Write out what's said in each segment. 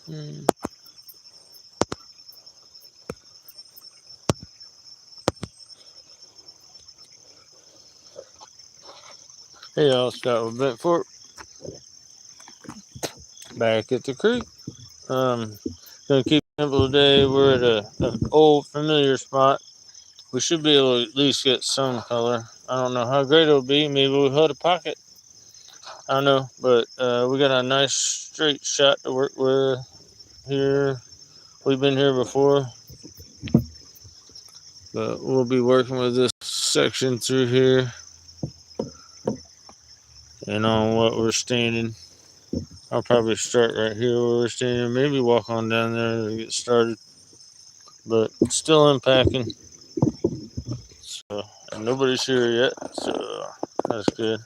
Hmm. Hey y'all, Scott with Bentfort, back at the creek. Um, Gonna keep it simple today. We're at an old familiar spot. We should be able to at least get some color. I don't know how great it'll be. Maybe we'll hold a pocket. I don't know, but we got a nice straight shot to work with here. We've been here before, but we'll be working with this section through here and on what we're standing. I'll probably start right here where we're standing. Maybe walk on down there to get started, but still unpacking. So and nobody's here yet, so that's good.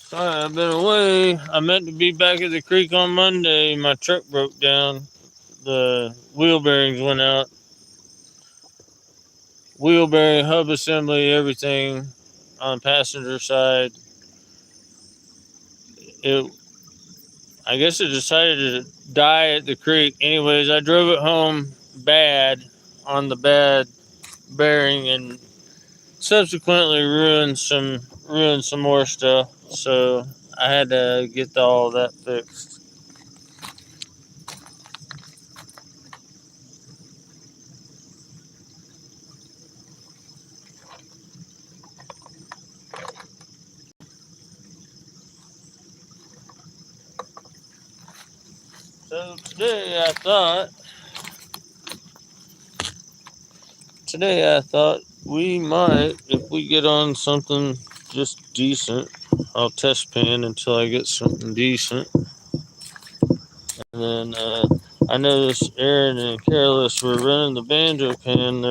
Sorry, I've been away. I meant to be back at the creek on Monday. My truck broke down. The wheel bearings went out. Wheel bearing, hub assembly, everything on the passenger side. It, I guess it decided to die at the creek. Anyways, I drove it home bad on the bad bearing and subsequently ruined some more stuff. So I had to get all that fixed. So today I thought we might, if we get on something just decent, I'll test pan until I get something decent. And then I noticed Aaron and Careless were running the banjo pan.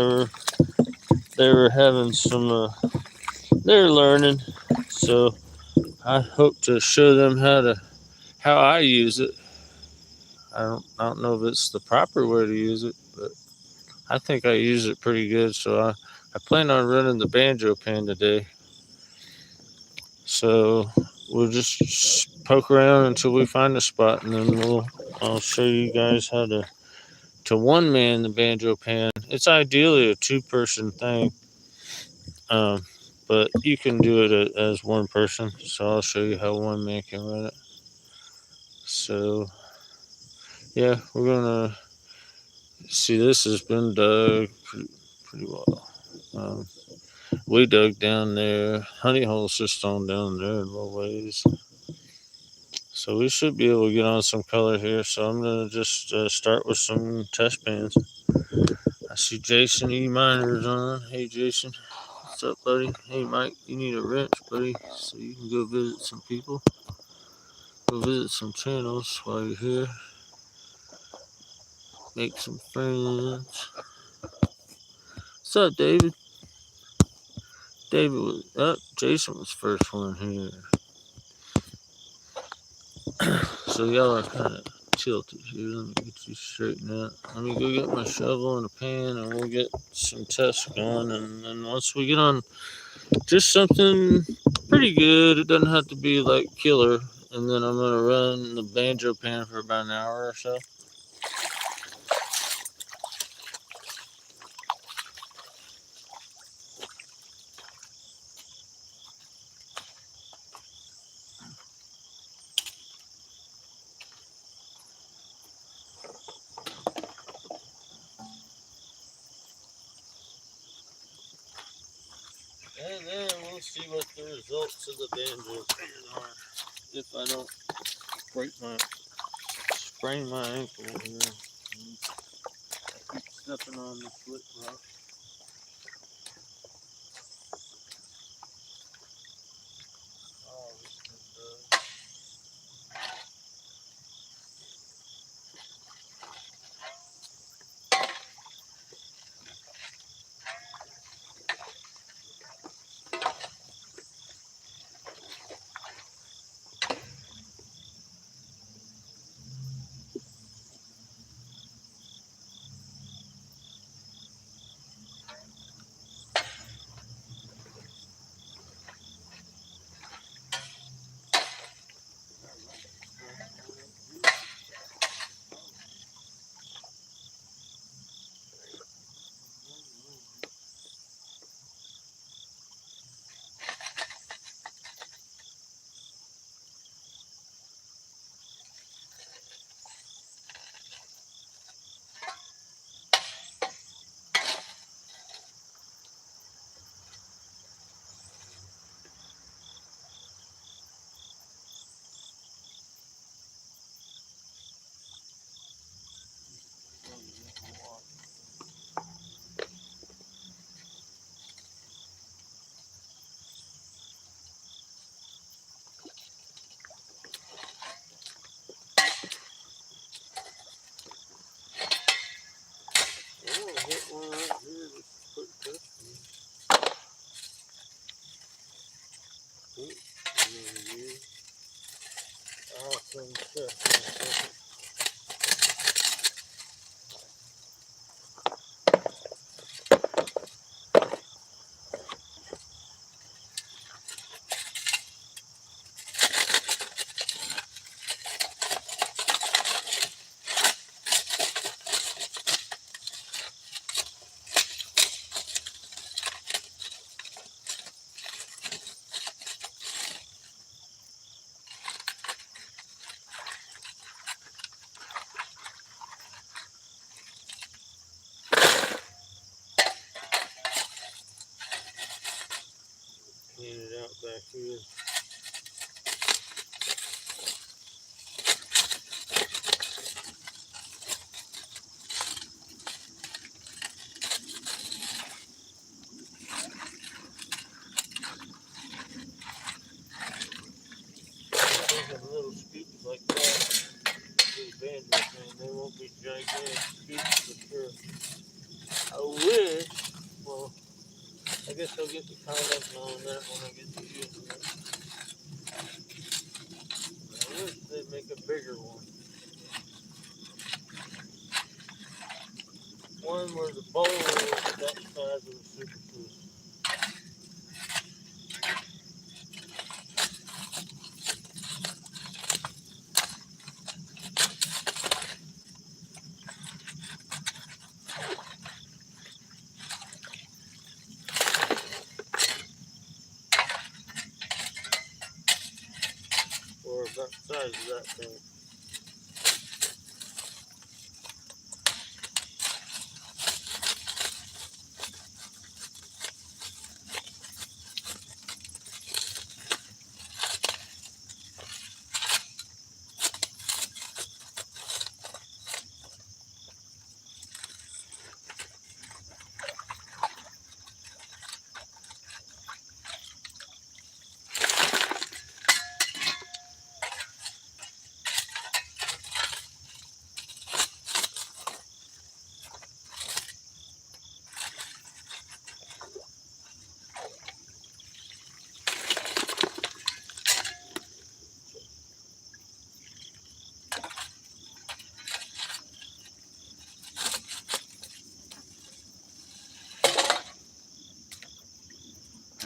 They were having some. They're learning, so I hope to show them how I use it. I don't know if it's the proper way to use it, but I think I use it pretty good. So I plan on running the banjo pan today. So we'll just poke around until we find a spot, and then I'll show you guys how to one man the banjo pan. It's ideally a 2-person thing, um, but you can do it as one person. So I'll show you how one man can run it. So yeah, we're gonna see. This has been dug pretty well. Um, we dug down there. Honey hole system down there in little ways. So we should be able to get on some color here. So I'm gonna just start with some test pans. I see Jason E. Miner's on. Hey Jason, what's up, buddy? Hey Mike, you need a wrench, buddy, so you can go visit some people. Go visit some channels while you're here. Make some friends. What's up, David? David was up. Jason was first one here. So y'all are kind of tilted here. Let me get you straightened out. Let me go get my shovel and a pan, and we'll get some tests going. And then once we get on just something pretty good, it doesn't have to be like killer. And then I'm gonna run the banjo pan for about an hour or so. And then we'll see what the results of the banjo pan are. If I don't sprain my ankle here. I keep stepping on the flip rock. Oh, this one does. back here. Little scoops like that, little bandits, and they won't be gigantic scoops for sure. I wish, well, I guess I'll get the comments on that when I get to using it. I wish they'd make a bigger one. One where the bowl is that size of a super cruise. Or about the size of that thing.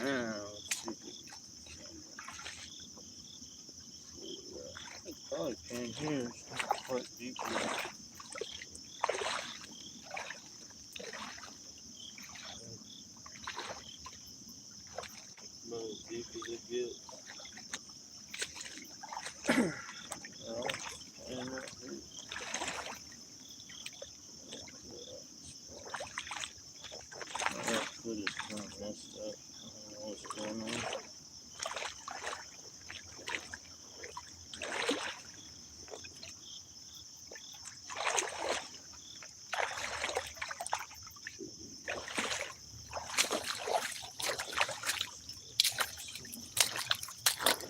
Now, let's see if it probably can here. It's not quite deep enough. About as deep as it gets. Well, and right here. That foot is kind of messed up. I don't know what's going on.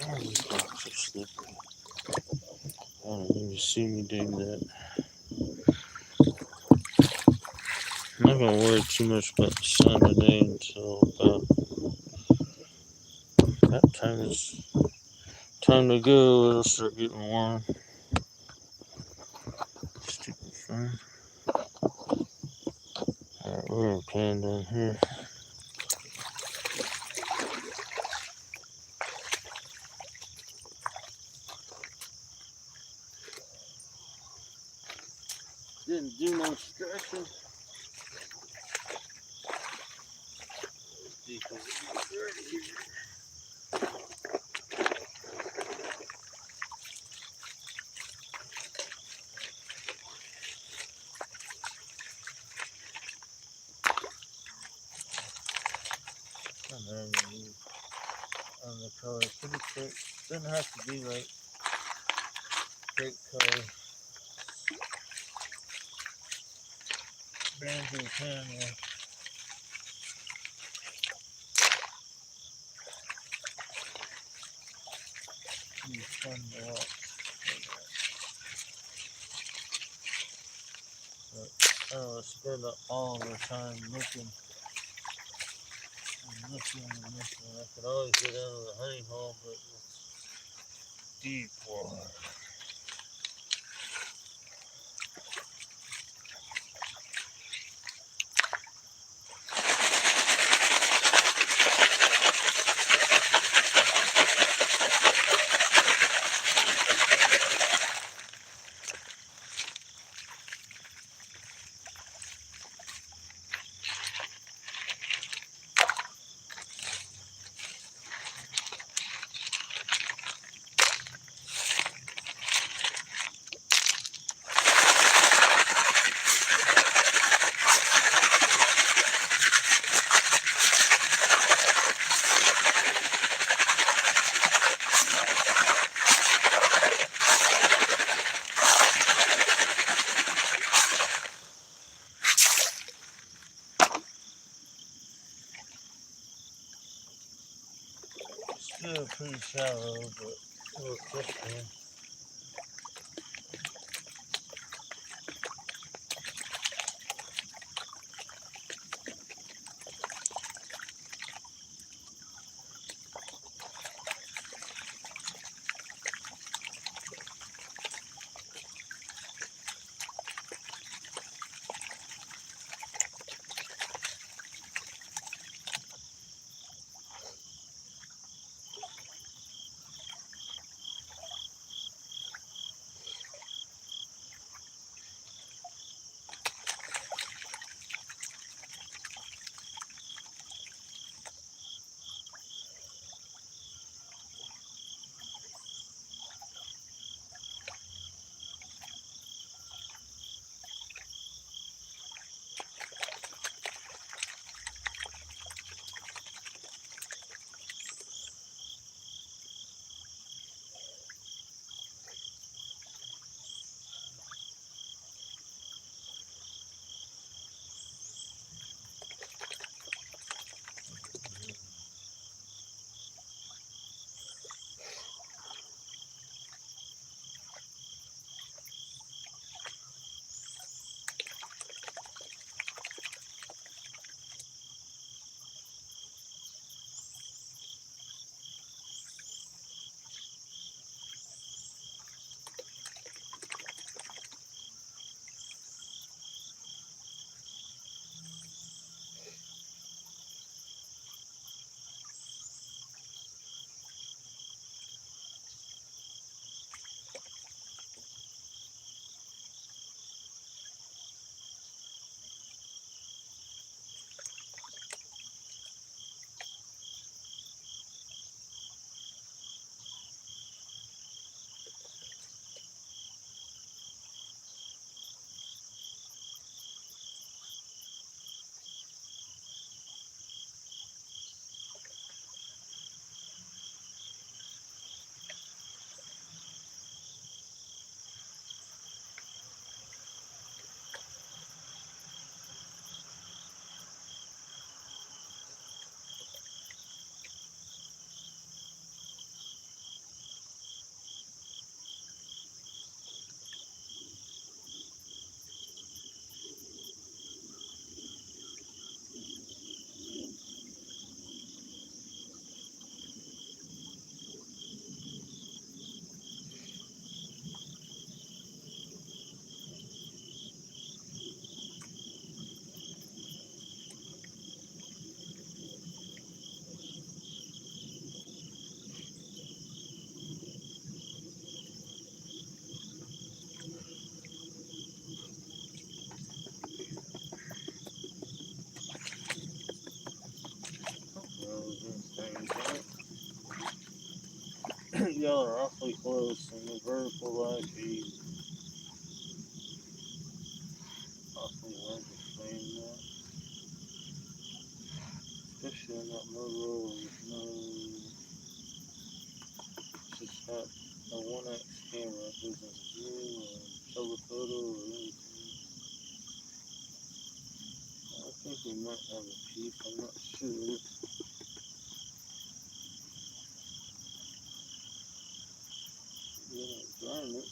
Oh, these rocks are slippery. I don't know if you see me dig that. I'm not going to worry too much about the sun today until about that time it's time to go. It'll start getting warm. Stupid phone. Alright, we're going to pan down here. Didn't do no stretching. Deep as it gets right here. On the color, pretty quick. Doesn't have to be like great color. Banjo pan will be fun to watch. But I don't want to spend up all of our time looking and looking and looking. I could always get out of the honey hole, but it's deep water. still pretty shallow, but we'll fish in. Y'all are awfully close in the vertical live feed. Awfully hard to frame that. Especially on that low with no. Just not a 1x camera. It doesn't zoom or telephoto or anything. I think we might have a peep. I'm not sure. Yeah, darn it.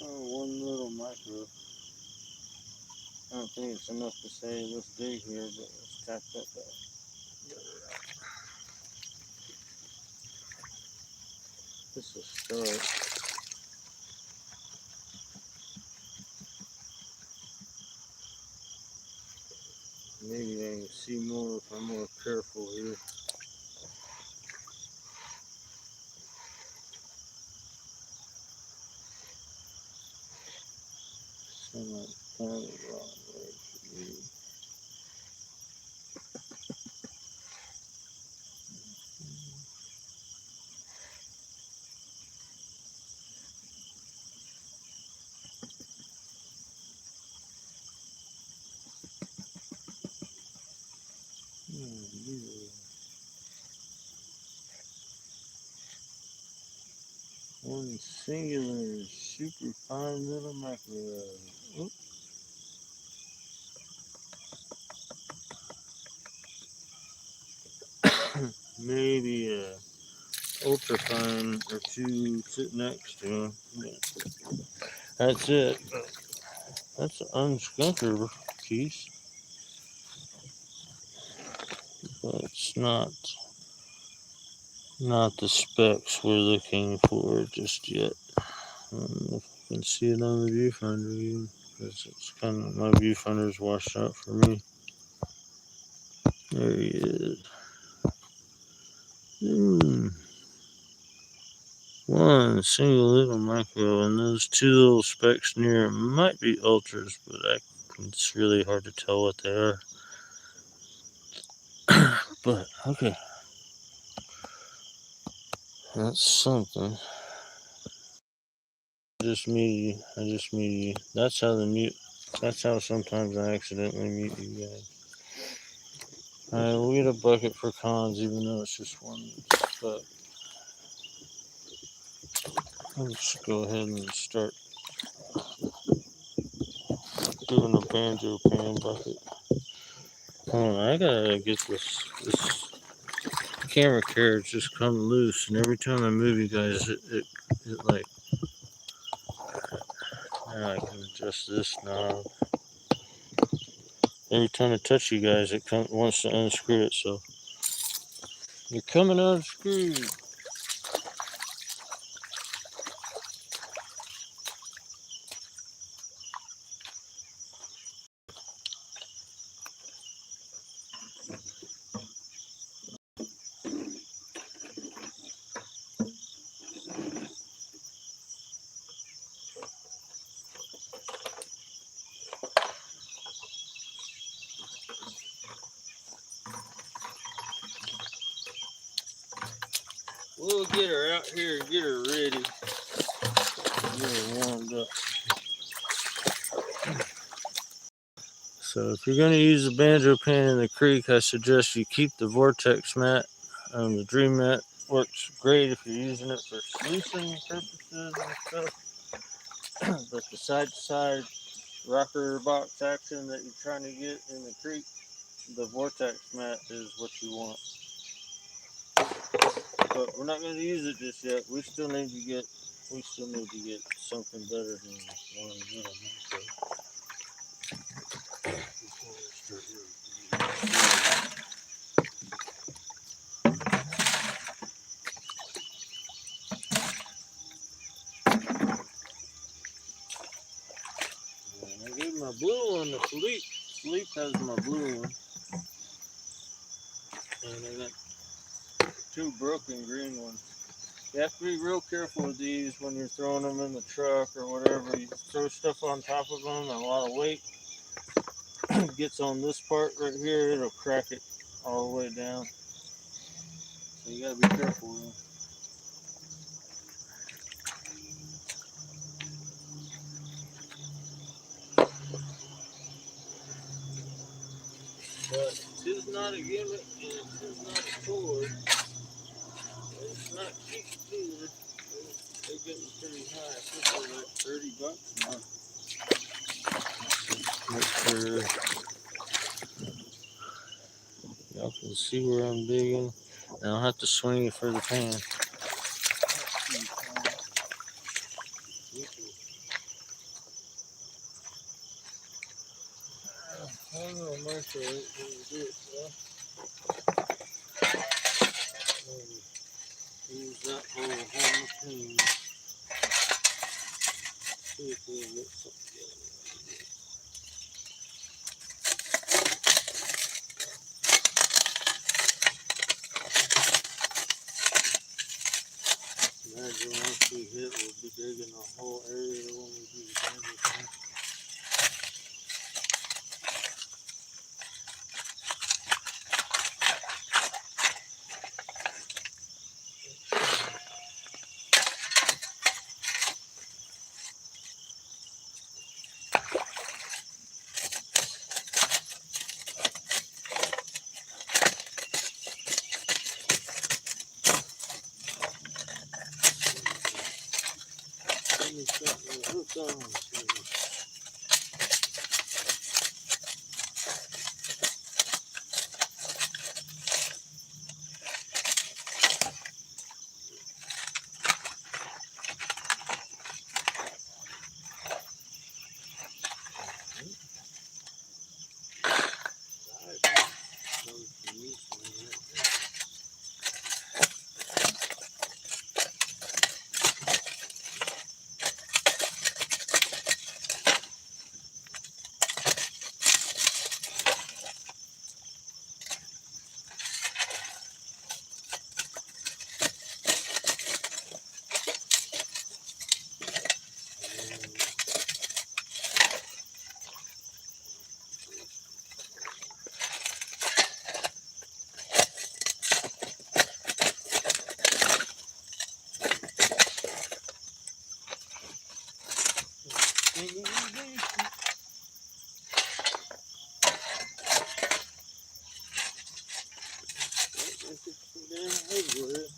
Oh, one little micro. I don't think it's enough to say let's dig here, but let's tap that back. This is start. Maybe I can see more if I'm more careful here. Kind of wrong way for me. One singular, super fine little micro. Oops. maybe a ultrafine or two sit next to him. That's it. That's an unskunker piece, but it's not the specs we're looking for just yet. I don't know if you can see it on the viewfinder even, because it's kind of, my viewfinder's washed out for me. There he is. One single little micro, and those two little specks near him might be ultras, but it's really hard to tell what they are. But okay, that's something. I just muted you. That's how sometimes I accidentally mute you guys. Alright, we'll get a bucket for cons, even though it's just one. But let's go ahead and start doing a banjo pan bucket. Hold on, I gotta get this camera carriage just come loose, and every time I move you guys, it like, now I can adjust this knob. Every time I touch you guys, it wants to unscrew it, so you're coming unscrewed. We'll get her out here and get her ready. Get her warmed up. So if you're going to use the banjo pan in the creek, I suggest you keep the vortex mat. The dream mat works great if you're using it for sluicing purposes and stuff. But the side-to-side rocker box action that you're trying to get in the creek, the vortex mat is what you want. But we're not going to use it just yet. We still need to get something better than one little micro. And I gave my blue one to Philippe. Philippe has my blue one. And I got two broken green ones. You have to be real careful with these when you're throwing them in the truck or whatever. You throw stuff on top of them and a lot of weight gets on this part right here, it'll crack it all the way down. So you gotta be careful with them. But it is not a gimmick and it is not a cord. It's not cheap either. They're getting pretty high. I think they're like $30 now. Make sure y'all can see where I'm digging. And I'll have to swing it for the pan. I don't know, Martha, when you do it, use that hole on the pan. See if we can get something together. Imagine once we hit, we'll be digging the whole area when we do the banjo pan. Give me something to hook on to. with.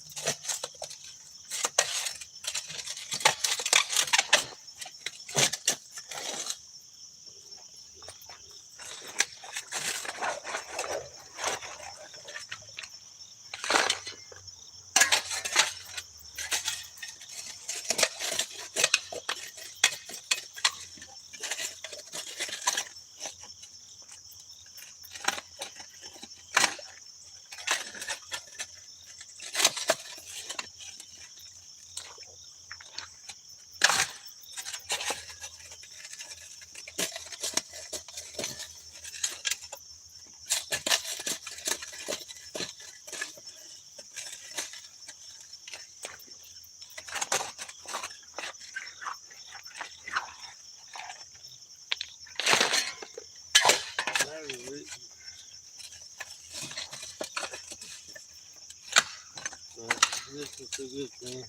This is a good thing.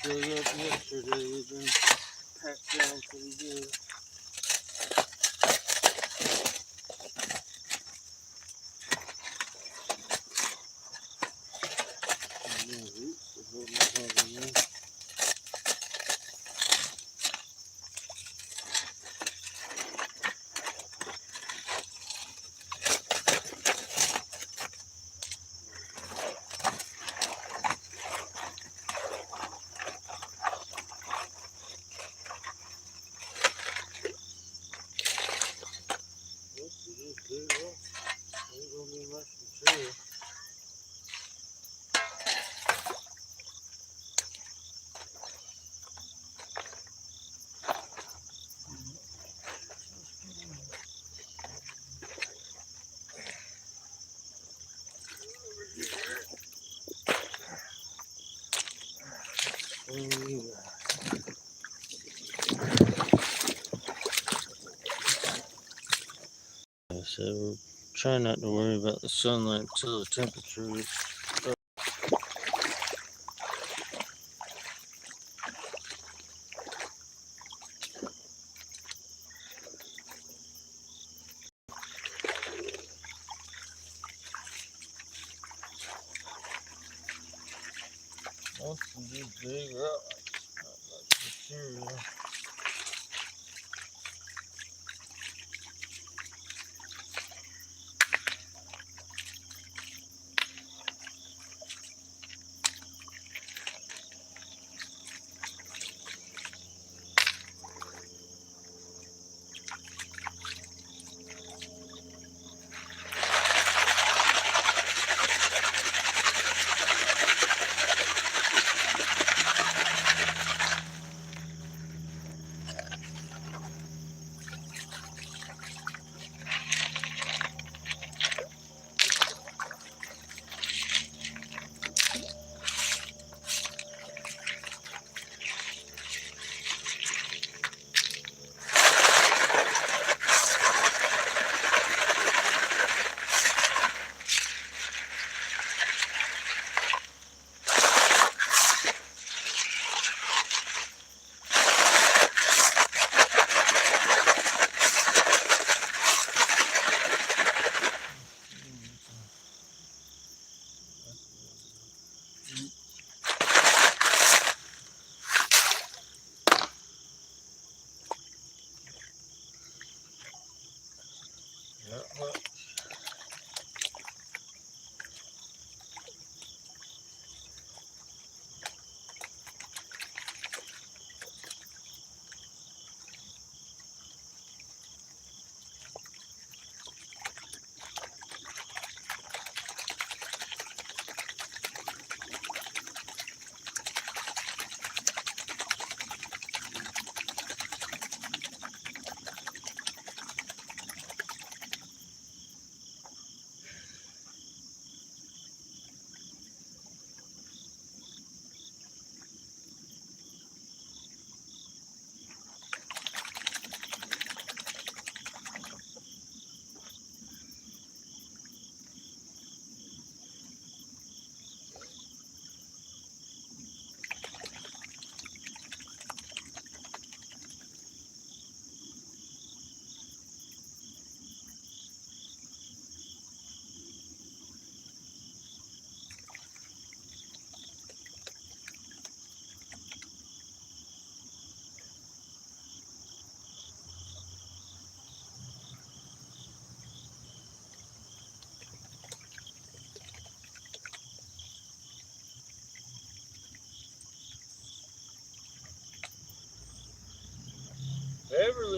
Dug up yesterday, it's been packed down pretty good. So we're trying not to worry about the sunlight until the temperature is up. Most of these big rocks, not much material. Not much.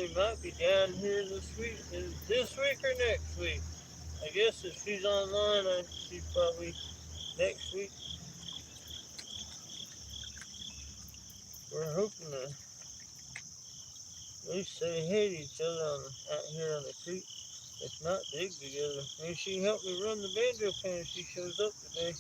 Emily might be down here this week. Is this week or next week? I guess if she's online, she's probably next week. We're hoping to at least say hey to each other out here on the creek. If not, dig together. Maybe she can help me run the banjo pan if she shows up today.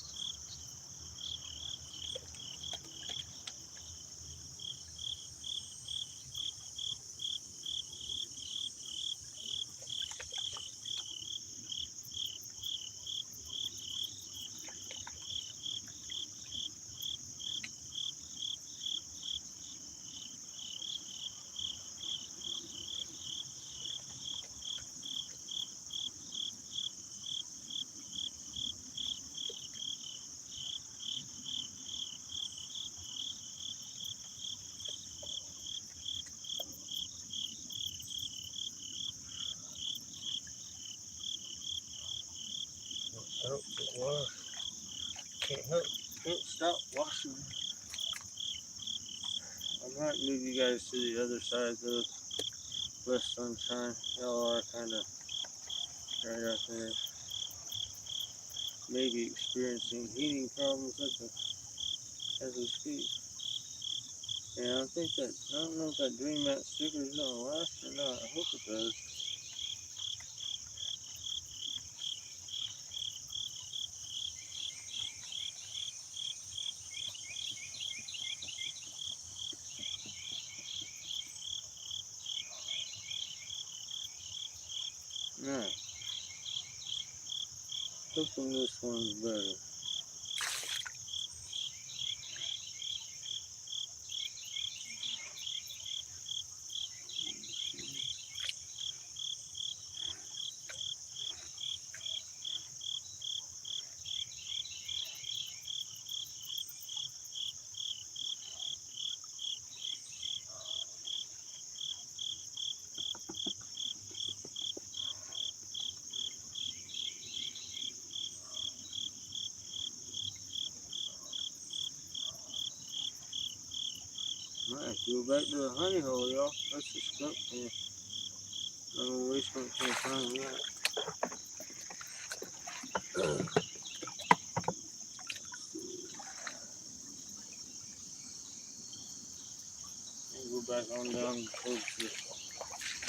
Help it wash. Can't stop washing. I might move you guys to the other side though. Less sunshine. Y'all are kind of right out there. Maybe experiencing heating problems as we speak. Yeah, I don't know if that Dream Mat sticker is gonna last or not. I hope it does. Alright. Hoping this one's better. Might have to go back to the honey hole, y'all. That's the skunk here. I'm gonna waste my time with that. Go back on down towards the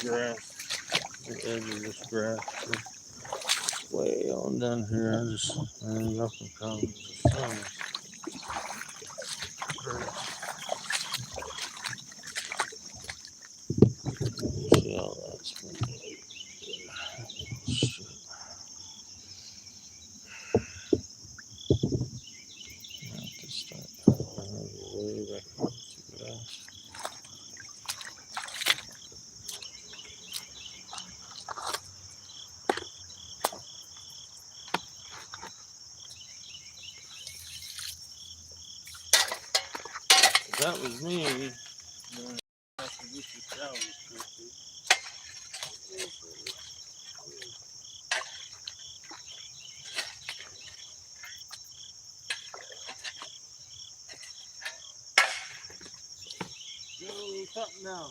grass, the edge of this grass. Way on down here, y'all can come to the sun. See all that's been. Shit. I have to start way back into the grass. That was me. I should get your showers quickly. No, cut now.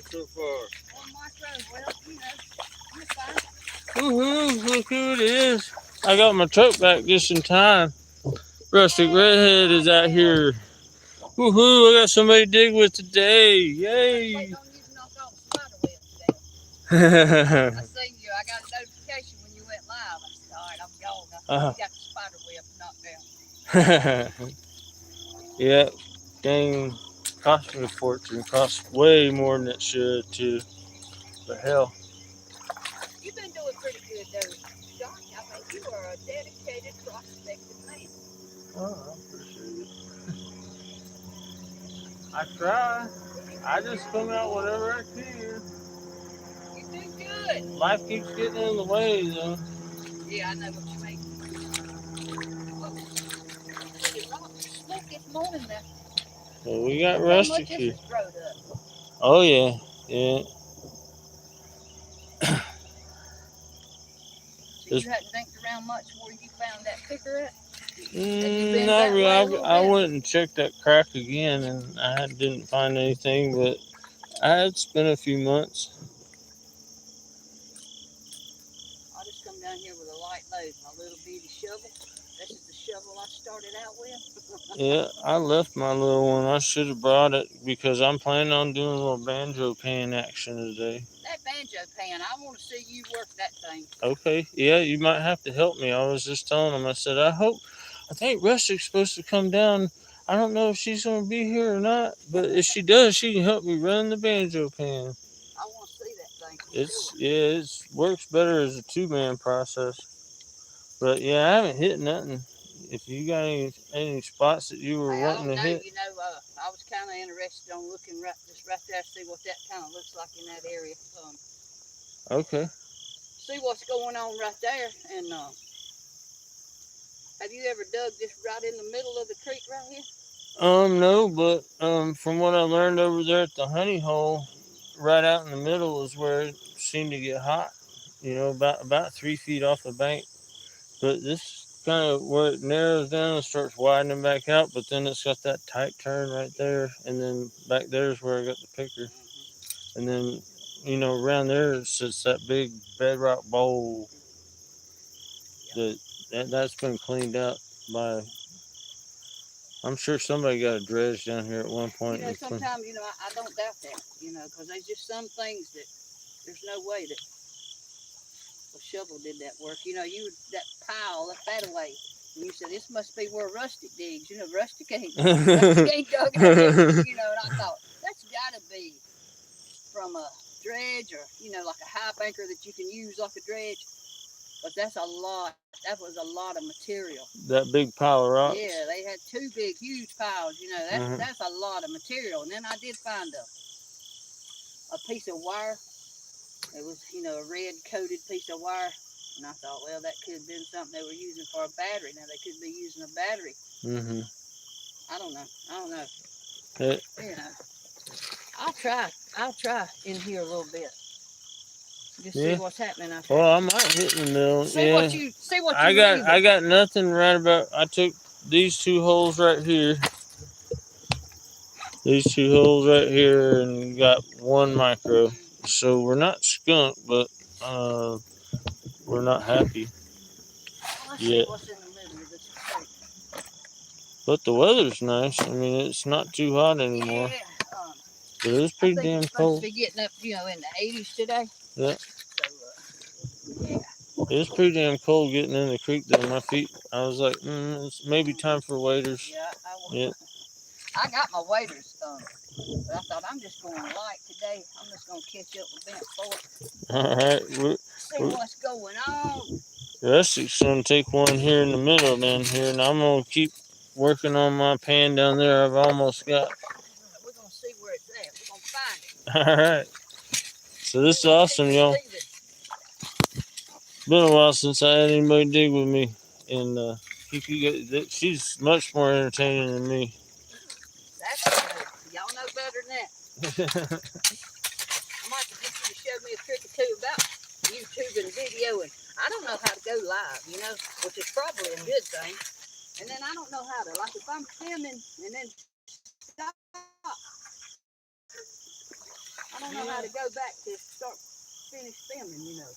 so far? 1 micro. Well, you know, you're fine. Woohoo! Look who it is. I got my truck back just in time. Rustic Redhead is out here. Woohoo! I got somebody to dig with today. Yay! Wait on you to knock all the spider webs down. I seen you. I got a notification when you went live. I said, all right, I'm gone. I got the spider web knocked down. Yeah, dang, cost me a fortune. Cost way more than it should too. But hell, You've been doing pretty good though, Josh. I mean, you are a dedicated, prospective man. oh, I appreciate it. I try. I just come out whatever I can. You do good. Life keeps getting in the way, though. Yeah, I know what you mean. Oh, the rocks are slick this morning now. So we got How Rustic much this here. is growed up? Oh yeah, yeah. So you hadn't dinked around much where you found that picker at? Not really. I went and checked that crack again, and I didn't find anything. But it's been a few months. I just come down here with a light load, my little bitty shovel. This is the shovel I started out with. Yeah, I left my little one. I should have brought it because I'm planning on doing a little banjo pan action today. That banjo pan, I want to see you work that thing. Okay, yeah, you might have to help me. I was just telling him, I said, I think Rustic's supposed to come down. I don't know if she's going to be here or not, but if she does, she can help me run the banjo pan. I want to see that thing. It works better as a 2-man process. But yeah, I haven't hit nothing. If you got any spots that you were wanting to hit, You know, I was kind of interested on looking right there, see what that kind of looks like in that area. Okay. See what's going on right there. And have you ever dug this right in the middle of the creek right here? No, but from what I learned over there at the honey hole, right out in the middle is where it seemed to get hot. You know, about 3 feet off the bank. But this kind of where it narrows down and starts widening back out, but then it's got that tight turn right there, and then back there is where I got the picker, and then around there sits that big bedrock bowl that's been cleaned out by. I'm sure somebody got a dredge down here at one point. Sometimes I don't doubt that. Because there's just some things that there's no way that a shovel did that work. That pile left that away. And you said, this must be where Rustic digs. Rustic ain't dug that. And I thought, that's got to be from a dredge or, like a high banker that you can use like a dredge. But that's a lot. That was a lot of material. That big pile of rocks? Yeah, they had 2 big, huge piles. That's a lot of material. And then I did find a piece of wire. It was, a red coated piece of wire. And I thought, well, that could have been something they were using for a battery. Now they could be using a battery. Mm-hmm. I don't know. Yeah. I'll try in here a little bit. Just see what's happening out there. Well, I might hit in the middle. See what you I got nothing right about. I took these 2 holes right here. These 2 holes right here, and got 1 micro. So we're not skunked, but we're not happy yet. What's in the middle of this creek. But the weather's nice. I mean, it's not too hot anymore. Yeah. But it was pretty damn cold. Supposed to be getting up, in the 80s today. Yeah. So, yeah. It was pretty damn cold getting in the creek though. My feet, I was like, it's maybe time for waders. Yeah. I got my waders, but I thought I'm just going light today. I'm just going to catch up with Bent Fort. All right. See what's going on. Rustic's going to take one here in the middle down here, and I'm going to keep working on my pan down there. I've almost got. We're going to see where it's at. We're going to find it. All right. So this is awesome, y'all. Been a while since I had anybody dig with me, and she's much more entertaining than me. That's good. Y'all know better than that. I might get you to show me a trick or 2 about YouTube and videoing. I don't know how to go live, which is probably a good thing. And then I don't know how to, like if I'm filming and then stop. I don't know how to go back to finish filming, you know.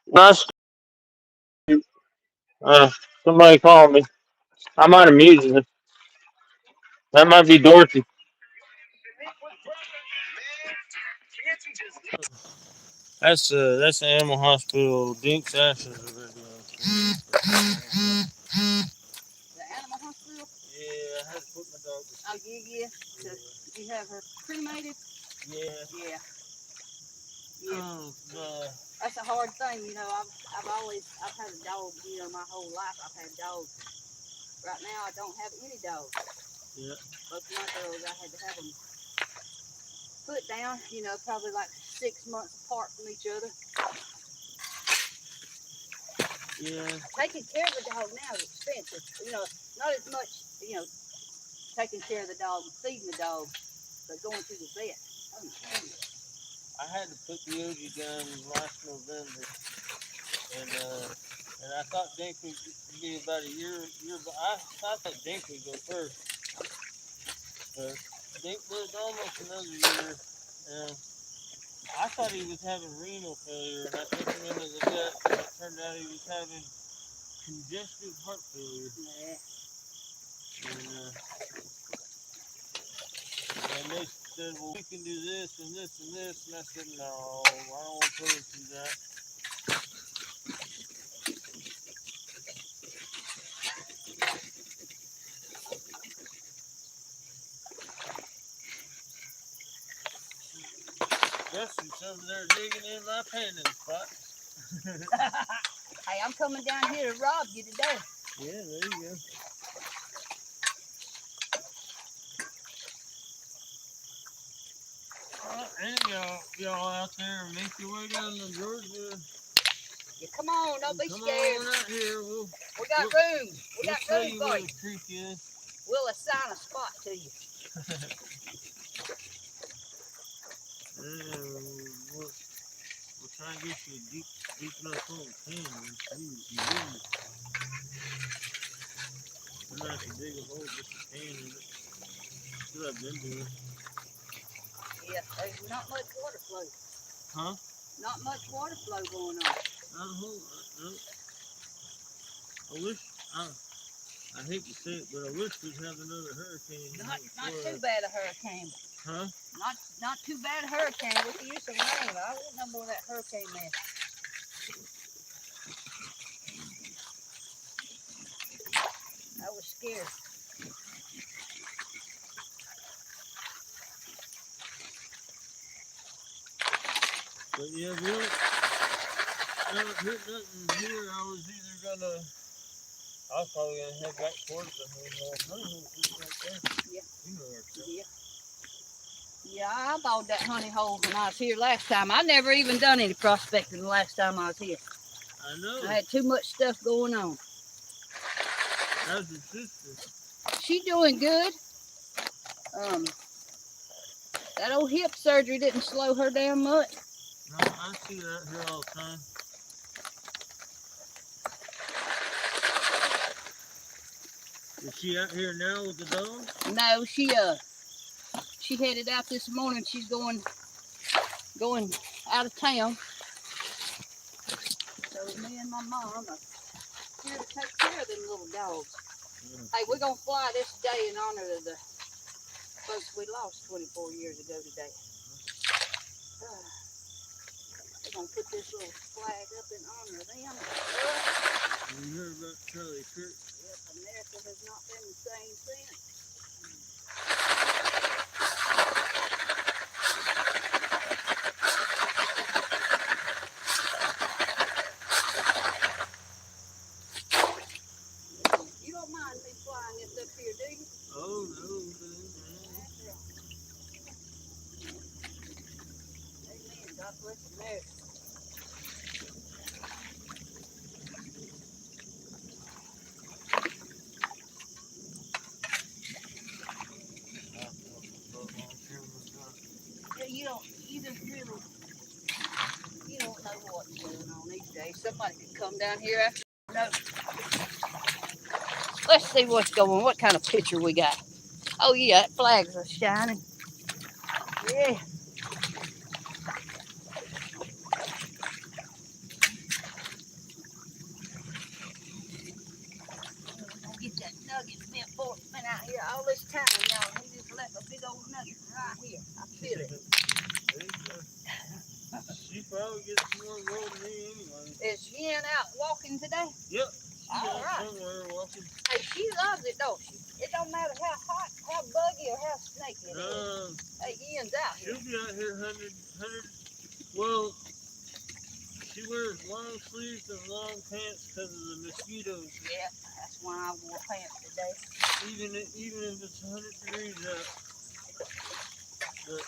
Nice. Somebody called me. I might have muted it. That might be Dorothy. That's the animal hospital. Dink's ashes are ready. The animal hospital? Yeah, I had to put my dog to sleep. Oh, yeah. So you have her cremated? Yeah. Yeah. Yeah. That's a hard thing, you know. I've had a dog, you know, my whole life. I've had dogs. Right now, I don't have any dogs. Yeah. Both of my girls, I had to have them put down, you know, probably like 6 months apart from each other. Yeah. Taking care of a dog now is expensive. You know, not as much, you know, taking care of the dog and feeding the dog, but going to the vet. Oh my goodness. I had to put the OG down last November, and I thought Dink would be about a year. But I thought Dink would go first, but Dink lived almost another year, and I thought he was having renal failure, and I took him into the vet, and it turned out he was having congestive heart failure. Yeah. And they said, well, we can do this and this and this, and I said, no, I don't want to put him through that. Justin's over there digging in my panning spot. Hey, I'm coming down here to rob you today. Yeah, there you go. And y'all out there, make your way down to Georgia. Yeah, come on, don't be Come scared. on out here. We got room. We got tell room you for where you. the creek is. We'll assign a spot to you. We'll try and get you a deep enough hole pan. I'm not to dig a hole, just a pan in it. That's what I've been doing. Yeah, there's not much water flow. Huh? Not much water flow going on. Not a whole lot, no. I hate to say it, but I wish we'd have another hurricane. Not too bad a hurricane. Huh? Not too bad a hurricane. We can use some rain, but I want no more of that hurricane mess. I was scared. But yeah, we don't hit nothing here. I was probably gonna head back towards the honey hole right there. Yeah. You know where it's at. Yeah, I bought that honey hole when I was here last time. I never even done any prospecting the last time I was here. I know. I had too much stuff going on. How's your sister? She doing good. That old hip surgery didn't slow her down much. No, I see that here all the time. Is she out here now with the dog? No, she headed out this morning. She's going out of town. So me and my mom are here to take care of them little dogs. Hey, we're gonna fly this day in honor of the folks we lost 24 years ago today. We're gonna put this little flag up in honor of them. You heard about Charlie Kirk? Yep, America has not been the same since. You don't mind me flying this up here, do you? Oh, no. Amen. God bless America. You don't know what's going on these days. Somebody could come down here after. No. Let's see what's going on. What kind of picture we got? Oh yeah, that flags are shining. Yeah. probably get some more gold than me anyway. Is Yen out walking today? Yep. She's All out right. somewhere walking. Hey, she loves it, don't she? It don't matter how hot, how buggy, or how snaky it is. Hey, Yen's out here. She'll be out here 100. Well, she wears long sleeves and long pants because of the mosquitoes. Yeah, that's why I wore pants today. Even if it's 100 degrees out. But,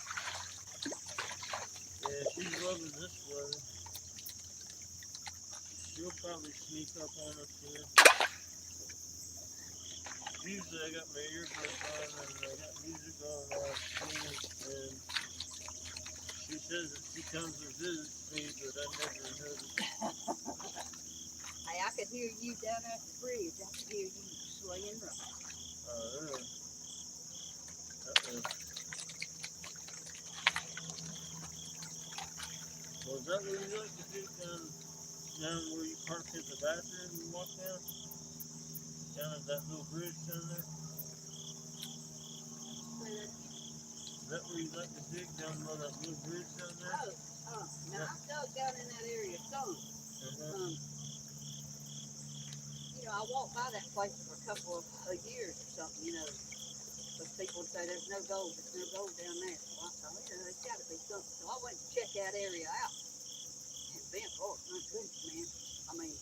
yeah, she's loving this weather. She'll probably sneak up on us here. Usually I got my earbuds on and I got music on while I'm and she says that she comes and visits me, but I never noticed. Hey, I could hear you down at the bridge. I could hear you swaying rock. Really? Well, is that what you like to do down where you park at the bathroom and walk down? Down at that little bridge down there? Is that where you like to dig down by that little bridge down there? Now I've dug down in that area some. You know, I walked by that place for a couple of years or something, you know. Because people would say there's no gold down there. So I thought, there's got to be something. So I went to check that area out. And man, oh my goodness, man. I mean,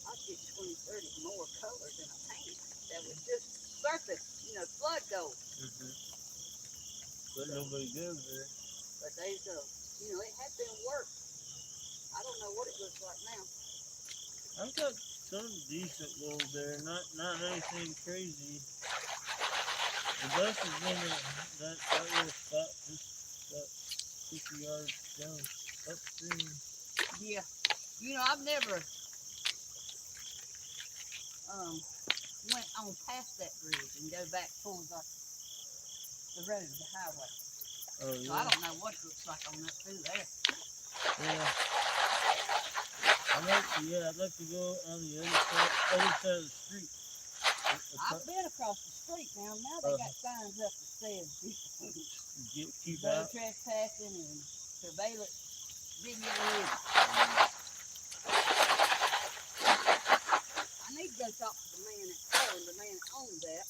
I'd get 20, 30 more colors in a paint that was just surface, you know, flood gold. But nobody goes there. But there's you know, it had been worked. I don't know what it looks like now. I've got some decent gold there, not anything crazy. The best has been that little spot just about 50 yards down upstream. Yeah. You know, I've never went on past that bridge and go back towards the road, the highway. Oh, yeah. So I don't know what it looks like on that through there. Yeah. I'd like to go on the other side of the street. I've been across the street now. Now they got signs up that says keep no out. trespassing and surveillance video. I need to go talk to the man that owns that.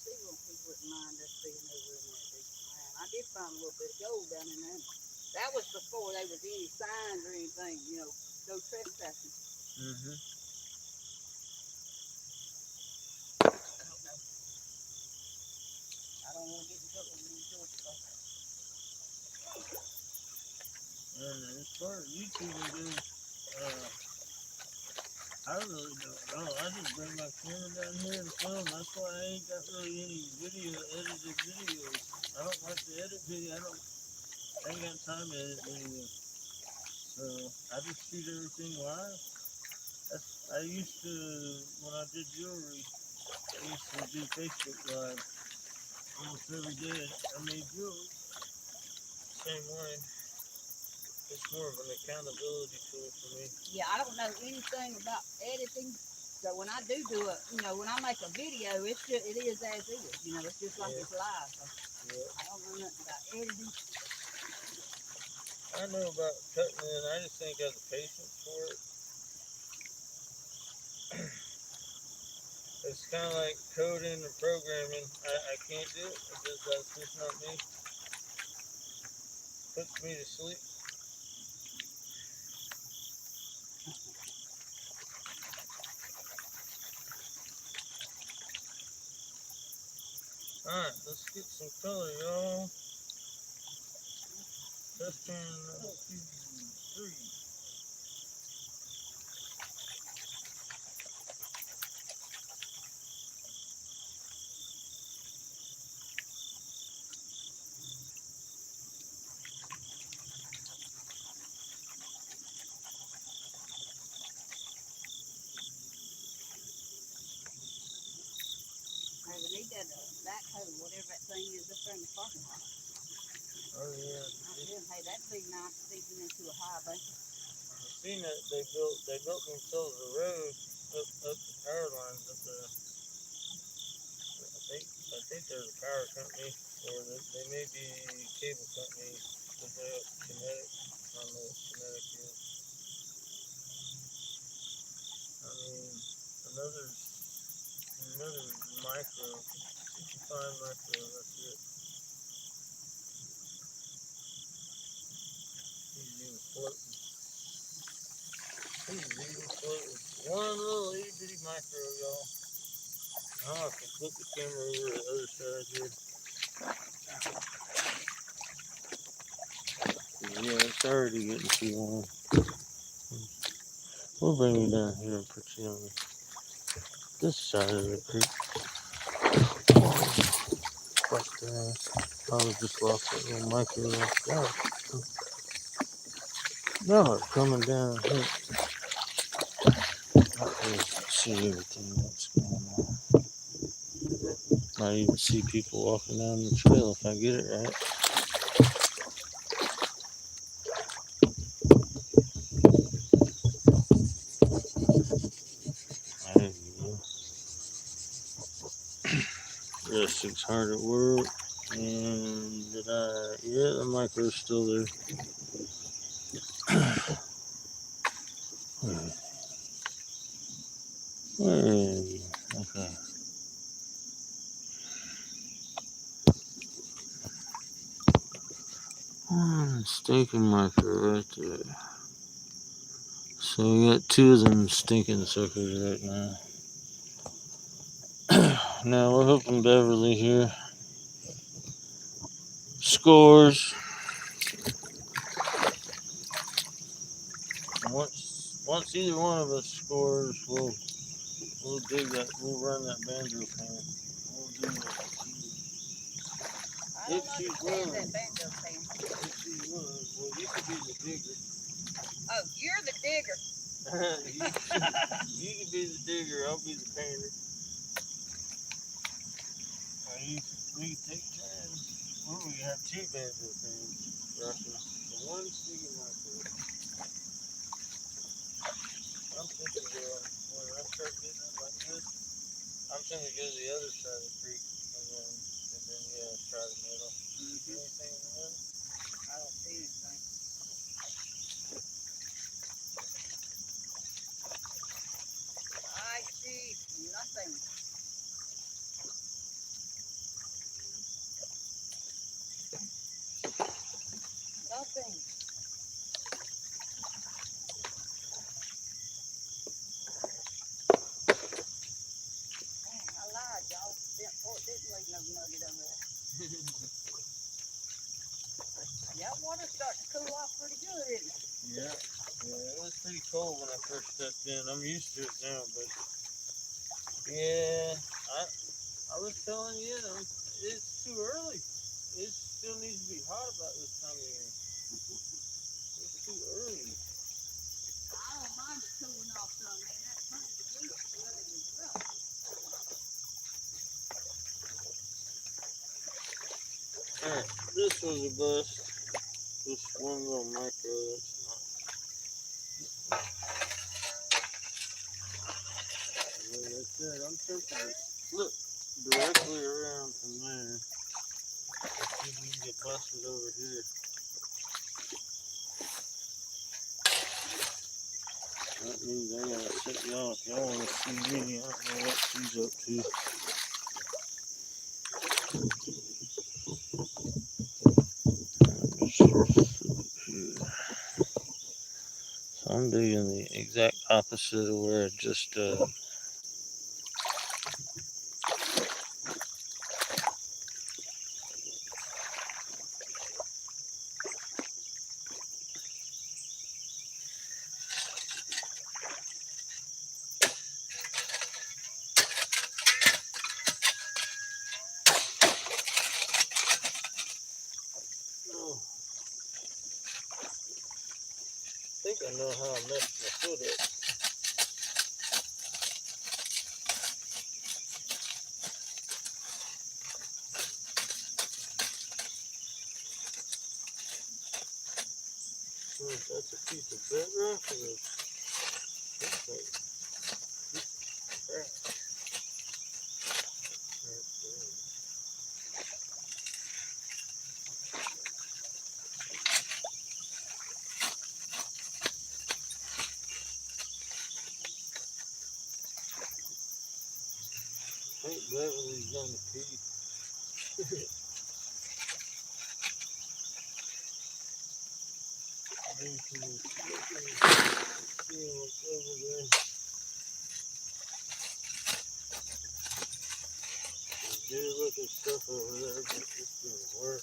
He wouldn't mind us being over in that decent land. I did find a little bit of gold down in there. That was before there was any signs or anything, you know, no trespassing. I don't want to get in trouble with these Georgia folks. As far as YouTube goes, I really don't know. I just bring my camera down here and film. That's why I ain't got really any edited videos. I don't like to edit video. I ain't got time to edit video. So I just shoot everything live. I used to, when I did jewelry, I used to do Facebook Live almost every day. I made jewelry. Same way. It's more of an accountability tool for me. Yeah, I don't know anything about editing. So when I do it, you know, when I make a video, it is as is. You know, it's just like it's live. So I don't know nothing about editing. I know about cutting in. I just ain't got the patience for it. It's kind of like coding and programming. I can't do it. That's just not me. Puts me to sleep. Alright, let's get some color, y'all. Testing 1, 2, 3. Hey, we need that backhoe, whatever that thing is up there in the parking lot. Oh yeah. Hey, that'd be nice feeding into a high bank. I've seen that they built themselves a road up the power lines up there. I think they're a power company, or they may be cable company. But they're kinetic. I don't know what kinetic is. I mean, another micro, 65 micro. That's it. He's even floating. He's even floating. One little itty bitty micro, y'all. I'll have to flip the camera over to the other side here. Yeah, it's already getting too warm. We'll bring you down here and put you on this side of the creek. But probably just lost that little micro off guard. Now we're coming down here. Not really see everything that's going on. Might even see people walking down the trail if I get it right. There you go. Resting's hard at work. And yeah, the micro's still there. Where is he? Okay. One stinking micro right there. So we got two of them stinking suckers right now. Now we're hoping Beverly here scores. Once either one of us scores, we'll dig that. We'll run that banjo pan. We'll do that. I don't understand that banjo pan. If she's willing, well, you could be the digger. Oh, you're the digger. You can be the digger. I'll be the painter. We can take turns. Well, we have two banjo pans. Russian. The one sticking like this. I'm thinking when I start getting it like this, I'm thinking to go to the other side of the creek and then yeah, try the middle. See anything in the middle? I don't see anything. I see nothing. Nothing. Dang, I lied, y'all. Fort didn't leave no nugget over there. That water's starting to cool off pretty good, isn't it? Yeah, it was pretty cold when I first stepped in. I'm used to it now, but yeah, I was telling you, it's too early. It still needs to be hot about this time of year. It's too early. I don't mind it cooling off some, man. That 100 degrees weather is rough. Alright, this was a bust. This one little micro, that's not. Like I said, I'm tempted to flip directly around from there. See if we can get busted over here. That means I gotta set y'all if y'all wanna see me. I don't know what she's up to. So I'm doing the exact opposite of where I just I think I know how I messed my foot up. That's a piece of bedrock or a piece of crap. Right there. think Beverly's gonna pee. Maybe she was seeing what's over there. There's good looking stuff over there, but it's gonna work.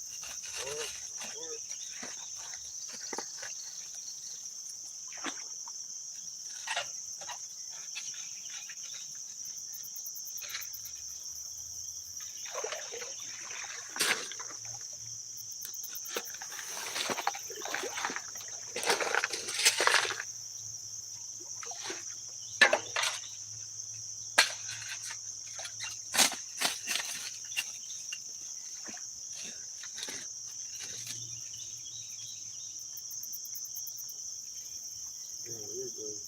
Yeah, here goes.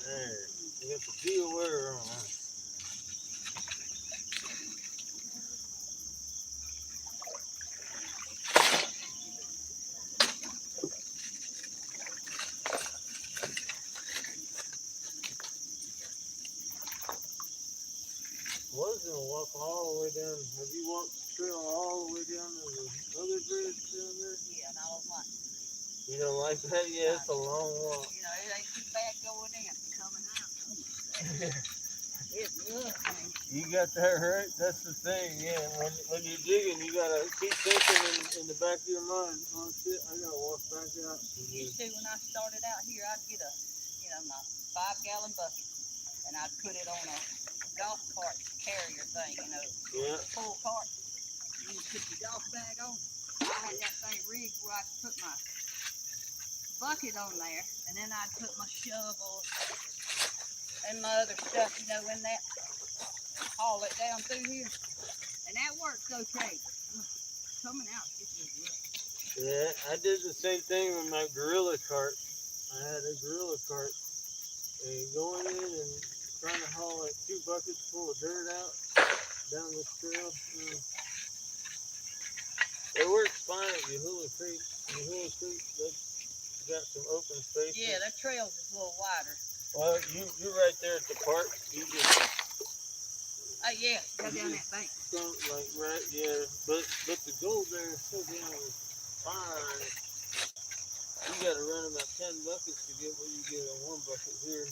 There, you got the be aware on. Was gonna walk all the way down. Have you walked the trail all the way down to the other bridge down there? Yeah, and I don't like it. You don't like that? Yeah, it's a long walk. You know, it ain't too bad going in, coming out. It's good, man. You got that right? That's the thing, yeah. When you're digging, you gotta keep thinking in the back of your mind, oh shit, I gotta walk back out. Used to, when I started out here, I'd get my 5-gallon bucket, and I'd put it on a golf cart carrier thing, Yeah. full cart. You put your golf bag on. I had that thing rigged where I could put my bucket on there, and then I'd put my shovel and my other stuff, in that, haul it down through here, and that works okay. Coming out, it's just rough. Yeah, I did the same thing with my gorilla cart. I had a gorilla cart, and going in and trying to haul like 2 buckets full of dirt out down this trail. It works fine at Notellum Creek. Notellum Creek, that's got some open space. Yeah, that trail's just a little wider. Well, you're right there at the park. You just Oh yeah, go down that bank. like right, yeah. But the goal there is so down is fine. You got to run about 10 buckets to get what you get on 1 bucket here.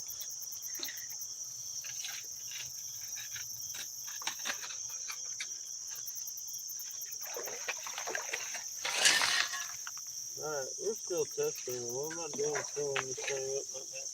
Alright, we're still testing. What am I doing filling this thing up like that?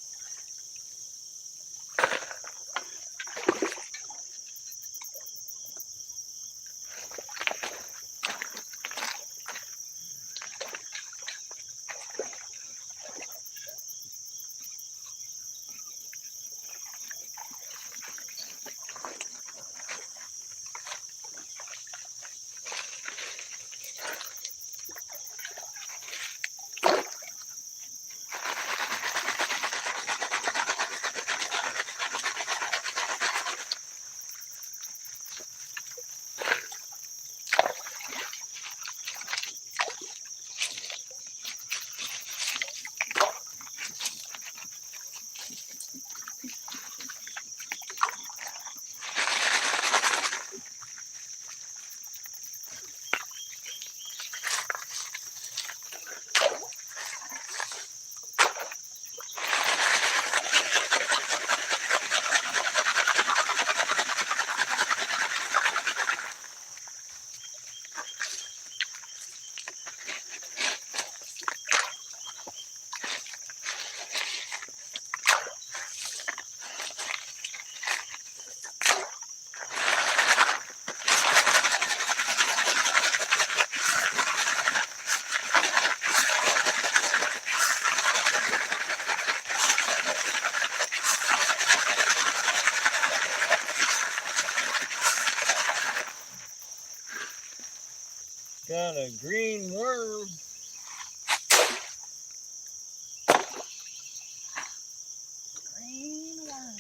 Got a green worm. Green worm.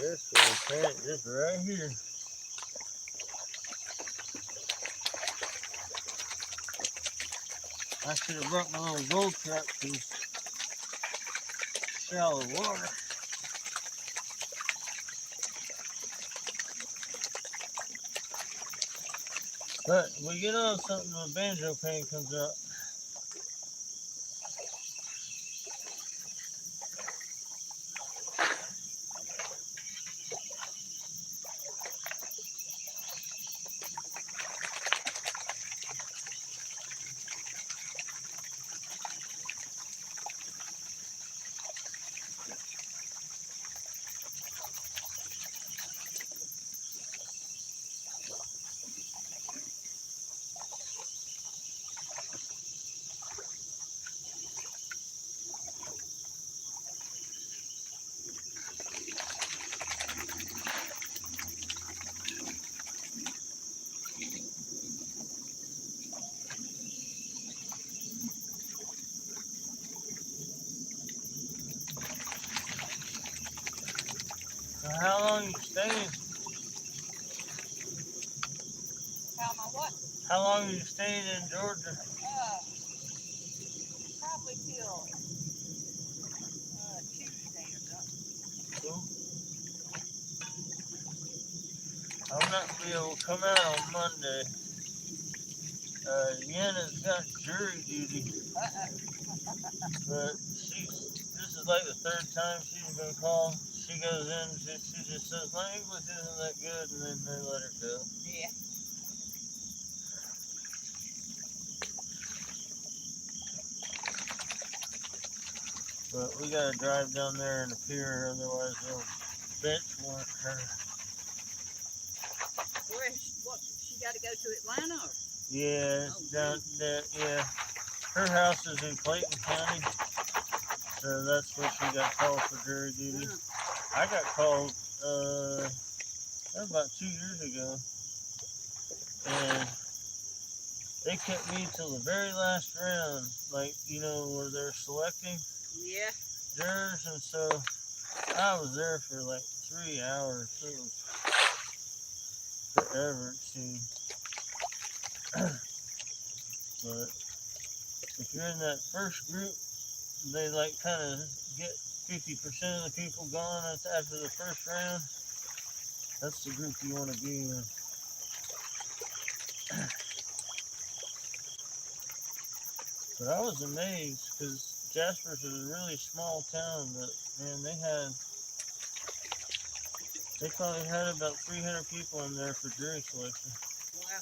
This little plant just right here. I should have brought my little gold trap to shallow water. But we get on something, the banjo pain comes up. So how long you staying? How am I what? How long are you staying in Georgia? Probably till Tuesday or something. Cool. I'm not gonna be able to come out on Monday. Yenna's got jury duty, but this is like the third time she's been called. She goes in, she just says, my English isn't that good, and then they let her go. Yeah. But we gotta drive down there and appear, otherwise they'll bench warrant her. What? She got to go to Atlanta? Or? Yeah, down there, yeah. Her house is in Clayton County, so that's where she got called for jury duty. I got called about 2 years ago, and they kept me till the very last round, like, where they're selecting jurors, and so I was there for like 3 hours. It was forever, it seemed. But if you're in that first group, they like kind of get 50% of the people gone after the first round. That's the group you want to be in. But I was amazed because Jasper's is a really small town, but man, they probably had about 300 people in there for jury selection. Wow.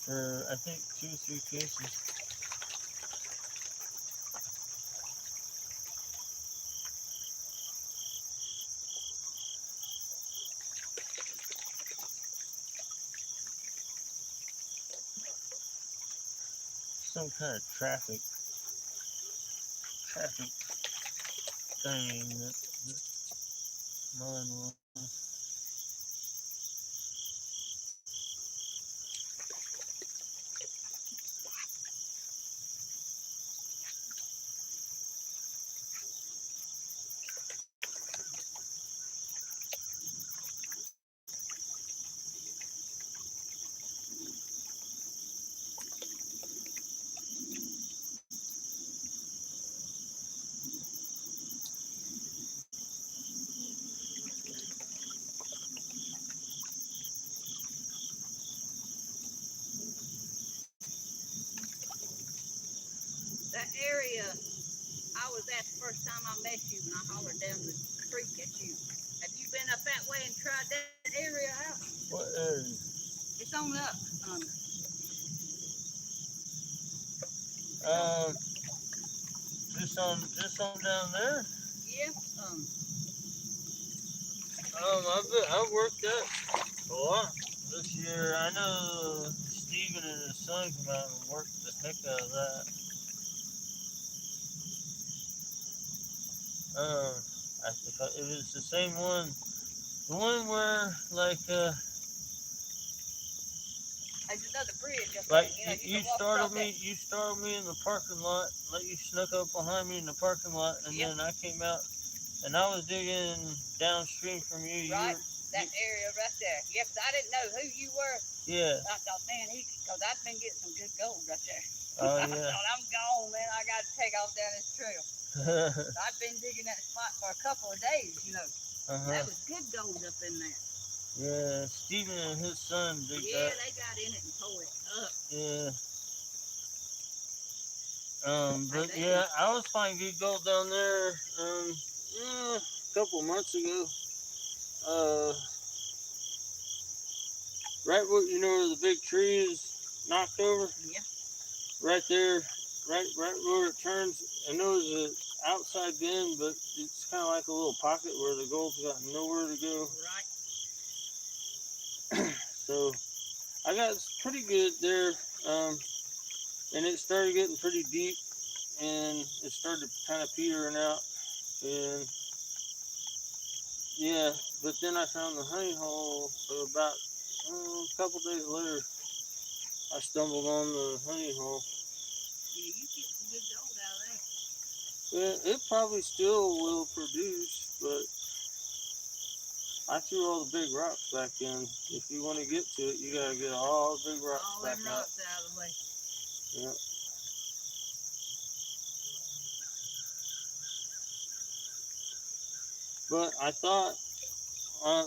For I think 2 or 3 cases. Some kind of traffic thing that mine was. That area I was at the first time I met you when I hollered down the creek at you. Have you been up that way and tried that area out? What area? It's on up. Just on down there. Yeah. I've worked that a lot this year. I know Steven and his son come out and worked the heck out of that. If it's the same one, the one where there's another bridge up like there. you startled me in the parking lot, like you snuck up behind me in the parking lot, and then I came out And I was digging downstream from you. Right, that area right there. Yeah, 'cause I didn't know who you were. Yeah. I thought, man, because I've been getting some good gold right there. Oh I yeah. thought, I'm gone, man. I got to take off down this trail. I've been digging that spot for a couple of days, you know. That was good gold up in there. Yeah, Stephen and his son dig that. Yeah, they got in it and tore it up. Yeah. But yeah, I was finding good gold down there. A couple months ago. Right where where the big tree is knocked over. Yeah. Right there, right where it turns. I know there's an outside bend, but it's kind of like a little pocket where the gold's got nowhere to go. Right. So I got pretty good there, and it started getting pretty deep, and it started kind of petering out, and yeah. But then I found the honey hole. So about a couple days later, I stumbled on the honey hole. Yeah, you get some good gold out of there. Yeah, it probably still will produce, but I threw all the big rocks back in. If you want to get to it, you gotta get all the big rocks all back them rocks out of the way. Yeah. But I thought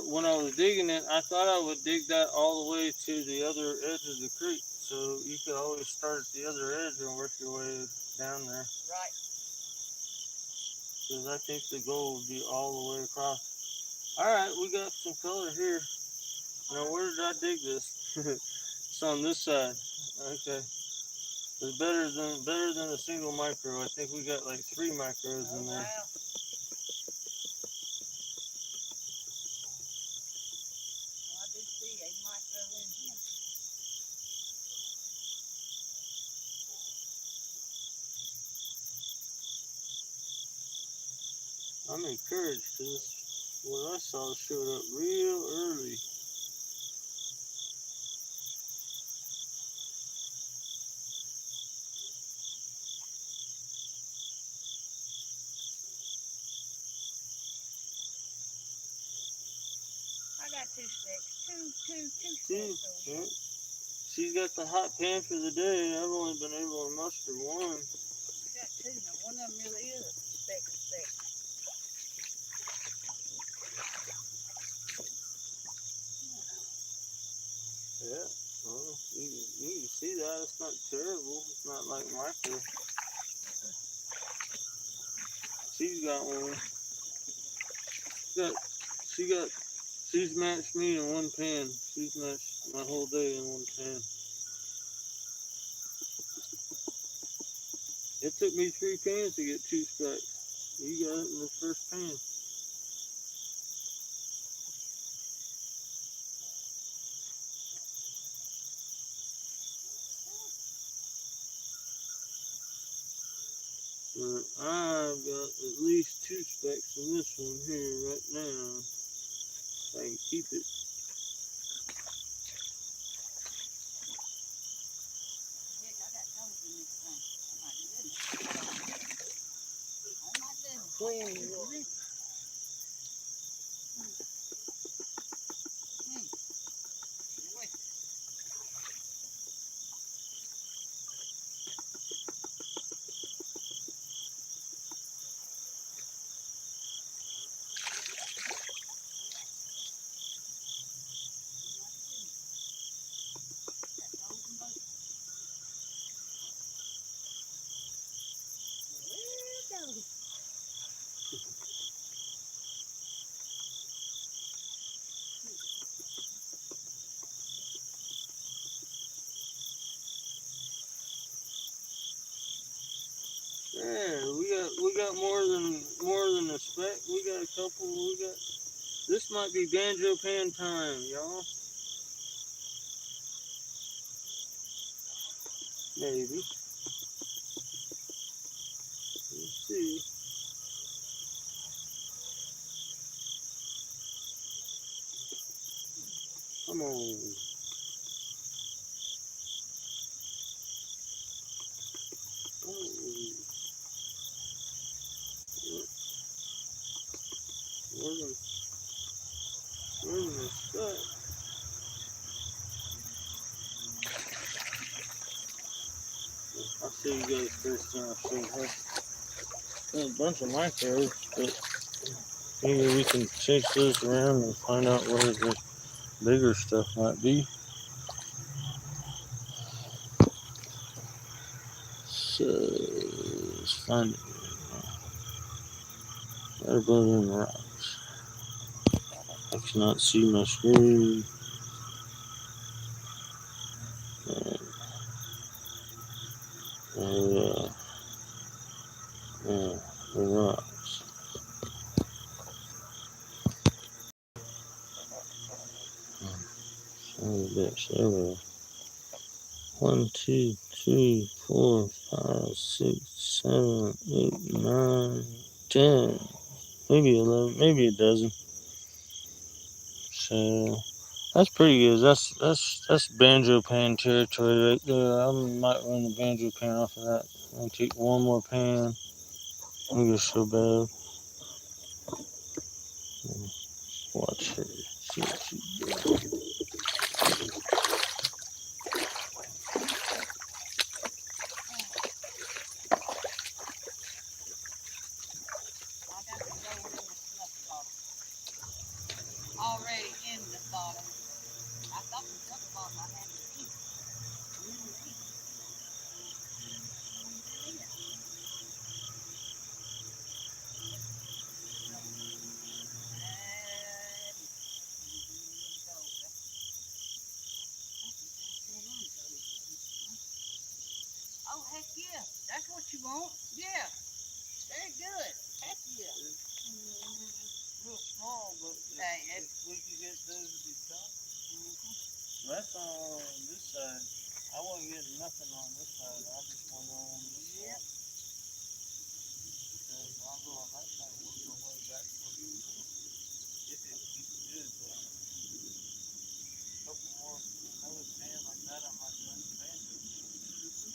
when I was digging it, I thought I would dig that all the way to the other edge of the creek, so you could always start at the other edge and work your way down there. Right. Because I think the goal would be all the way across. All right, we got some color here. Now, where did I dig this? It's on this side. Okay. It's better than a single micro. I think we got like 3 micros in there. Wow. I did see a micro in here. I'm encouraged because what I saw showed up real early. I got 2 sticks. Two sticks. Yeah. She's got the hot pan for the day. I've only been able to muster 1. I got 2 now. One of them really is a speck. Yeah. Well, you can see that. It's not terrible. It's not like micro. She's got one. She's matched me in 1 pan. She's matched my whole day in 1 pan. It took me 3 pans to get 2 specks. You got it in the first pan. But I've got at least 2 specks in this one here right now. If I can keep it. Heck, I got gold in this thing. Oh my goodness. Oh my goodness. Yeah, we got more than a speck. We got a couple. This might be banjo pan time, y'all. Maybe. Let's see. Come on. Where's the stuff? I'll show you guys first, and I'll show you her. There's a bunch of micros, but maybe we can chase those around and find out where the bigger stuff might be. So let's find it. Right above them rocks. I cannot see my screen. The rocks. There we are. 1, 2, 3, 4, 5, 6, 7, 8, 9, 10. Maybe 11, maybe a dozen. So that's pretty good. That's banjo pan territory right there. I might run the banjo pan off of that. I'm gonna take one more pan. I'm just so bad. Watch her. See what she does. Already in the bottom. I thought the other bottom I had to eat. Oh, heck yeah. That's what you want. Yeah. Very good. Heck yeah. Real small, but Hey, we can get those to be tough. That's on this side. I wasn't getting nothing on this side. I just went on this side. And I'll go on that side. We'll go way back for you. If it keeps good, but a couple more, another pan like that, I might run the banjo.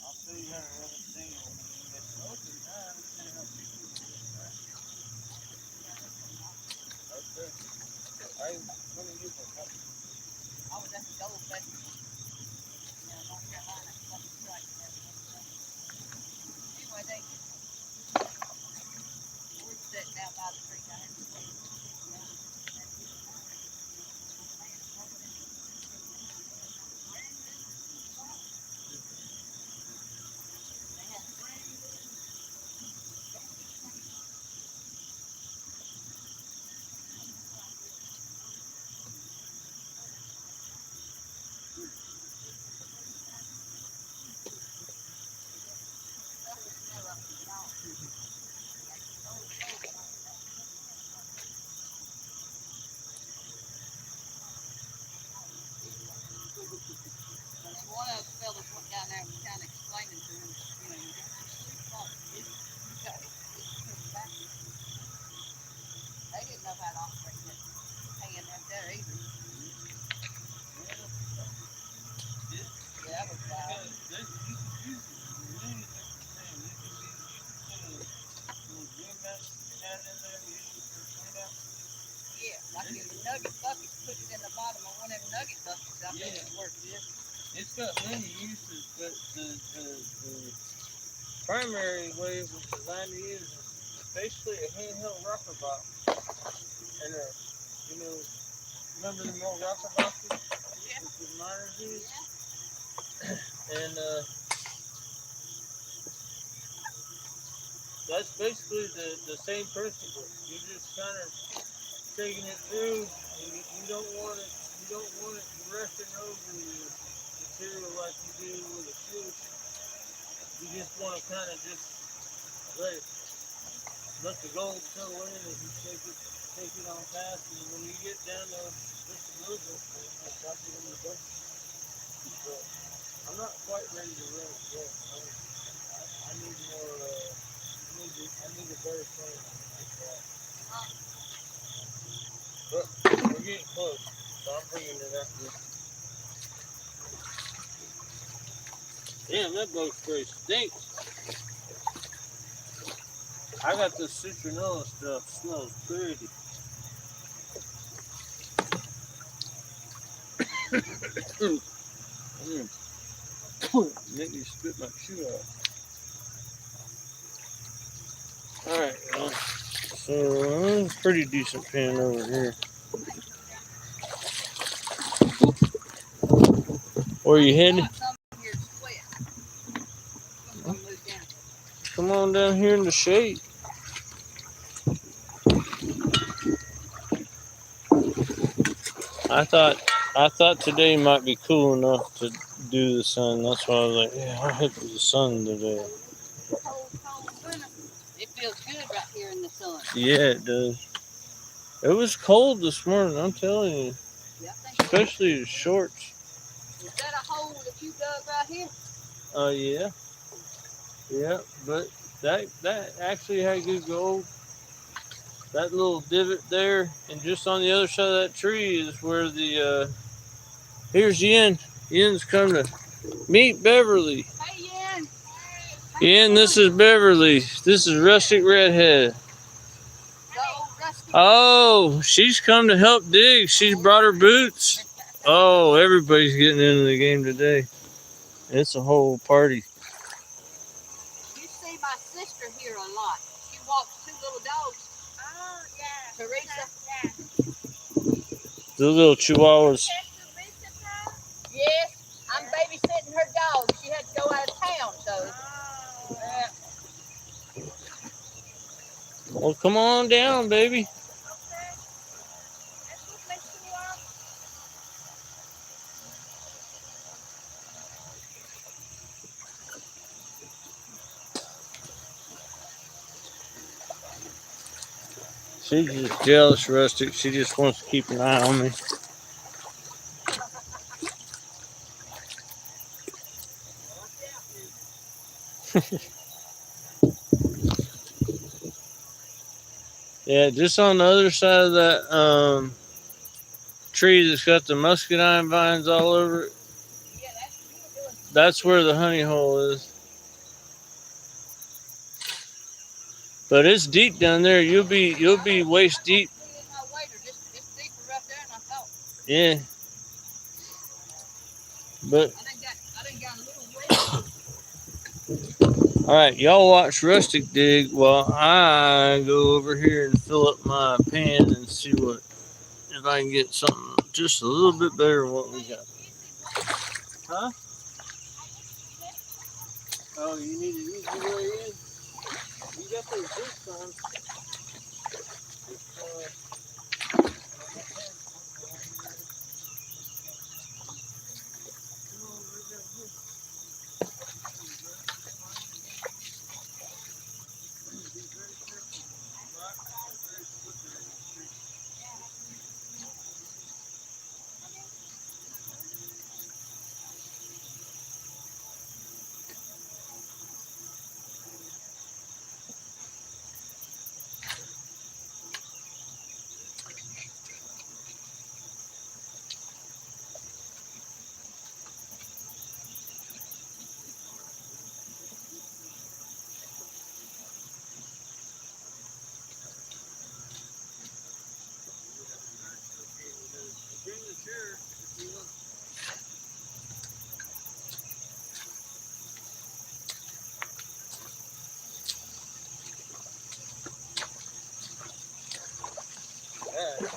I'll show you how to run a single. It's open now. I'm saying I'll keep it this way. Okay. Let me use my cup. I was at the Gold Festival. North Carolina. Anyway, we're sitting out by the creek. I had to sleep. One of the fellas went down there and was kind of explaining to him, you sleep on it. They didn't know how to operate that hand right there either. Yeah, that was bad. Yeah, like in the nugget bucket, put it in the bottom of one of them nugget buckets. I think it's worth this. It's got many uses, but the primary way it was designed to use is basically a handheld rocker box. And remember the old rocker boxes? Yeah. With the miners use? Yeah. And that's basically the same principle. You're just kind of taking it through, and you don't want it rushing over the material like you do with a switch. You just want to kind of just let the gold settle in as you take it on past, and when you get down to just a little bit, it's like it in the bucket. But I'm not quite ready to run it yet. I need more. I need a better plan like that. But we're getting close, so I'm bringing it up here. Damn, that bug spray stinks. I got this citronella stuff. Smells pretty. Make me spit my shoe out. Alright, well, so it's a pretty decent pan over here. Where you headed? Come on down here in the shade. I thought today might be cool enough to do the sun. That's why I was like, yeah, I'll hit the sun today. It feels good right here in the sun. Yeah, it does. It was cold this morning, I'm telling you. Yeah, especially the shorts. Is that a hole that you dug right here? Yeah. Yeah, but that actually had good gold. That little divot there, and just on the other side of that tree is where the here's Yen. Yen's come to meet Beverly. Hey, Yen. Yen, this is Beverly. This is Rustic Redhead. Oh, she's come to help dig. She's brought her boots. Oh, everybody's getting into the game today. It's a whole party. You see my sister here a lot. She walks two little dogs. Oh, yeah. Teresa. Yeah. The little chihuahuas. Yes, I'm babysitting her dog. She had to go out of town, so. Well, come on down, baby. She's just jealous, Rustic. She just wants to keep an eye on me. Yeah, just on the other side of that tree that's got the muscadine vines all over it. That's where the honey hole is. But it's deep down there. You'll be waist deep. Yeah. But all right, y'all watch Rustic dig while I go over here and fill up my pan and see what if I can get something just a little bit better than what we got. Huh? Oh, you need an easy way in? You got those boots on.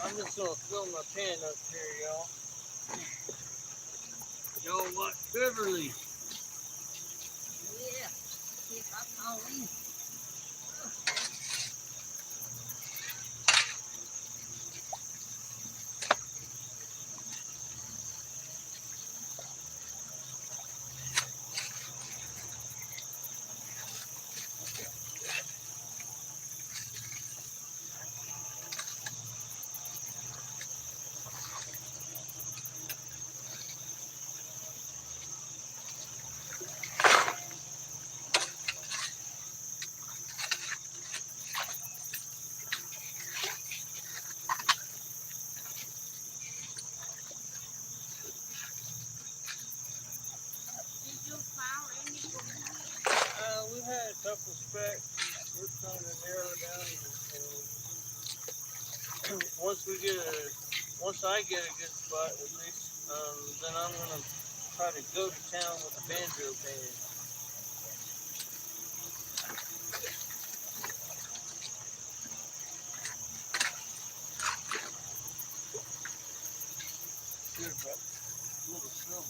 I'm just gonna fill my pan up here, y'all. Y'all watch Beverly. Yeah. See if I fall in. We had a couple specs. We're trying to narrow down, and once I get a good spot, at least Then I'm gonna try to go to town with the banjo band. Should have brought a little shovel.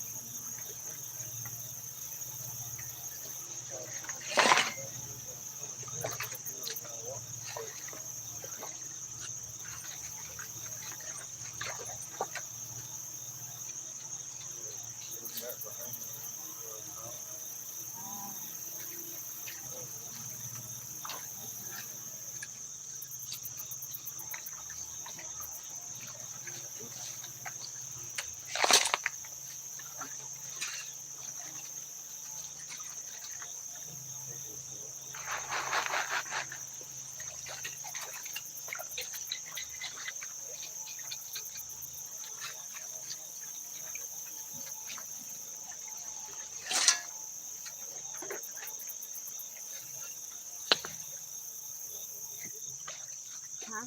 Huh?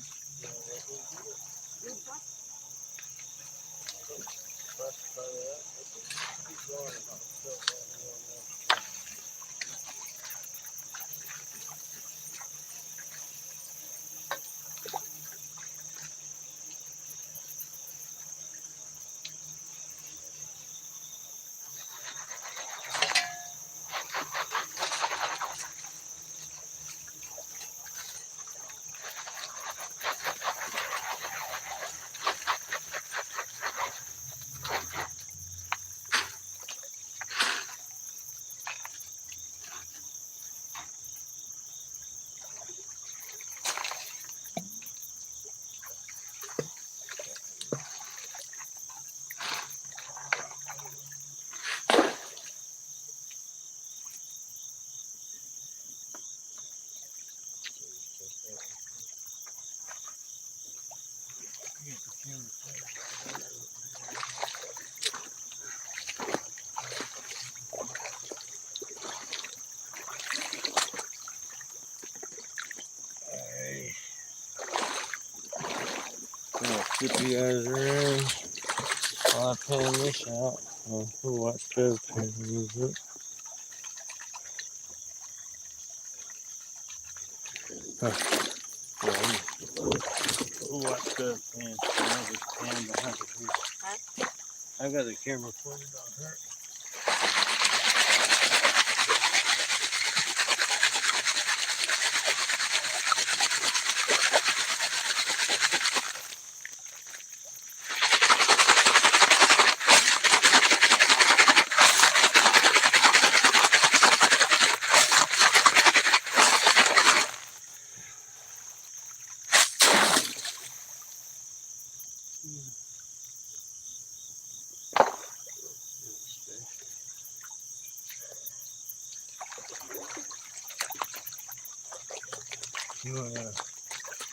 Alright. I'll keep you guys around while I pan this out. We'll watch Bev pan a little bit. We'll watch Bev pan. I'll just pan behind the tree. Huh? I got the camera pointed on her.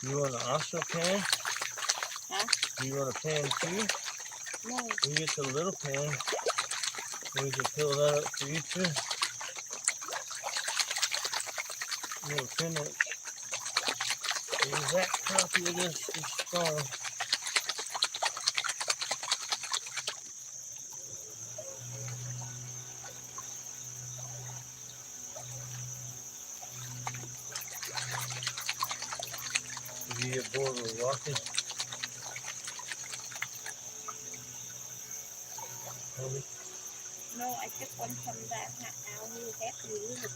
You wanna also pan? Huh? You wanna pan too? No. We get the little pan. We can fill that up for you too. Little 10-inch. The exact copy of this farm. If you get bored with walking, homie. No, I just want to come back now. We have to leave it.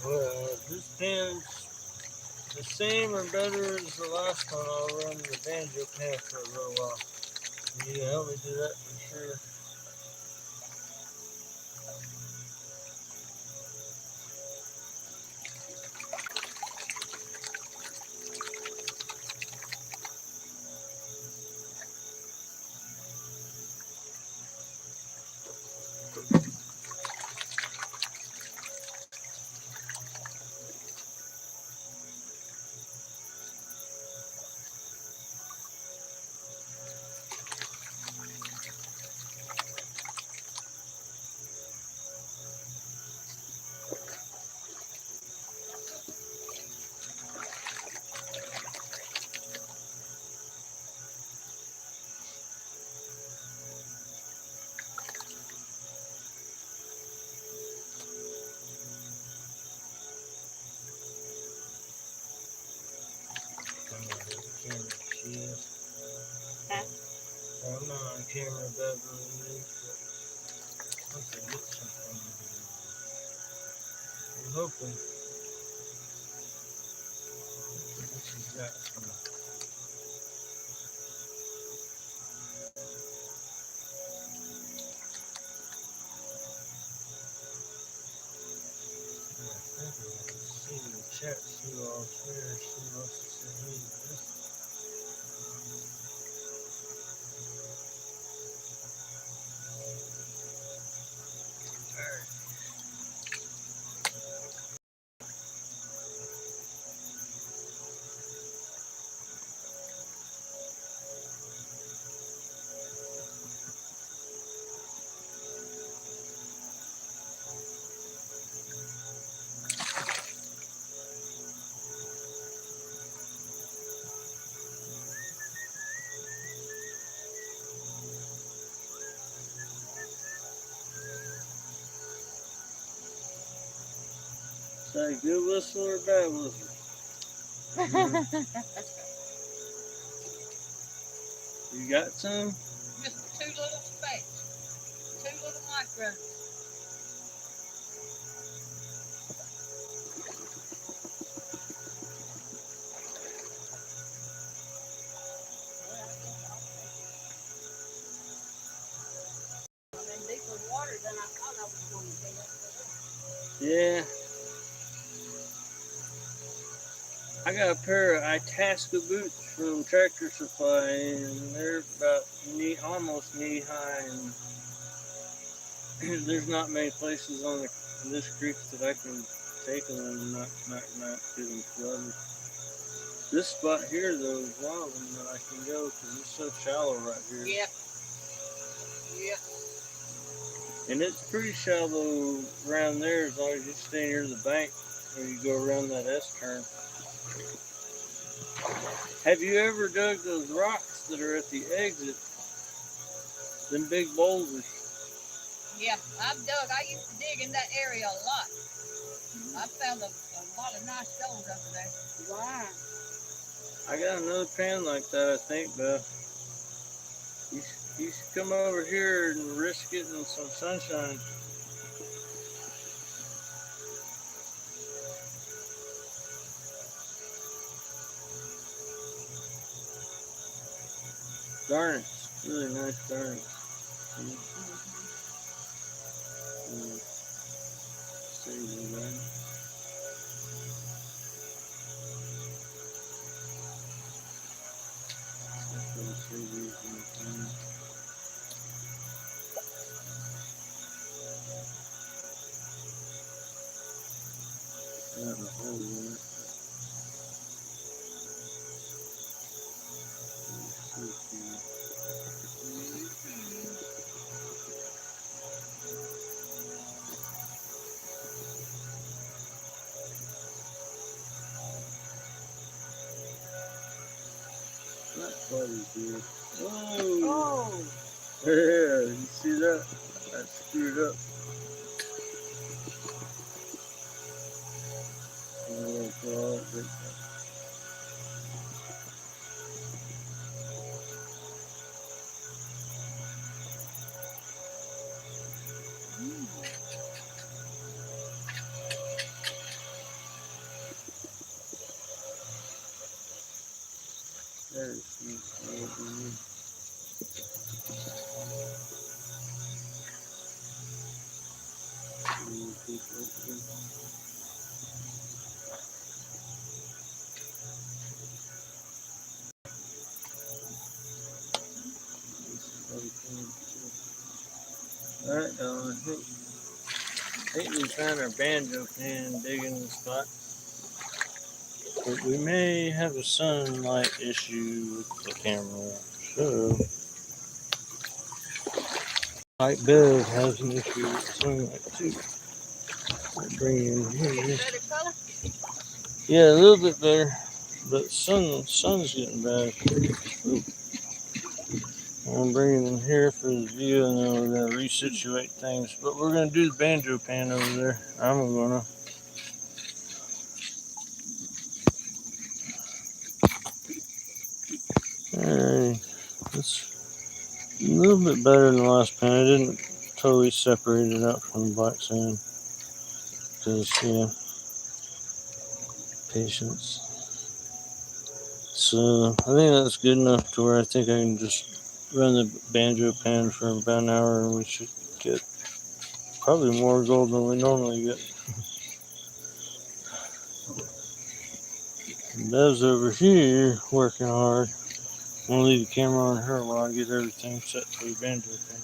Well, this pan's the same or better as the last one. I'll run the banjo pan for a little while. You can help me do that for sure. I'm not on camera, Beverly. Once I get something, I'm hoping this has got some. I think I can see the chat, see who else here, see who else is in this. Say good whistle or bad whistle? You got some? Just two little specks, two little micros. Deeper water than I thought I was going to be. Yeah. I got a pair of Itasca boots from Tractor Supply, and they're about almost knee high, and there's not many places on this creek that I can take them and not get them flooded. This spot here, though, is one of them that I can go because it's so shallow right here. Yeah. Yeah. And it's pretty shallow around there as long as you stay near the bank when you go around that S-turn. Have you ever dug those rocks that are at the exit? Them big boulders. Yeah, I've dug. I used to dig in that area a lot. I found a lot of nice stones over there. Wow. I got another pan like that, I think, Beth. You should come over here and risk getting some sunshine. Garnets, really nice garnets. Not quite as good. Oh! Yeah, you see that? That's screwed up. Alright, I think we found our banjo pan digging the spot. But we may have a sunlight issue with the camera, so like Bev has an issue with sunlight too. I'll bring you in here. Better color? Yeah, a little bit better, but sun's getting bad. Ooh. I'm bringing them here for the view, and then we're gonna resituate things. But we're gonna do the banjo pan over there. I'm gonna. Alright. It's a little bit better than the last pen. I didn't totally separate it out from the black sand because, yeah, patience. So I think that's good enough to where I think I can just run the banjo pan for about an hour and we should get probably more gold than we normally get. Bev's over here working hard. I'm gonna leave the camera on her while I get everything set for the banjo pan.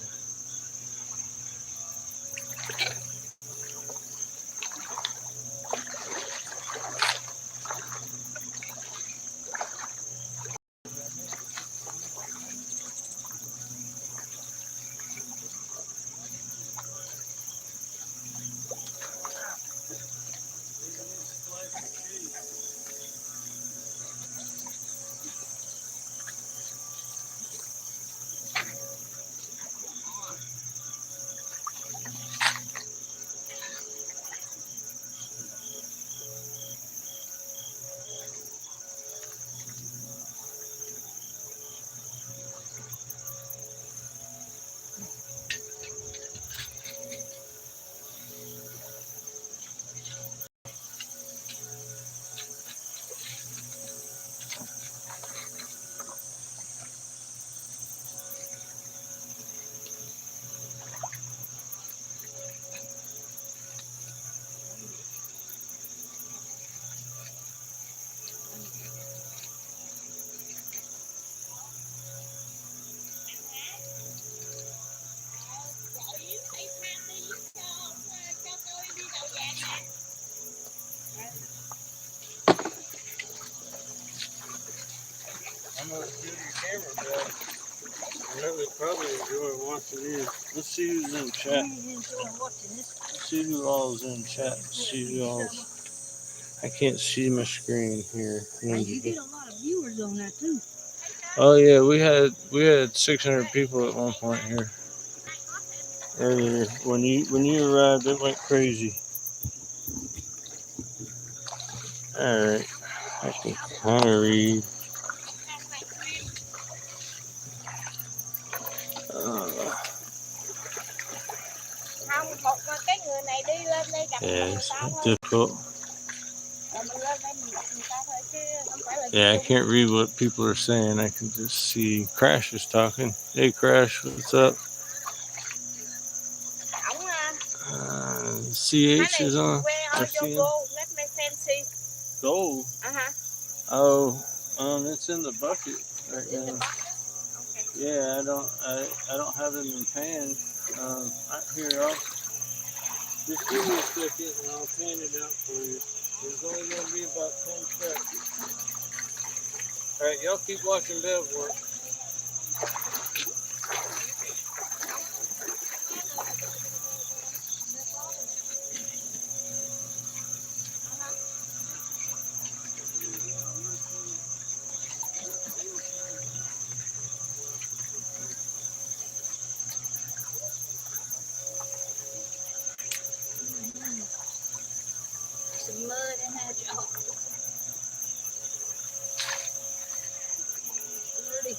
I'm gonna do the camera back. I know they probably enjoy watching these. Let's see who's in chat. Let's see who all is in chat. See who all's. I can't see my screen here. Hey, you get a lot of viewers on that too. Oh yeah, we had 600 people at one point here earlier. When you arrived, it went crazy. All right, I can kind of read. Yeah, it's difficult. Yeah, I can't read what people are saying. I can just see Crash is talking. Hey, Crash, what's up? CH is on. Gold? Oh, it's in the bucket right now. Yeah, I don't have it in pan. Here, I'll just give me a second and I'll pan it out for you. There's only gonna be about 10 seconds. All right, y'all keep watching Bev work. Some mud in that y'all. Pretty.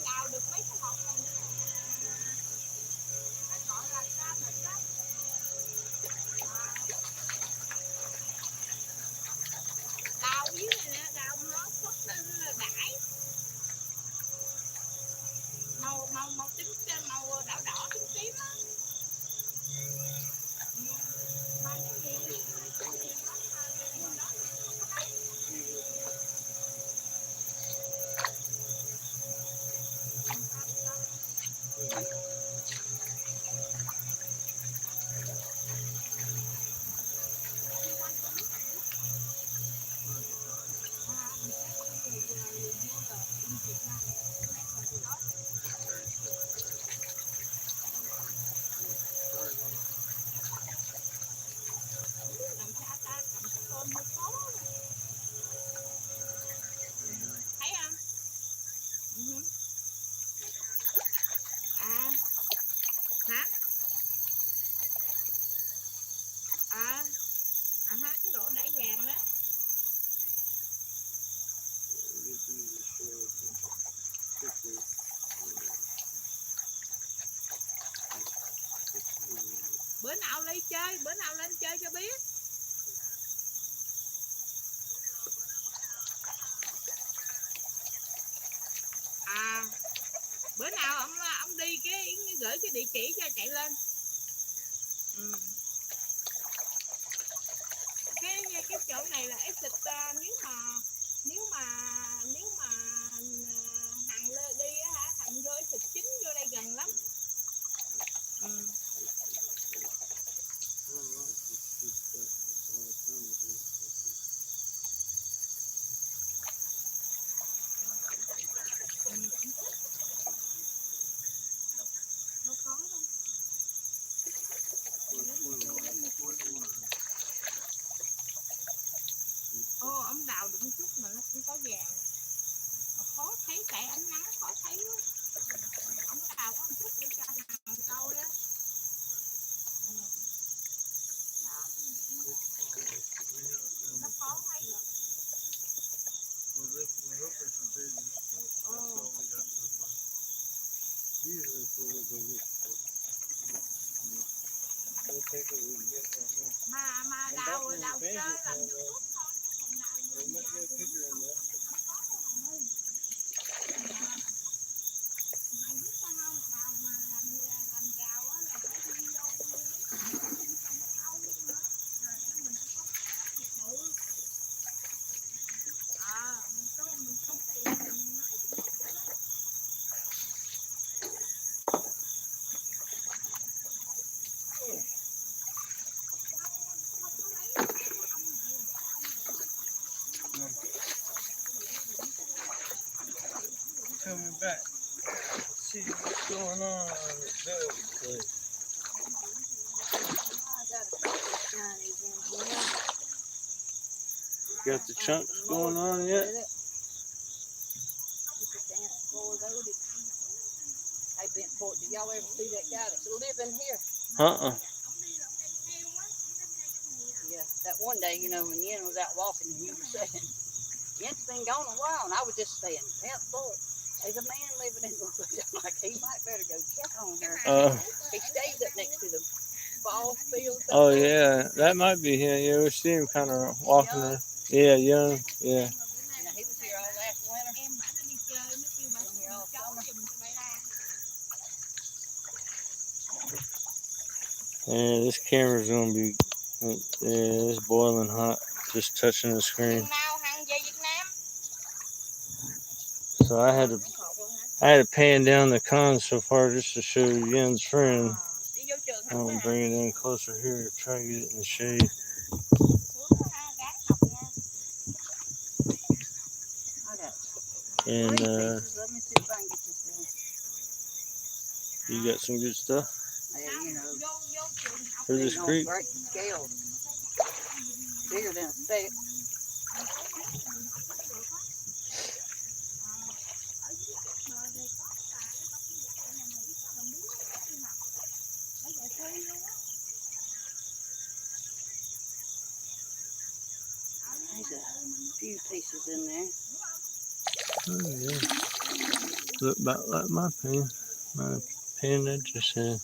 Đào được mấy cái hộp này nữa. Gọi là sao rồi đó. Đào dưới này nè, đào nó phất lên là đãi. Màu tím, màu đỏ đỏ tím tím á. Mà cái gì làm sao ta cầm cái tôm hơi khó. Thấy không? À hả? Ha, cái độ đáy vàng đó. Bữa nào đi chơi, bữa nào lên chơi cho biết. Bữa nào ông đi cái gửi cái địa chỉ cho chạy lên. Cái chỗ này là exit, nếu mà Hằng đi á hả, Hằng vô exit chính vô đây gần lắm. Đâu có đâu. Ông đào được một chút mà nó cũng có vàng. Mà khó thấy tại ánh nắng khó thấy quá. Ông đào có một chút để cho Hằng câu đó. Nó khó thấy được. Mà đào chơi làm YouTube thôi chứ còn đào mày biết sao không? Đào mà làm rào á là phải đi vô trong sâu nữa. Rồi mình có bự. Mình không tiền mình nói thì tốt rồi đó. Coming back. See what's going on in the place. Got the chunks going on yet? Did y'all ever see that guy that's living here? Yeah, that one day, when Yen was out walking and you were saying, Yen's been gone a while, and I was just saying, yeah, boy, there's a man living in the woods. I'm like, he might better go check on her. He stays up next to the ball field. Oh, yeah, that might be him. Yeah, we see him kind of walking there. Yeah, young, yeah. He was here all last winter. Here all summer. Yeah, this camera's gonna be, it's boiling hot, just touching the screen. So I had to pan down the con so far just to show Yen's friend. I'm gonna bring it in closer here, try to get it in the shade. And you got some good stuff for this creek. Bigger than a stick. There's a few pieces in there. Oh, yeah. Look about like my pen. My pen that just had.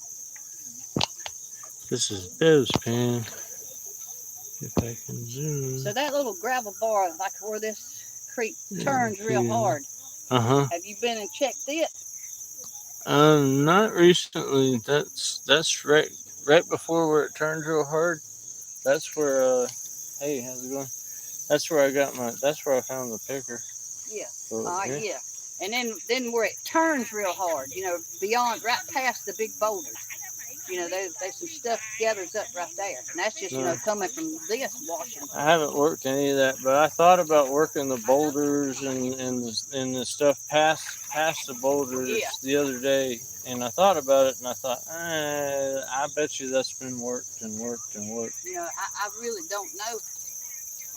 This is Bev's pen. If I can zoom. So that little gravel bar, like where this creek turns real hard. Uh-huh. Have you been and checked it? Not recently. That's right before where it turns real hard. That's where hey, how's it going? That's where that's where I found the picker. Yeah. So, Yeah. And then where it turns real hard, beyond, right past the big boulders. There's some stuff gathers up right there. And that's just, coming from this washing. I haven't worked any of that, but I thought about working the boulders and the stuff past the boulders the other day. And I thought about it, and I thought, I bet you that's been worked and worked and worked. I really don't know.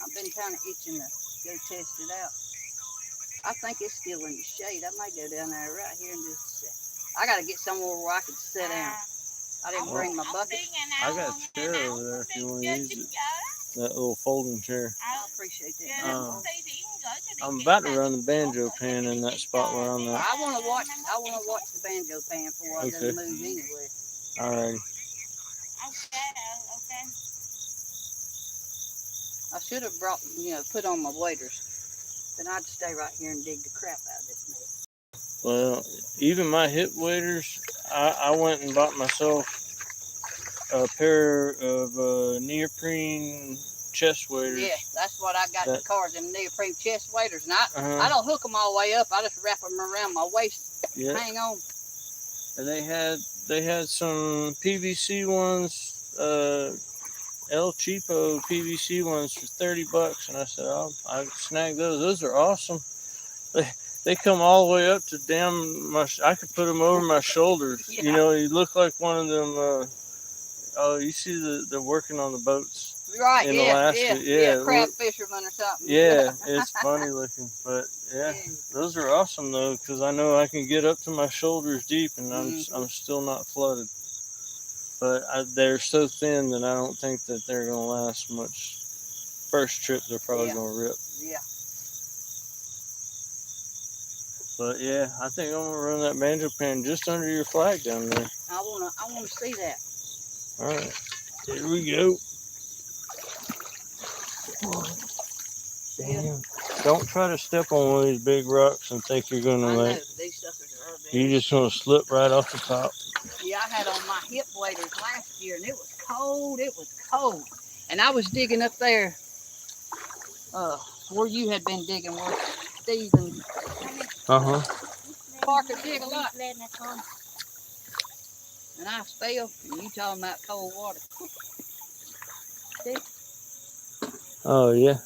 I've been kind of itching to go test it out. I think it's still in the shade. I might go down there right here and just sit. I got to get somewhere where I can sit down. I didn't bring my bucket. I got a chair over there if you want to use it. That little folding chair. I appreciate that. I'm about to run the banjo pan in that spot where I'm at. I want to watch the banjo pan before I go move anywhere. All right. I should have brought, put on my waders. Then I'd stay right here and dig the crap out of this mess. Well, even my hip waders, I went and bought myself a pair of neoprene chest waders. Yeah, that's what I got in the car, them neoprene chest waders. And I don't hook them all the way up. I just wrap them around my waist. Yep. Hang on. And they had some PVC ones, El Cheapo PVC ones for $30, and I said, I snagged those. Those are awesome. They come all the way up to I could put them over my shoulders. Yeah. You look like one of them. You see they're working on the boats. Right, in Alaska. Yeah, crab fisherman or something. Yeah, it's funny looking, but those are awesome though, because I know I can get up to my shoulders deep, and I'm still not flooded. But they're so thin that I don't think that they're gonna last much. First trip, they're probably gonna rip. Yeah. But yeah, I think I'm gonna run that banjo pan just under your flag down there. I wanna see that. All right, here we go. Damn! Don't try to step on one of these big rocks and think you're gonna these suckers are big. You're just gonna slip right off the top. Yeah, I had on my hip waders last year, and it was cold. It was cold, and I was digging up there, where you had been digging, where Steve and Parker dig a lot. And I fell, and you talking about cold water. See? Oh yeah.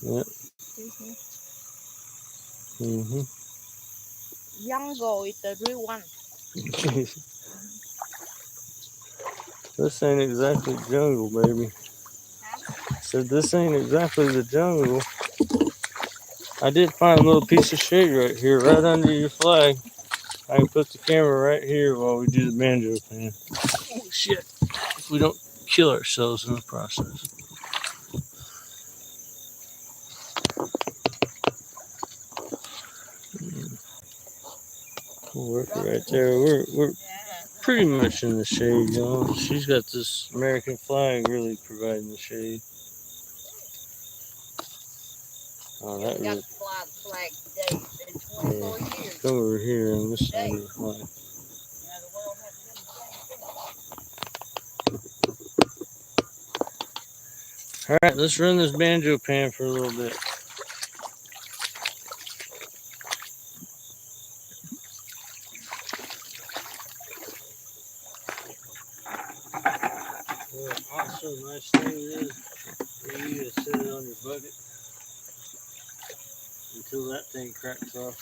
Yeah. Jungle is the real one. This ain't exactly jungle, baby. I said this ain't exactly the jungle. I did find a little piece of shade right here, right under your flag. I can put the camera right here while we do the banjo pan. Oh shit! If we don't kill ourselves in the process. We'll work it right there. We're pretty much in the shade, y'all. She's got this American flag really providing the shade. Oh, that got to fly the flag today. It's been 24 years. Come over here and this side of the flag. The world hasn't been. All right, let's run this banjo pan for a little bit. What awesome, nice thing is for you to set it on your bucket until that thing cracks off.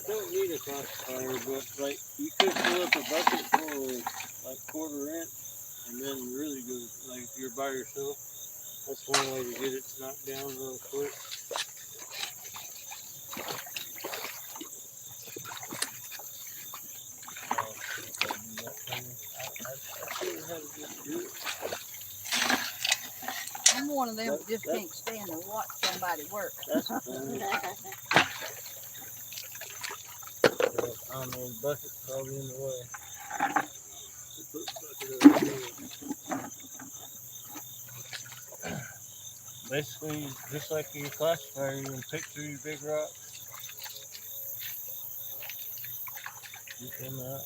Don't need a classifier, but like you could fill up a bucket full of like 1/4 inch and then really go, like if you're by yourself, That's one way to get it knocked down real quick. I'm one of them that just can't stand to watch somebody work. That's funny. I don't know, the bucket's probably in the way. Put the bucket over here. Basically, just like your classifier, you're going to pick through your big rocks. Get them out.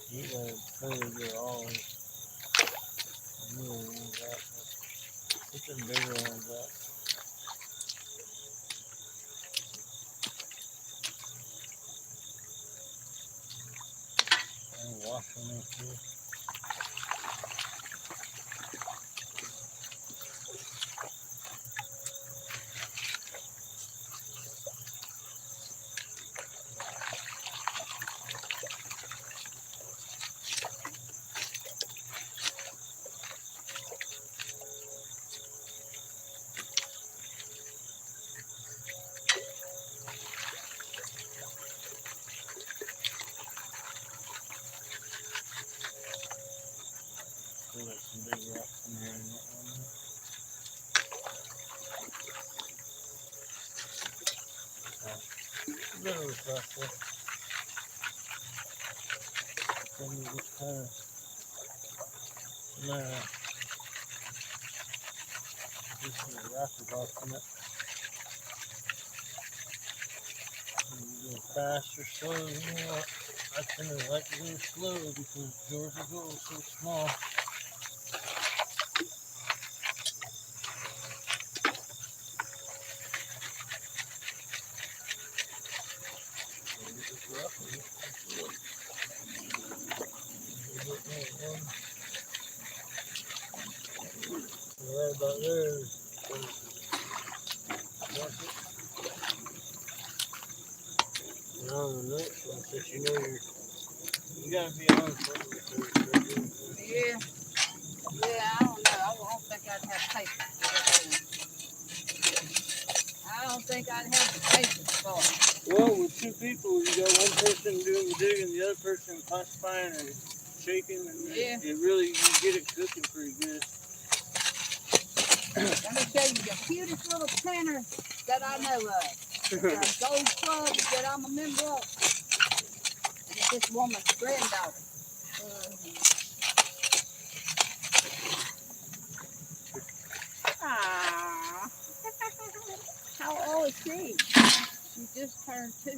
You gotta clearly get all of it. The little ones out, but put them bigger ones out. And wash them in too. Still got some big rocks in here in that one. A little rough. Then you just kind of just a wrapper box in it. And you go fast or slow, you know. I tend to like to go slow because Georgia goes so small. Right about there is and on the next one, since you know you gotta be on something. Yeah. Yeah, I don't know. I don't think I'd have patience for it. I don't think I'd have the patience for it. Well, with two people, you got one person doing the digging, the other person classifying and shaking, and it really, you get it cooking pretty good. Let me show you the cutest little tanner that I know of. The Gold Club that I'm a member of. And it's this woman's granddaughter. Aww. How old is she? She just turned 2.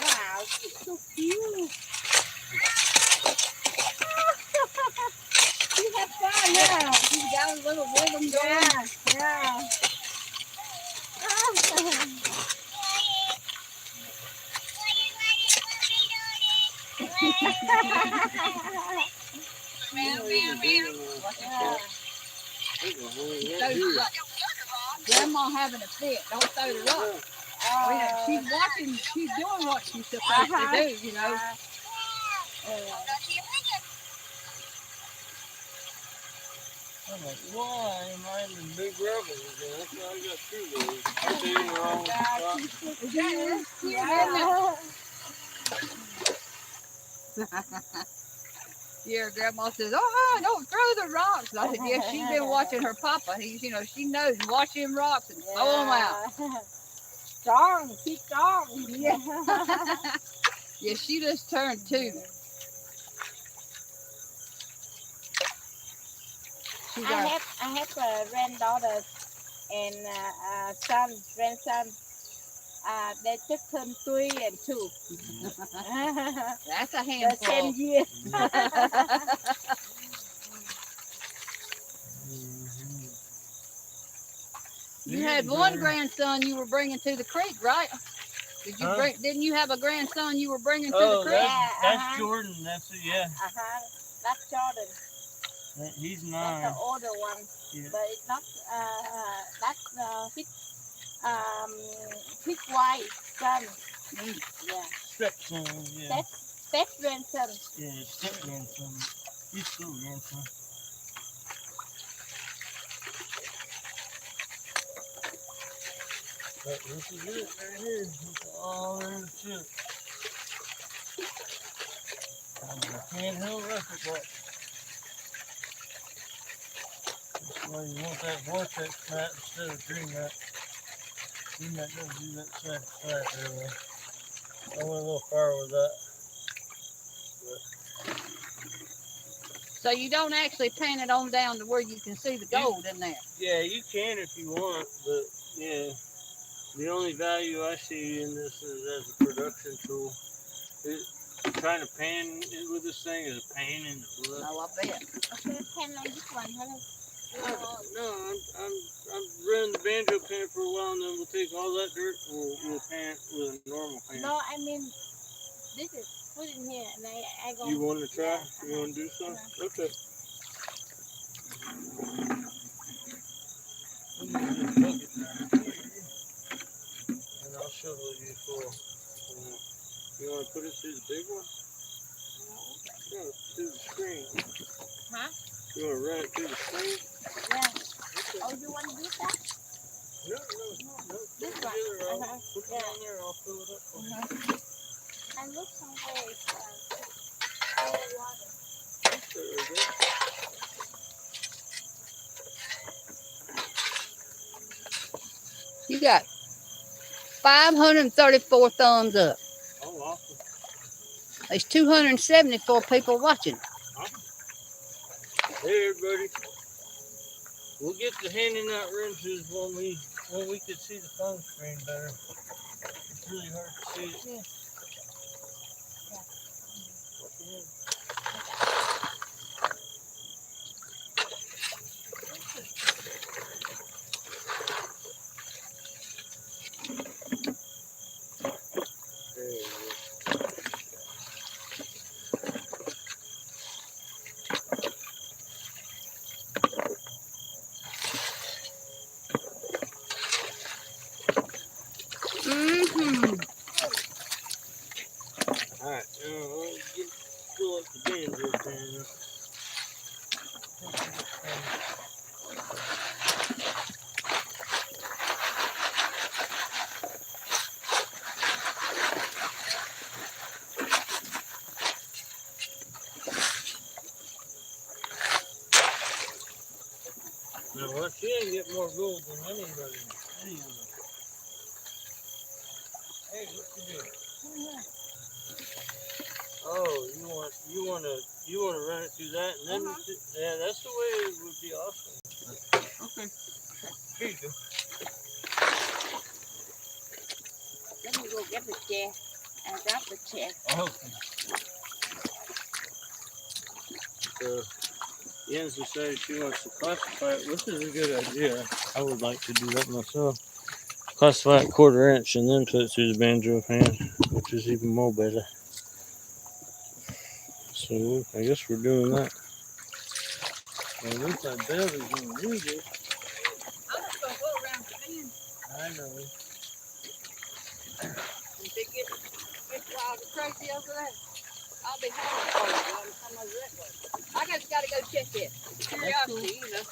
Wow, she's so cute. She has fun now. She's got a little rhythm going. Yeah. Grandma having a fit. Don't throw the rock. She's watching. She's doing what she's supposed to do, you know. I'm like, why am I in the big rubber again? That's why I got through those. I'm digging the wrong spot. Yeah, Grandma says, "Oh, don't throw the rocks." I said, "Yeah, she's been watching her papa. He's, you know, she knows. Watch them rocks and throw them out." Strong, she's strong. Yeah. Yeah, she just turned 2. I have a granddaughter and grandson. They just turned 3 and 2. That's a The handful. same year. You had one grandson you were bringing to the creek, right? Did you bring? Didn't you have a grandson you were bringing to the creek? That's Jordan. That's it. Yeah. That's Jordan. He's 9. That's the older one. Yeah. But it's not. That's his wife's son. Yeah. Stepson. Yeah. Step grandson. Yeah, step grandson. He's still grandson. But this is it right here. This is all there is to it. Handheld record box. That's why you want that vortex mat instead of green mat. Green mat doesn't do that side to side very well. I went a little far with that. So you don't actually pan it on down to where you can see the gold in there. Yeah, you can if you want, but yeah, the only value I see in this is as a production tool. Trying to pan it with this thing is a pain in the butt. No, I bet. I should have pan on this one, honey. No, I'm running the banjo pan for a while, and then we'll take all that dirt and we'll pan it with a normal pan. No, I mean, this is put in here, and I go. You want to try? Yeah, You want to do something? Okay. Let me just plug it down here, and I'll shovel you full. You want to put it through the big one? No, through the screen. Huh? You want to run it through the screen? Yeah. Okay. Oh, you want to do that? No. This Put it one. together. I'll Uh-huh. put it Yeah. on there. I'll fill it up for you. And look somewhere it's cold water. There we go. You got 534 thumbs up. Oh, awesome. There's 274 people watching. Hey, everybody. We'll get to handing out wrenches when we can see the phone screen better. It's really hard to see it. Yeah. There you go. All right, now let's fill up the banjo pan. Now, what she ain't get more gold than anybody. Any of them. Hey, what you doing? Oh, you wanna run it through that, and then yeah, that's the way it would be awesome. Okay, here you go. Let me go get the chair. I got the chair. Okay. So, Jens decided she wants to classify it, which is a good idea. I would like to do that myself. Classify it 1/4 inch and then put it through the banjo pan, which is even more better. So I guess we're doing that. Well, at least I bet he's gonna use it. I'm just gonna go around the bend. I know. If it gets wild and crazy over there, I'll be happy for you. I'll come over that way. I just gotta go check it. Curiosity, you know.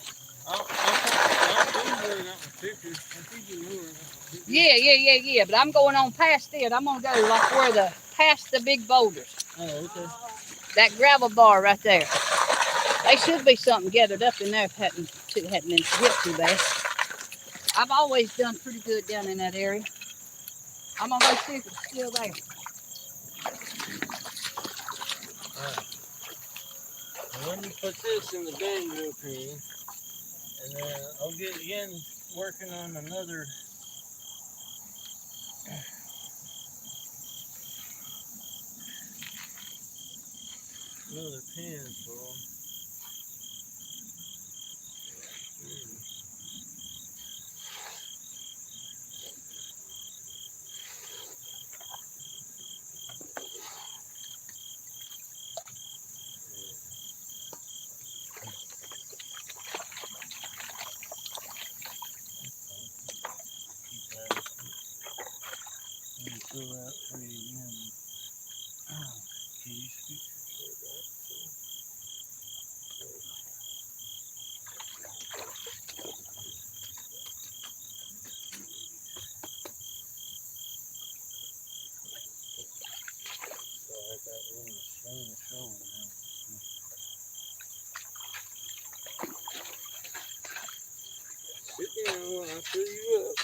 I'll see where that was pictured. I think you knew her. Yeah. But I'm going on past it. I'm gonna go like where past the big boulders. Oh, okay. That gravel bar right there. They should be something gathered up in there if hadn't been hit too bad. I've always done pretty good down in that area. I'm gonna go see if it's still there. Alright. And then you put this in the banjo pan, and then I'll get Yen working on another pan for him. Fill that for you again. Can you speak? again when I fill you up.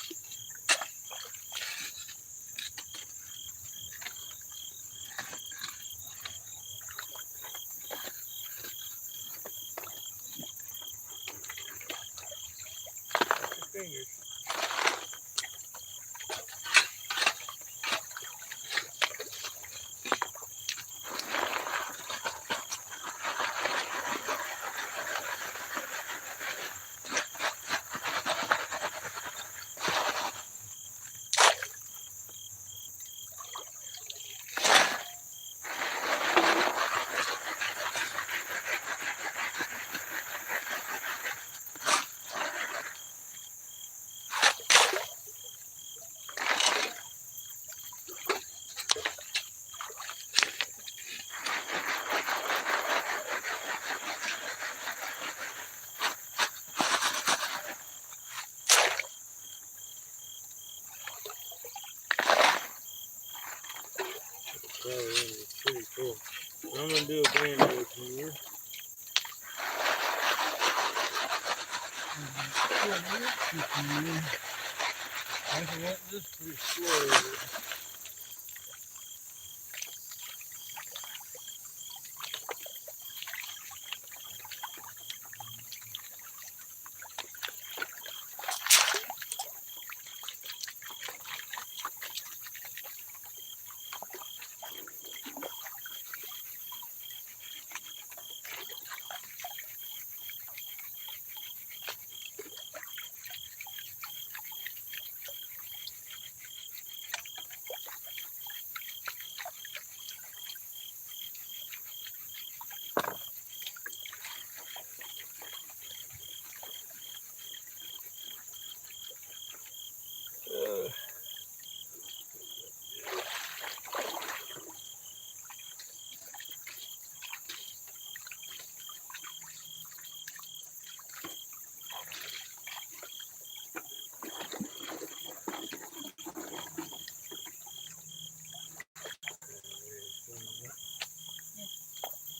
Your fingers. That is pretty cool. I'm gonna do a banjo here. I can let this pretty slow.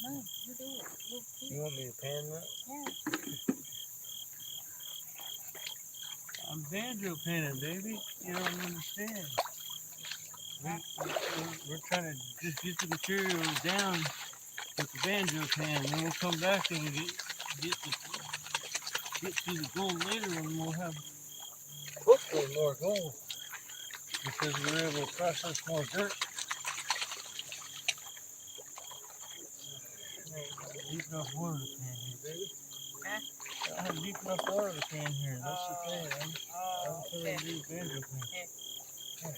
No, you do it. You want me to pan that? Yeah. I'm banjo panning, baby. You don't understand. We're trying to just get the material down with the banjo pan, and then we'll come back and get to the gold later when we'll have hopefully more gold because we're able to process more dirt. Deep enough water to pan here, baby. Huh? I don't have deep enough water to pan here. That's the thing. I'm filling these banjo pan. Yeah.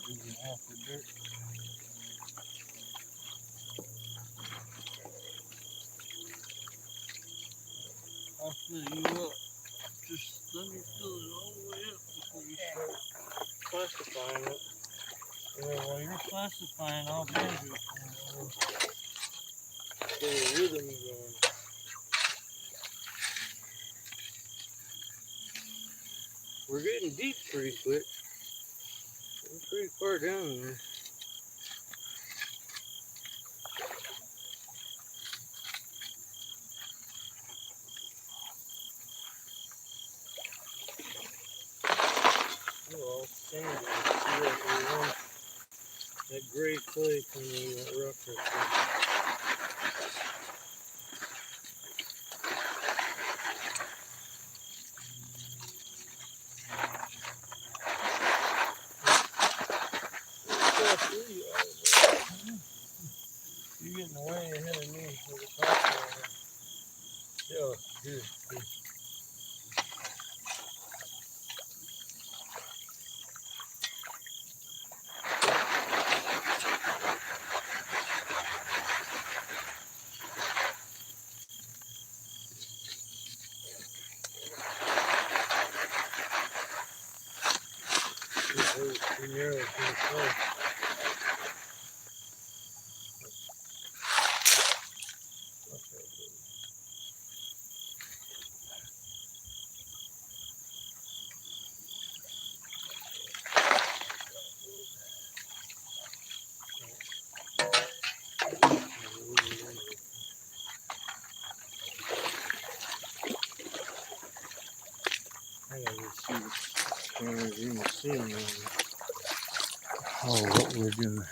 Give you half the dirt. I'll fill you up. Just let me fill it all the way up before you start classifying it. And then while you're classifying, I'll banjo pan. Get a rhythm going. We're getting deep pretty quick. We're pretty far down there. We're all sandy. See that we want that gray clay coming in that rough right there. You're getting way ahead of me with the top. Yeah, good, good. Too narrow, too slow. cameras, you can see them. Oh, what we're doing.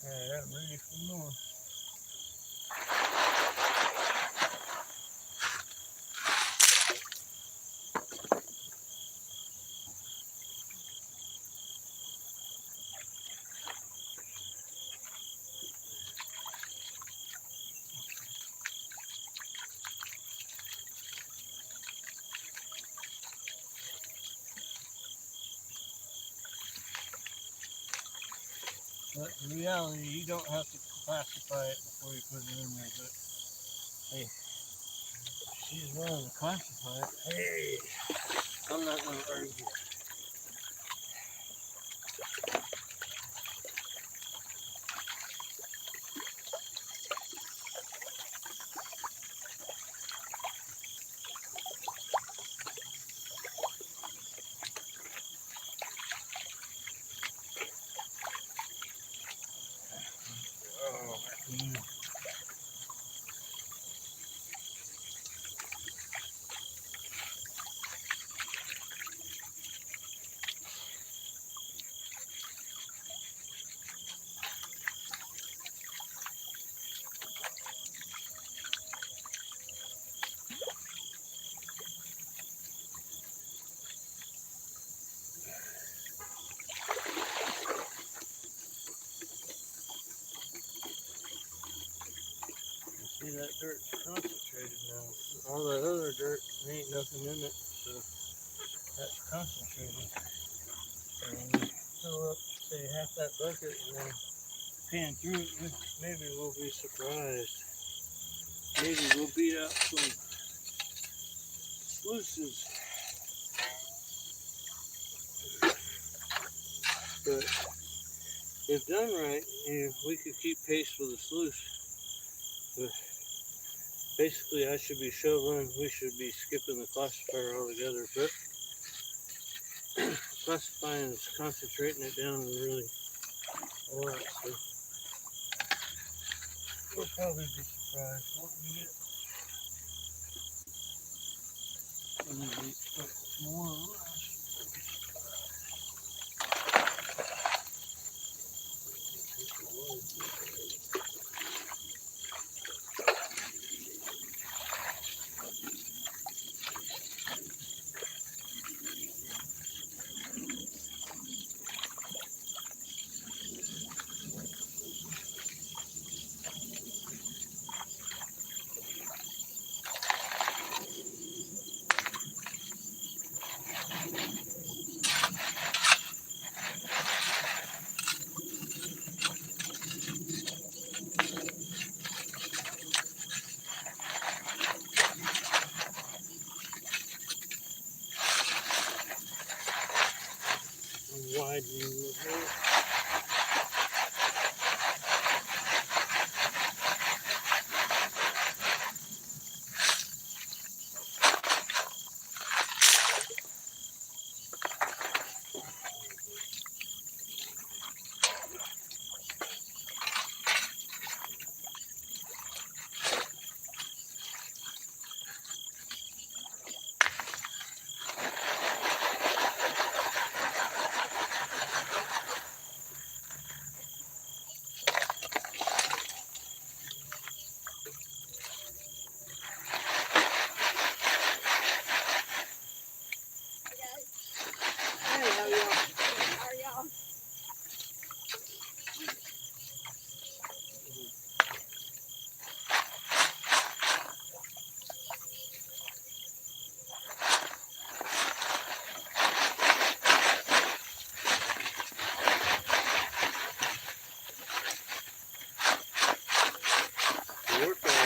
Yeah, I'm ready for more. But in reality, you don't have to classify it before you put it in there, but hey, she's willing to classify it. Hey, I'm not going to argue. Oh, man. See, that dirt's concentrated now. All that other dirt, there ain't nothing in it, so that's concentrated. So when we fill up, say, half that bucket and then pan through it, maybe we'll be surprised. Maybe we'll beat out some sluices. But if done right, we could keep pace with the sluice. But basically, I should be shoveling. We should be skipping the classifier altogether. But classifying is concentrating it down really a lot. So we'll probably be surprised what we get. Whether we expect more or less.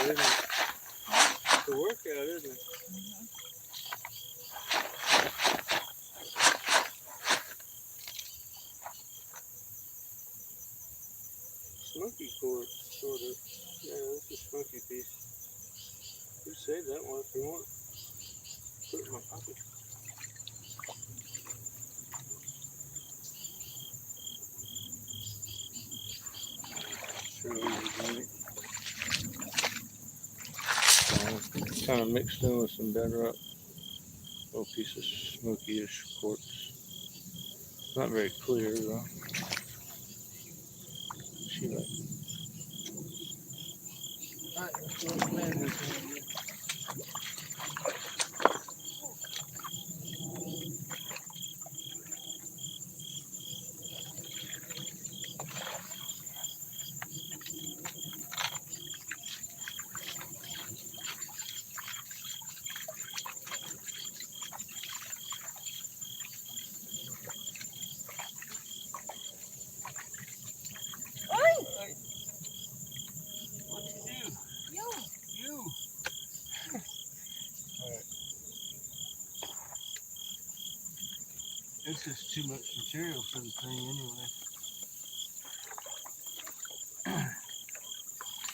isn't it? It's a workout, isn't it? Smoky cord, sort of. Yeah, that's a smoky piece. You save that one if you want. Put it in my pocket. Sure, kind of mixed in with some bedrock. Little piece of smoky-ish quartz. Not very clear though. She like. Alright, let's go up there. What you do? You. Alright. This is too much material for the thing anyway.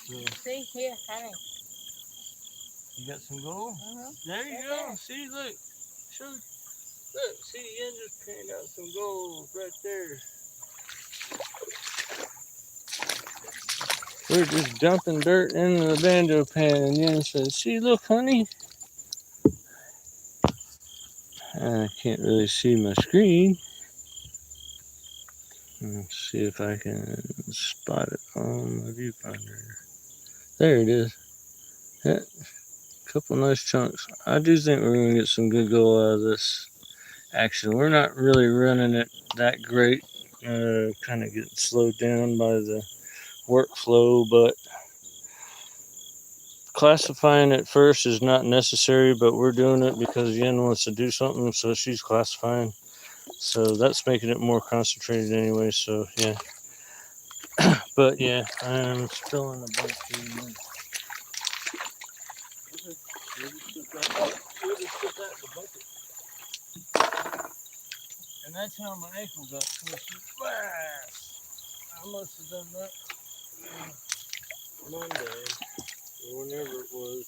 So, See here, honey. you got some gold? There you Right go. there. See, look. Show. Look, see, Yen just panned out some gold right there. We're just dumping dirt into the banjo pan, and Yen says, "See, look, honey." I can't really see my screen. Let's see if I can spot it on my viewfinder. There it is. Yeah, couple nice chunks. I do think we're gonna get some good gold out of this action. We're not really running it that great. Kind of getting slowed down by the workflow, but classifying it first is not necessary, but we're doing it because Yen wants to do something, so she's classifying. So that's making it more concentrated anyway, so yeah. But yeah, I'm still in the bunch here. We'll just put that in the bucket. And that's how my ankle got twisted. I must have done that Monday, or whenever it was.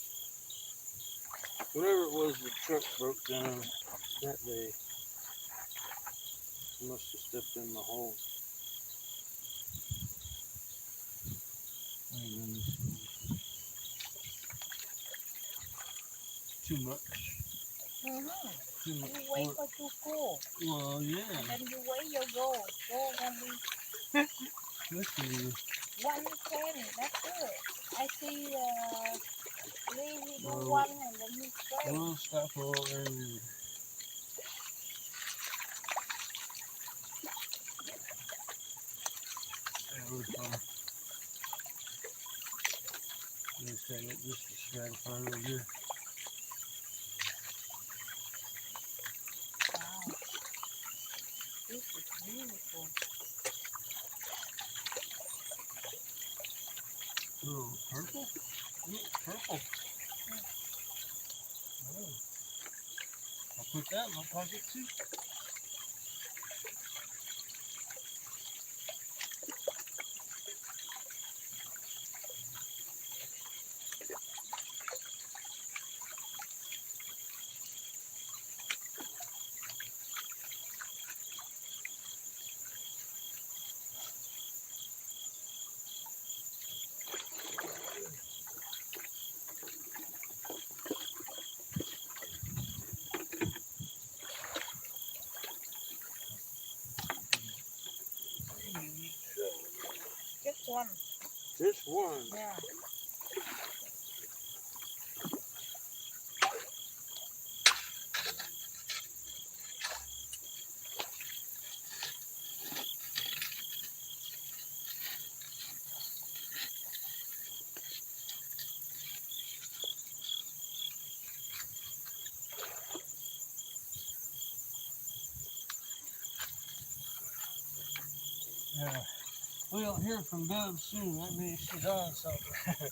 Whenever it was the truck broke down that day, I must have stepped in the hole. Too much. Too much. You wait for too cool. Well, yeah. And then you wait your gold. Gold gonna be Let's see. 110. That's good. I see three you do Well, one and then you straight. We'll stop all early. That was fun. Let me say it just to stratify right here. Wow. This is beautiful. Oh, purple? Purple. Oh. I'll put that in my pocket too. Just one. Just one. Yeah. Yeah. We don't hear from Dub soon. That means she's on something.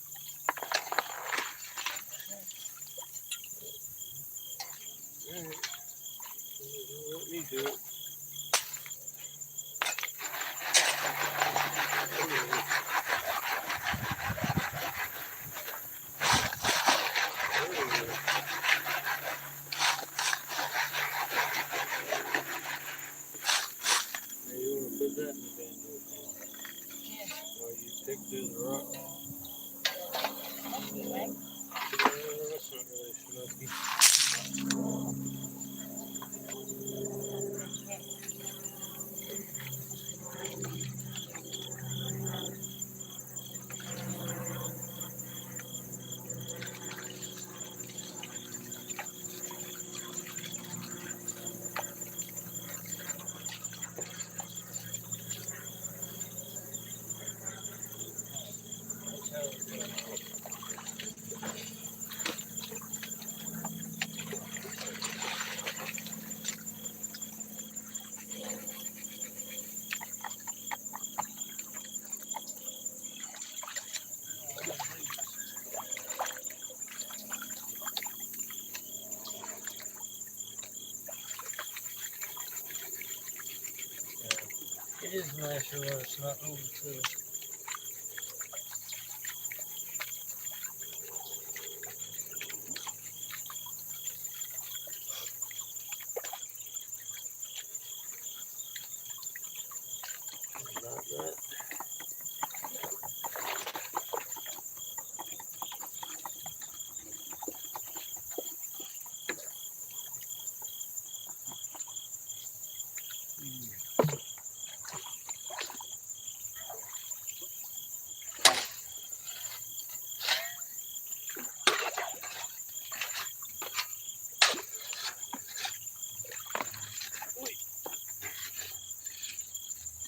Alright. Let me do it. Now you want to put that in the banjo pan Yeah. while you pick through the rock. Smoky, right? That's not really smoky. That's how we're doing it. Yeah. It is nicer when it's not over too. About that.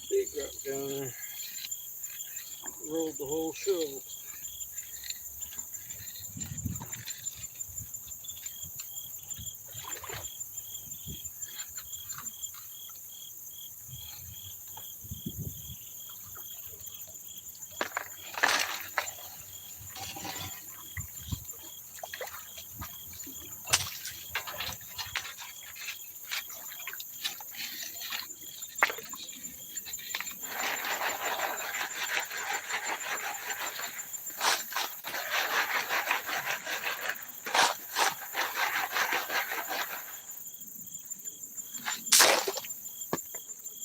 Big rock down there. Rolled the whole shovel.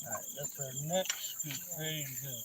Alright, that's our next scoop. Ready to go.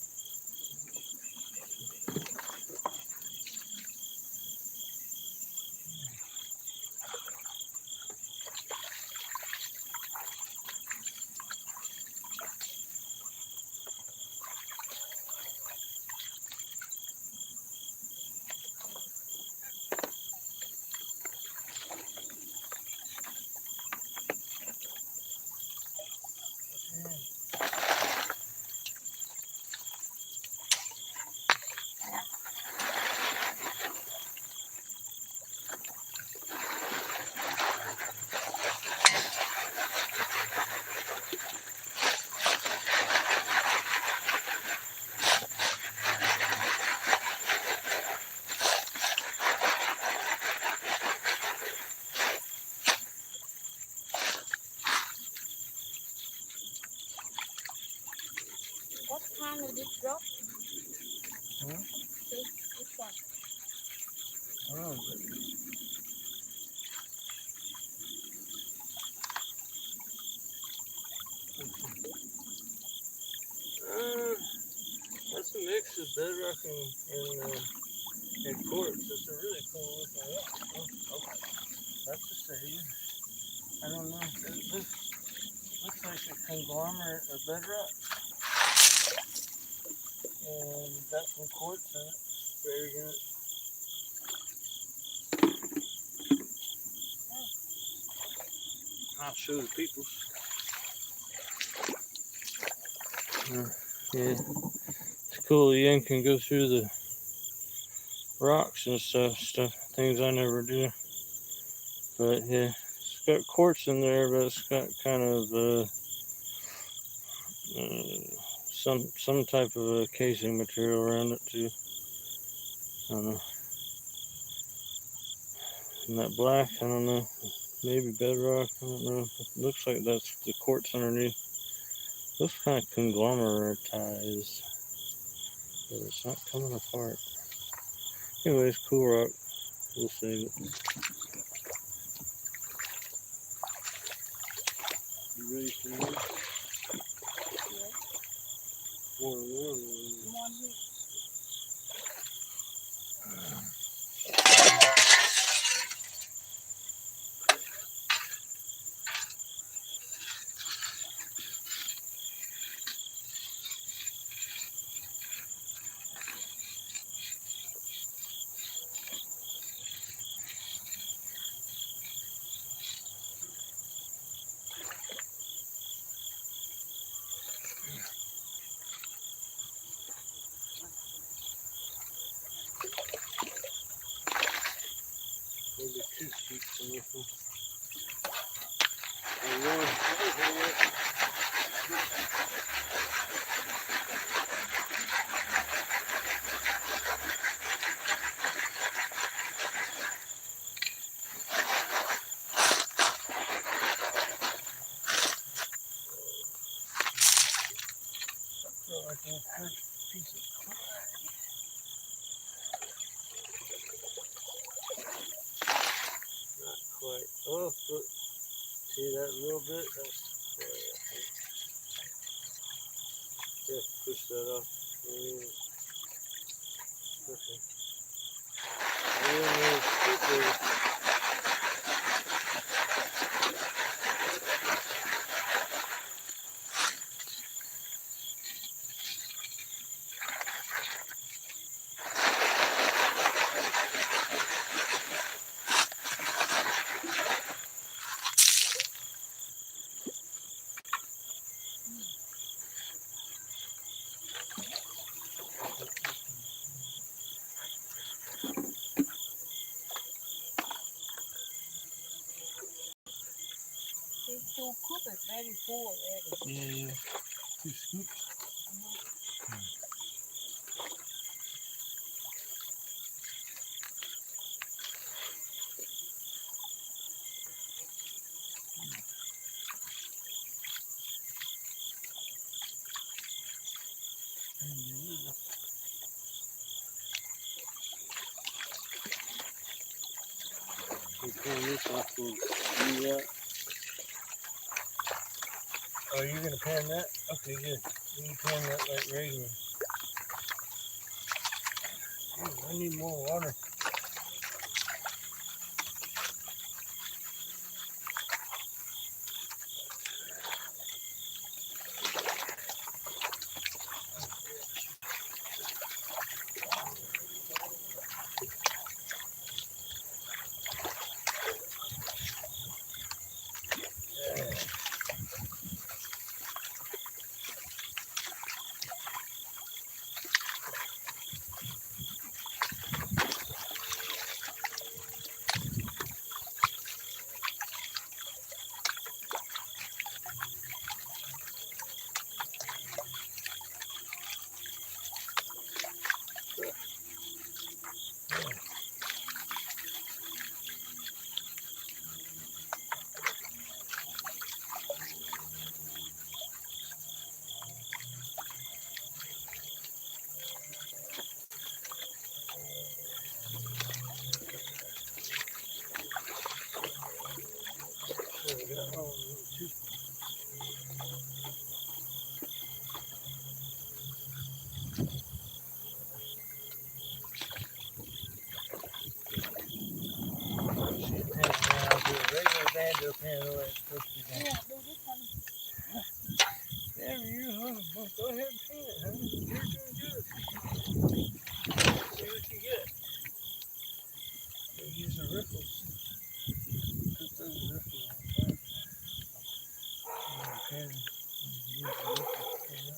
What kind of this rock? Hmm? See, which one? Oh, that's a mix of bedrock and quartz. It's a really cool looking rock. Oh, okay. That's a savior. I don't know. It looks like a conglomerate of bedrock. And got some quartz in it. Very good. I'll show the people. Yeah, it's cool. The yen can go through the rocks and stuff, things I never do. But yeah, it's got quartz in there, but it's got kind of some type of a casing material around it too. I don't know. And that black, I don't know. maybe bedrock. I don't know. Looks like that's the quartz underneath. Looks kind of conglomeratized, but it's not coming apart. Anyways, cool rock. We'll save it. You ready for more? Yeah. More. Come on here. Maybe 2 scoops on this one. Or 1. Feel like a piece of not quite. Oh, look. See that little bit? That's quite, I think. Yeah, push that off. Okay. These 2 cups is very full already. Yeah. 2 scoops. You turn this off, we'll do that. Oh, you're gonna pan that? Okay, good. You can pan that like regular. Ooh, I need more water. There we go. Oh, too. See it pan now. I'll do a regular banjo pan the way it's supposed to be done. Yeah, do this one. There you go. Well, go ahead and pan it, honey. You're doing good. See what you get. They use the ripples. Put those ripples on top. Pan. Use the ripples to pan it.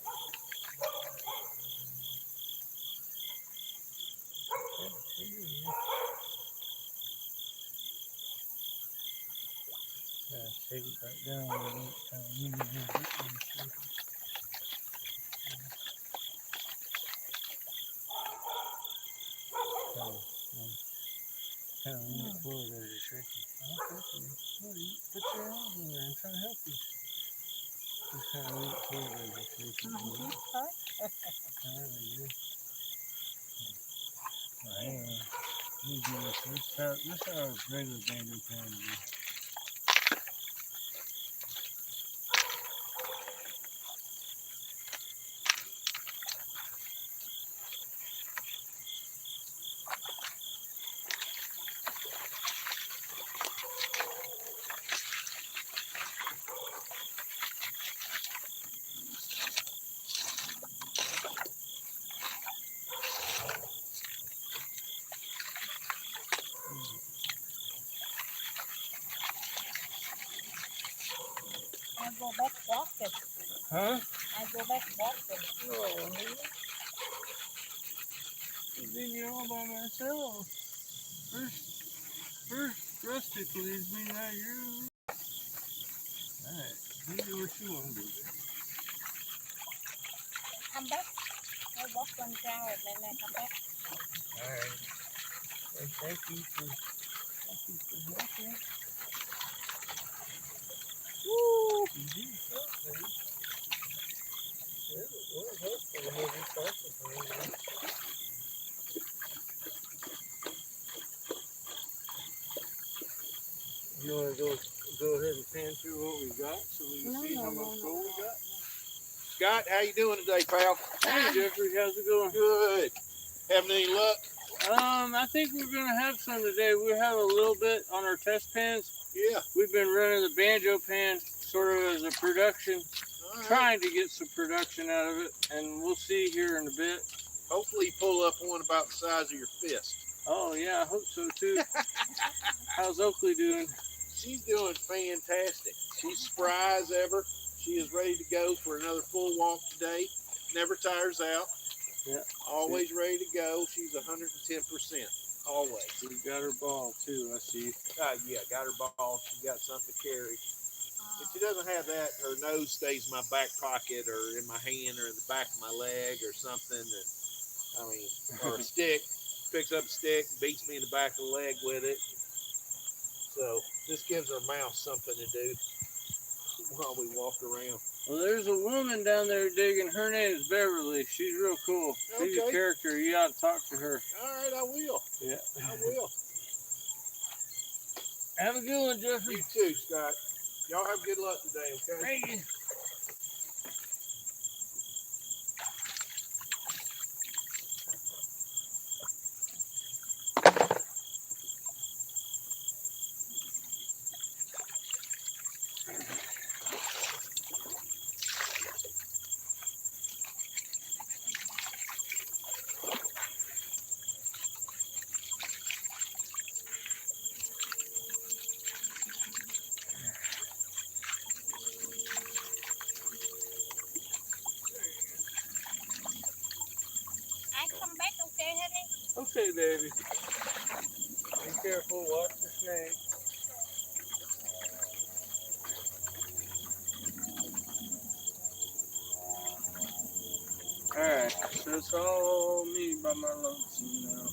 Take it back down a little bit. Kind of lean it here. Kind of lean it forward as you're shaking. I'll help you. No, you put your hands in there. I'm trying to help you. Just kind of lean it forward as you're shaking. There we go. Hang on. Let me do this. This is how a regular banjo pan would be. I go back walking. Huh? I go back walking. Oh, I've been here all by myself. First rustic leaves me, now you're. Alright, you do what you want to do. Come back. I walk 1 hour, then I come back. Alright. Thank you for helping. Woo! You did something. It was helpful to have this also for you. You want to go ahead and pan through what we got so we can see how much gold we got? Scott, how you doing today, pal? Hey Jeffrey, how's it going? Good. Having any luck? I think we're gonna have some today. We have a little bit on our test pans. Yeah. We've been running the banjo pan sort of as a production, All right. trying to get some production out of it, and we'll see here in a bit. Hopefully you pull up one about the size of your fist. Oh yeah, I hope so too. How's Oakley doing? She's doing fantastic. She's spry as ever. She is ready to go for another full walk today. Never tires out. Yeah. Always ready to go. She's 110%. Always. She's got her ball too, I see. Yeah, got her ball. She got something to carry. If she doesn't have that, her nose stays in my back pocket or in my hand or in the back of my leg or something. And I mean, or a stick. Picks up a stick, beats me in the back of the leg with it. So this gives her mouth something to do while we walk around. Well, there's a woman down there digging. Her name is Beverly. She's real cool. She's a Okay. character. You ought to talk to her. All right, I will. Yeah. I will. Have a good one, Jeffrey. You too, Scott. Y'all have good luck today, okay? Thank you. I come back, okay, honey? Okay, baby. Be careful. Watch the snake. Alright, so it's all me by my lonesome now.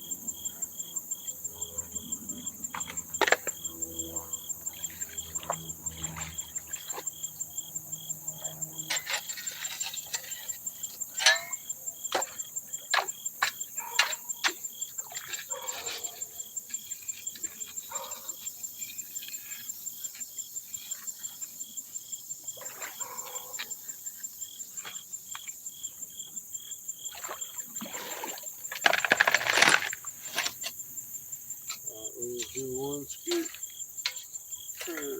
We'll do one scoop. Sure.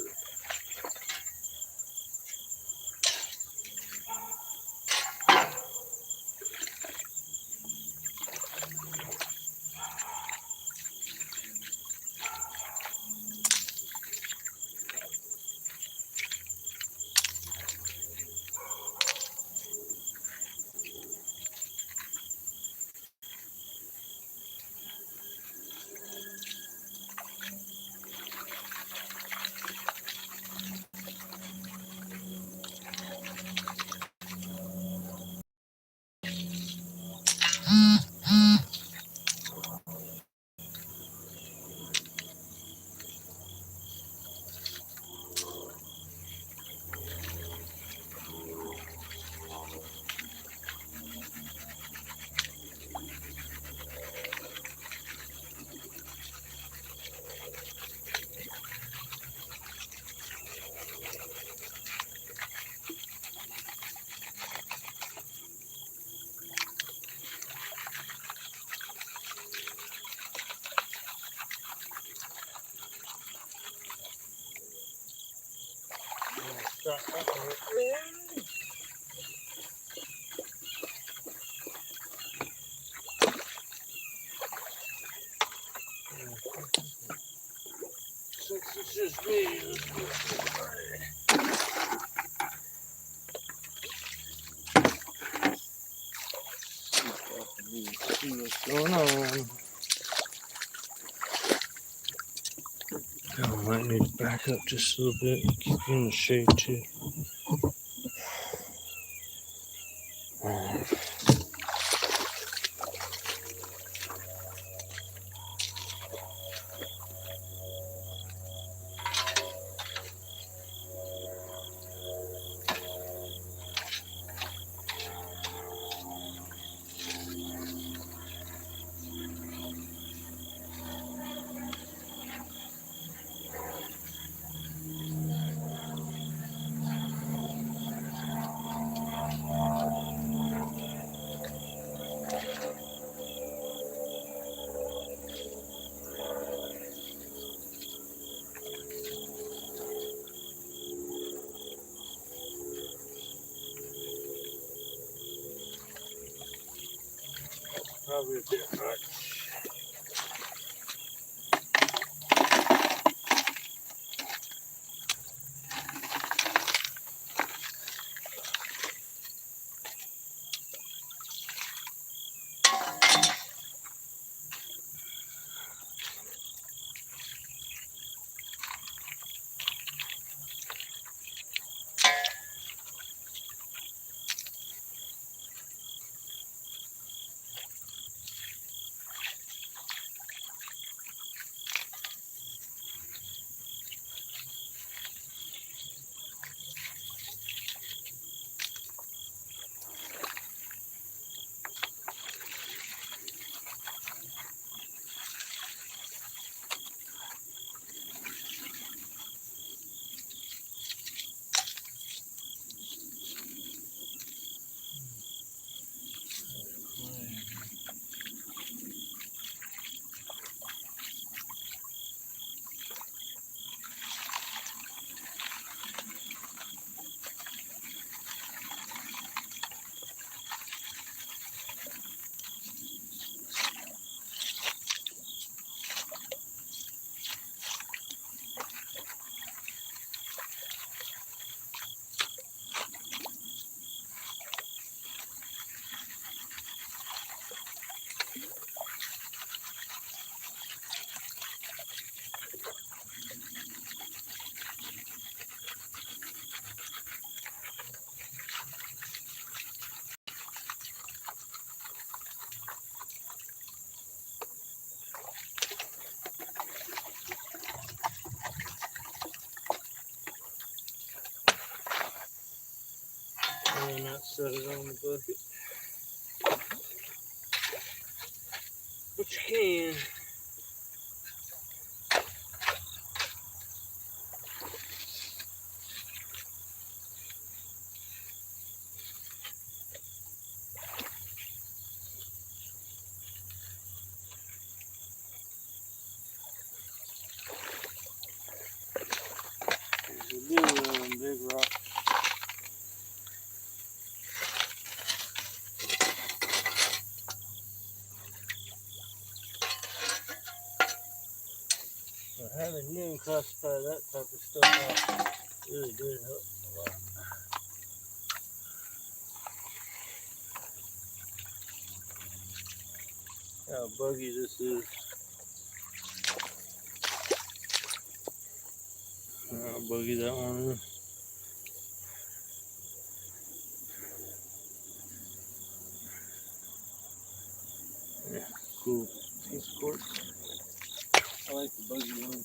shot up on it. Since it's just me, let's go. See what's going on. I might need to back up just a little bit and keep you in the shade too. Probably a bit much. And not set it on the bucket. But you can. There's a little of them big rocks. But having noon classify that type of stuff out really did help a lot. How buggy this is. How buggy that one is. Yeah, cool piece of quartz. I like the buggy one.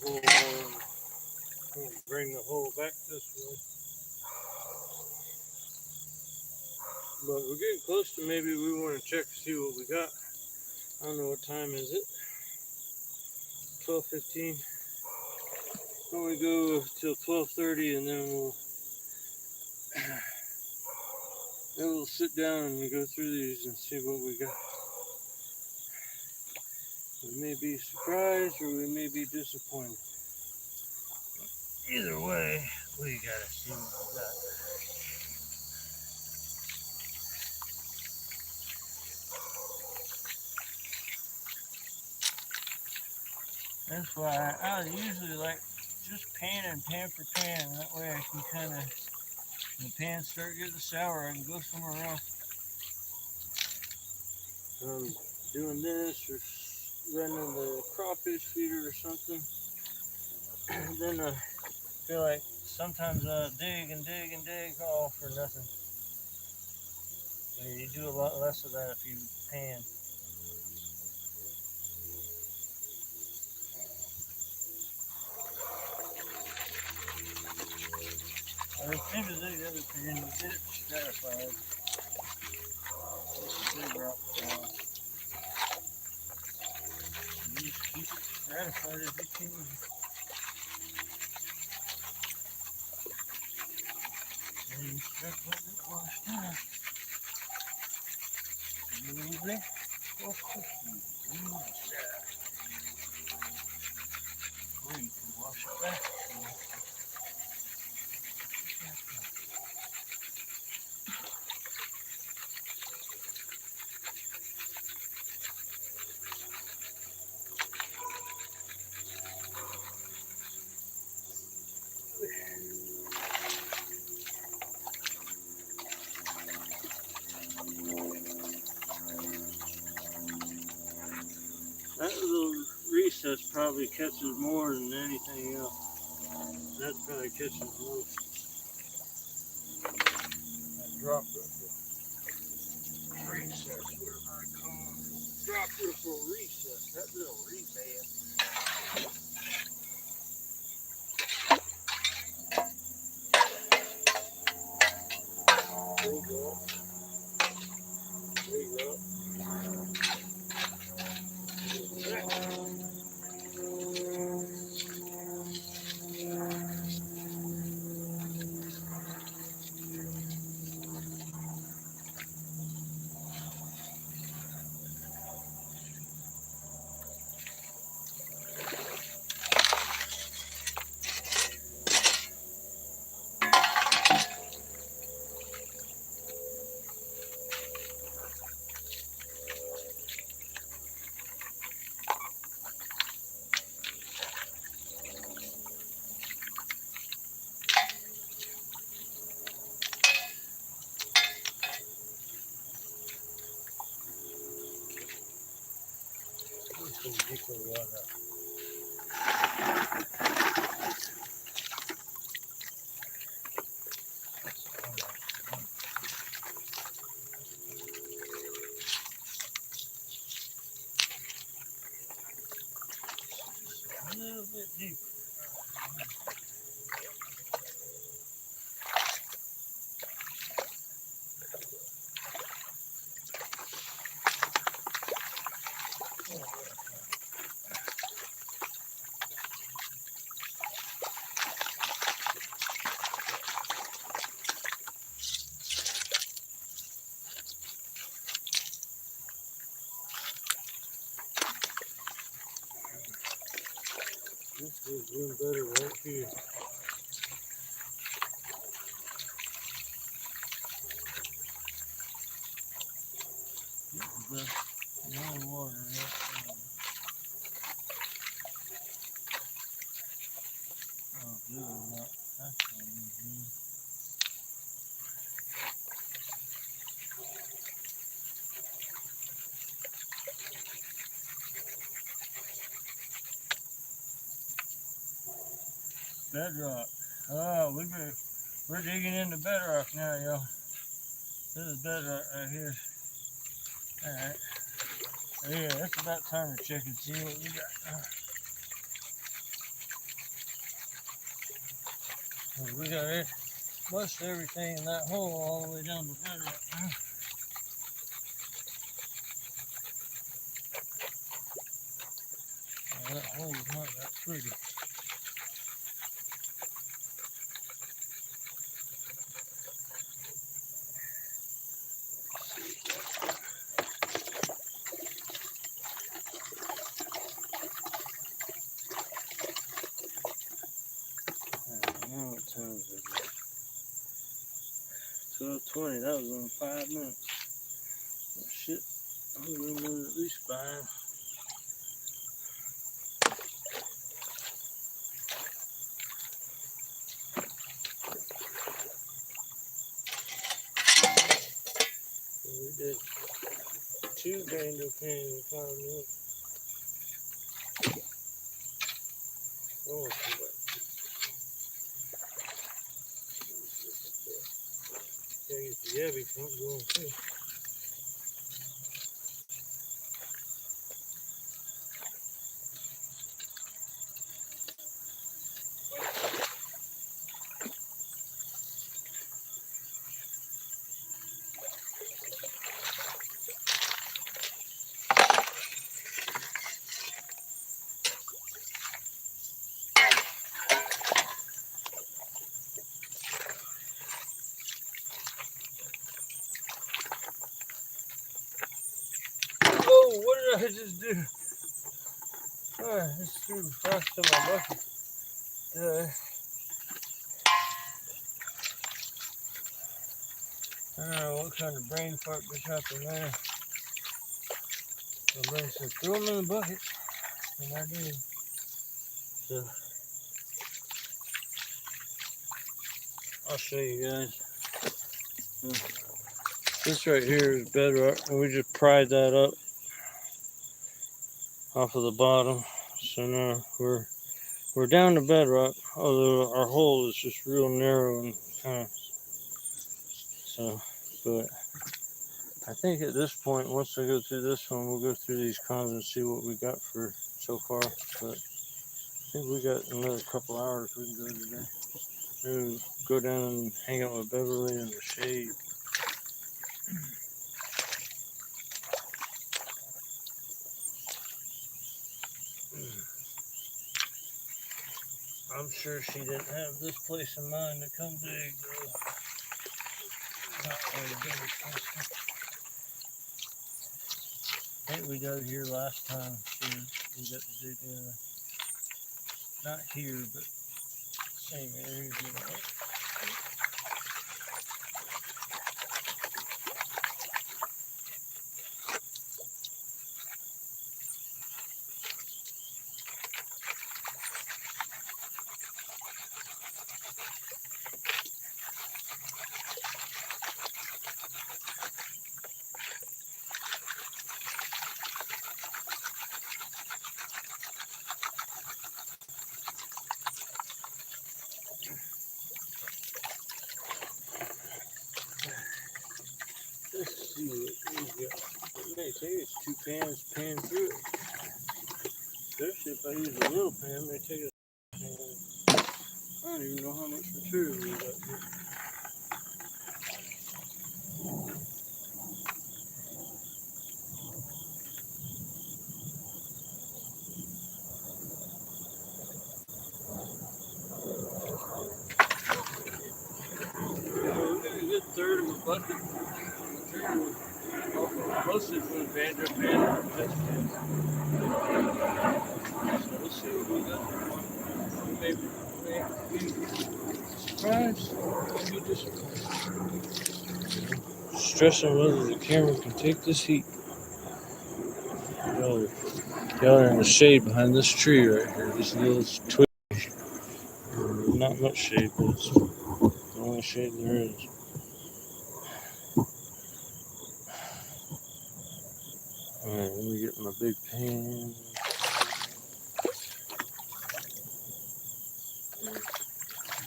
hole on. I'm gonna bring the hole back this way. But we're getting close to maybe we want to check to see what we got. I don't know what time is it. 12:15. Then we go till 12:30, and then we'll sit down and go through these and see what we got. We may be surprised or we may be disappointed. Either way, we gotta see what we got. That's why I usually like just pan for pan. That way I can kind of, when the pans start getting sour, I can go somewhere else. Doing this or running the crawfish feeder or something. Then I feel like sometimes I dig all for nothing. You do a lot less of that if you pan. At the end of the other pan, you get it stratified. It's a big rock down. You just keep it stratified as you can. And you start letting it wash down. A little bit. Or you can wash it back. That little recess probably catches more than anything else. That probably catches most. That drop ripple. Recess, whatever I call it. Drop ripple recess. That little reband. Big rock. Big rock. Some deeper water. A little bit deeper. This is doing better right here. No water right there. Oh, good enough. That's what we do. Bedrock. Oh, we're digging into bedrock now, y'all. This is bedrock right here. Alright. Yeah, it's about time to check and see what we got. We got most everything in that hole all the way down the bedrock now. That hole is not that pretty. Now what time is it? 12:20. That was only 5 minutes. Oh, shit. I'm gonna move at least 5. So we did 2 banjo pans in 5 minutes. Oh, gotta get the heavy front going too. Oh, what did I just do? I just threw the frost in my bucket. I don't know what kind of brain fart just happened there. Somebody said, throw them in the bucket. And I did. So, I'll show you guys. This right here is bedrock, and we just pried that up off of the bottom. So now we're down to bedrock, although our hole is just real narrow and kind of so. But I think at this point, once I go through this one, we'll go through these cons and see what we got for so far. But I think we got another couple hours we can go today. Maybe go down and hang out with Beverly in the shade. I'm sure she didn't have this place in mind to come dig, though. Not really big. I think we dug here last time. We got to dig in. Not here, but same area. You know. Let's see what we got. It may take us 2 pans to pan through it. Especially if I use a little pan, it may take us a pan. I don't even know how much material we got here. We got a good third of a bucket of material. Mostly from the banjo pan and test pans. So we'll see what we got. We may be surprised or be disappointed. Stressing whether the camera can take this heat. Y'all are in the shade behind this tree right here. This little twig. Not much shade, but it's the only shade there is. Alright, let me get my big pan.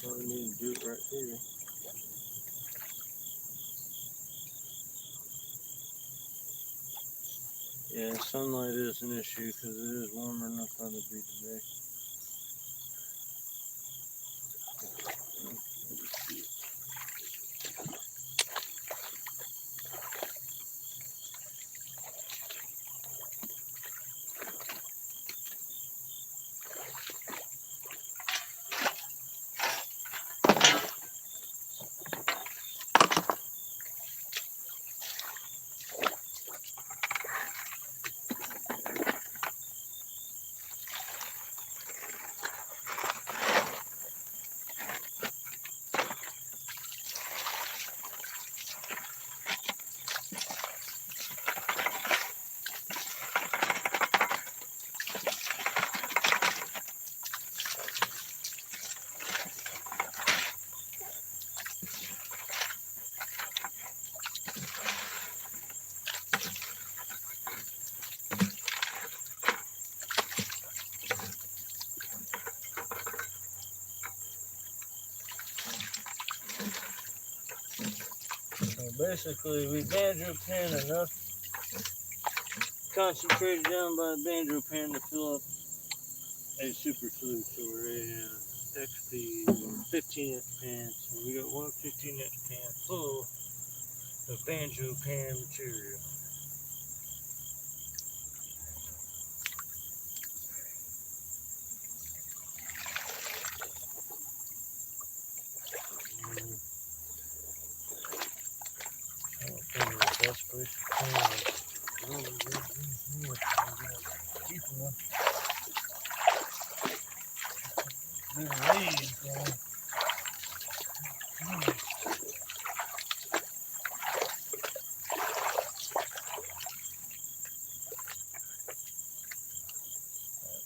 Probably need to do it right here. Yeah, sunlight is an issue because it is warmer than I thought it'd be today. So basically, we banjo pan enough concentrated down by the banjo pan to fill up a super flute or a XP 15-inch pan. So we got one 15-inch pan full of banjo pan material. I don't think the best place to pan is really good here. Cheap one. Good leaves going.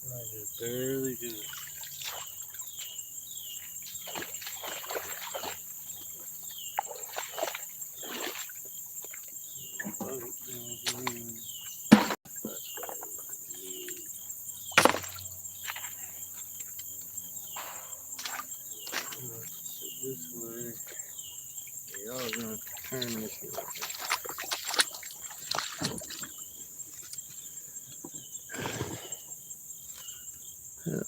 I just barely do it. This way. Y'all gonna turn this way. Yeah.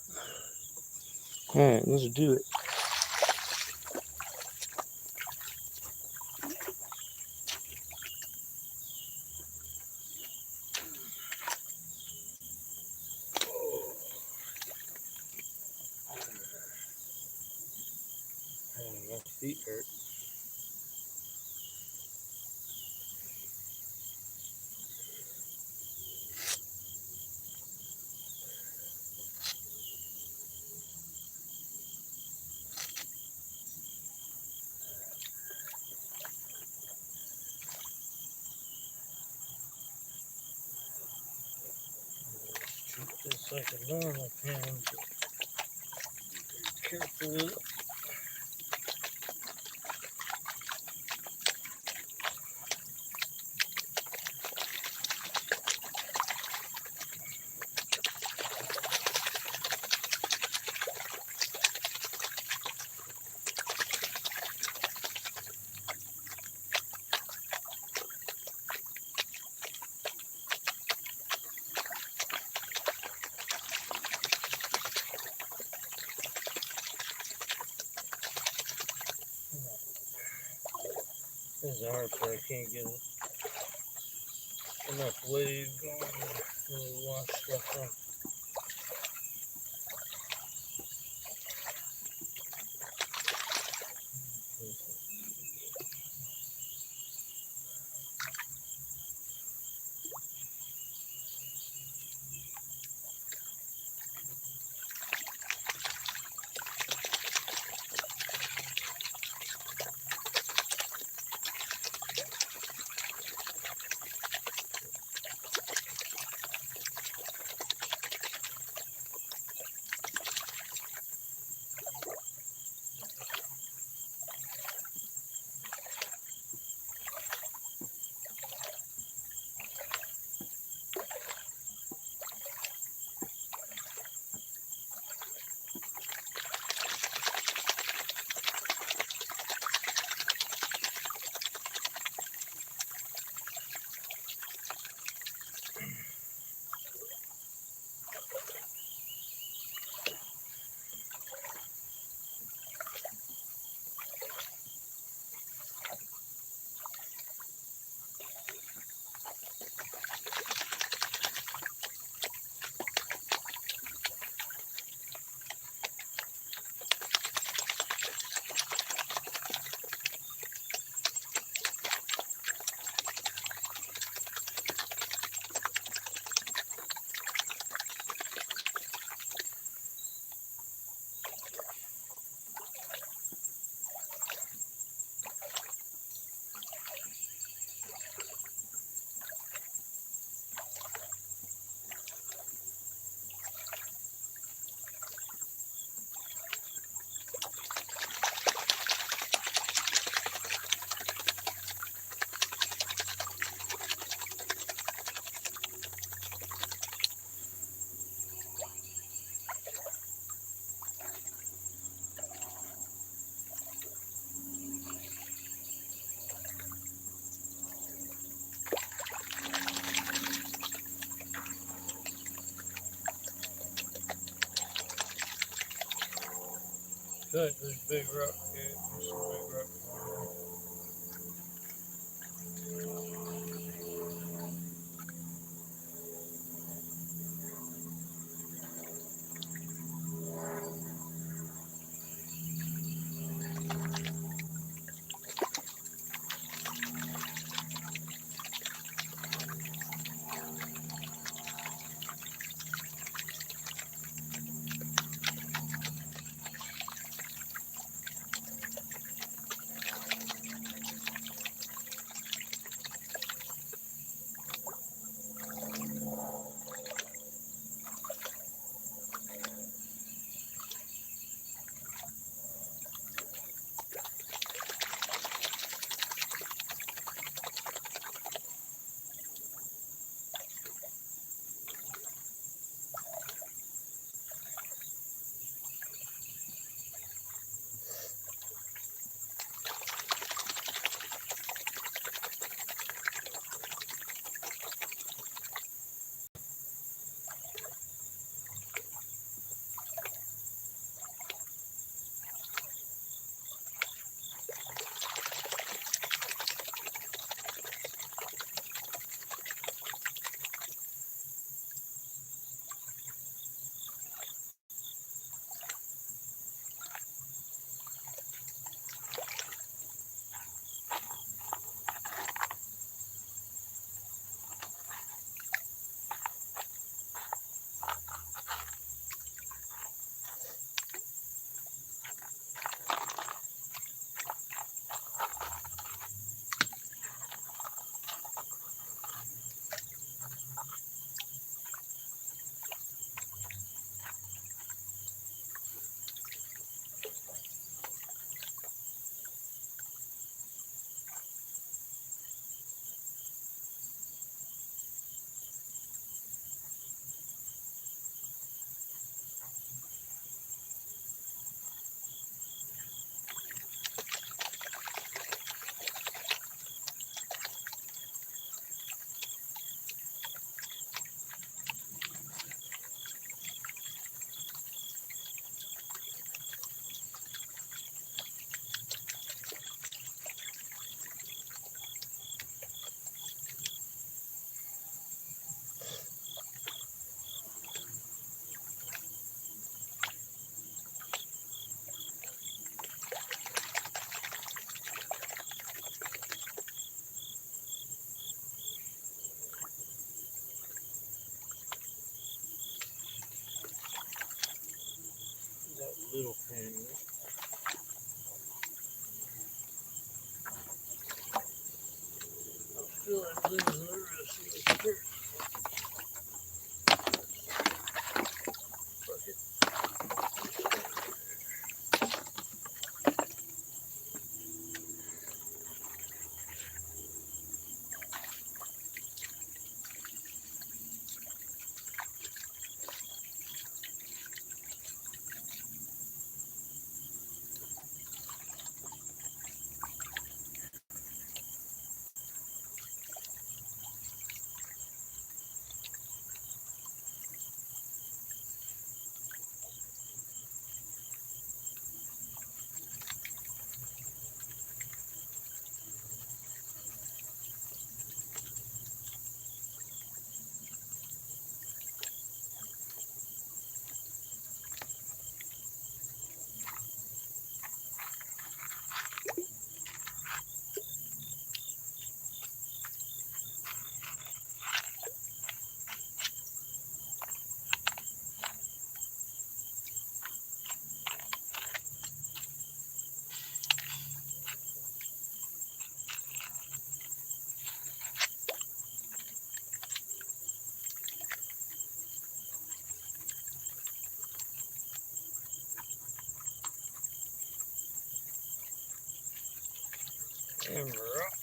Alright, let's do it. My feet hurt. Treat this like a normal pan, but be careful with it. This is hard, so I can't get enough wave going to really wash stuff off. Good, there's a big rock. Yeah, there's some big rock. That little pan there. I feel like losing the rest of this here. Fuck it. And rock.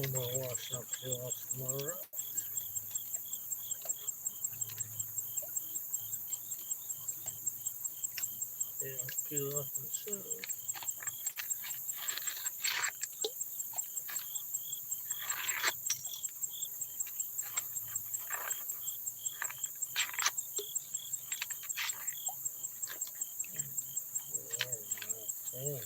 I'm gonna wash up peel off some more rocks. They don't peel off themselves. Oh, my thing.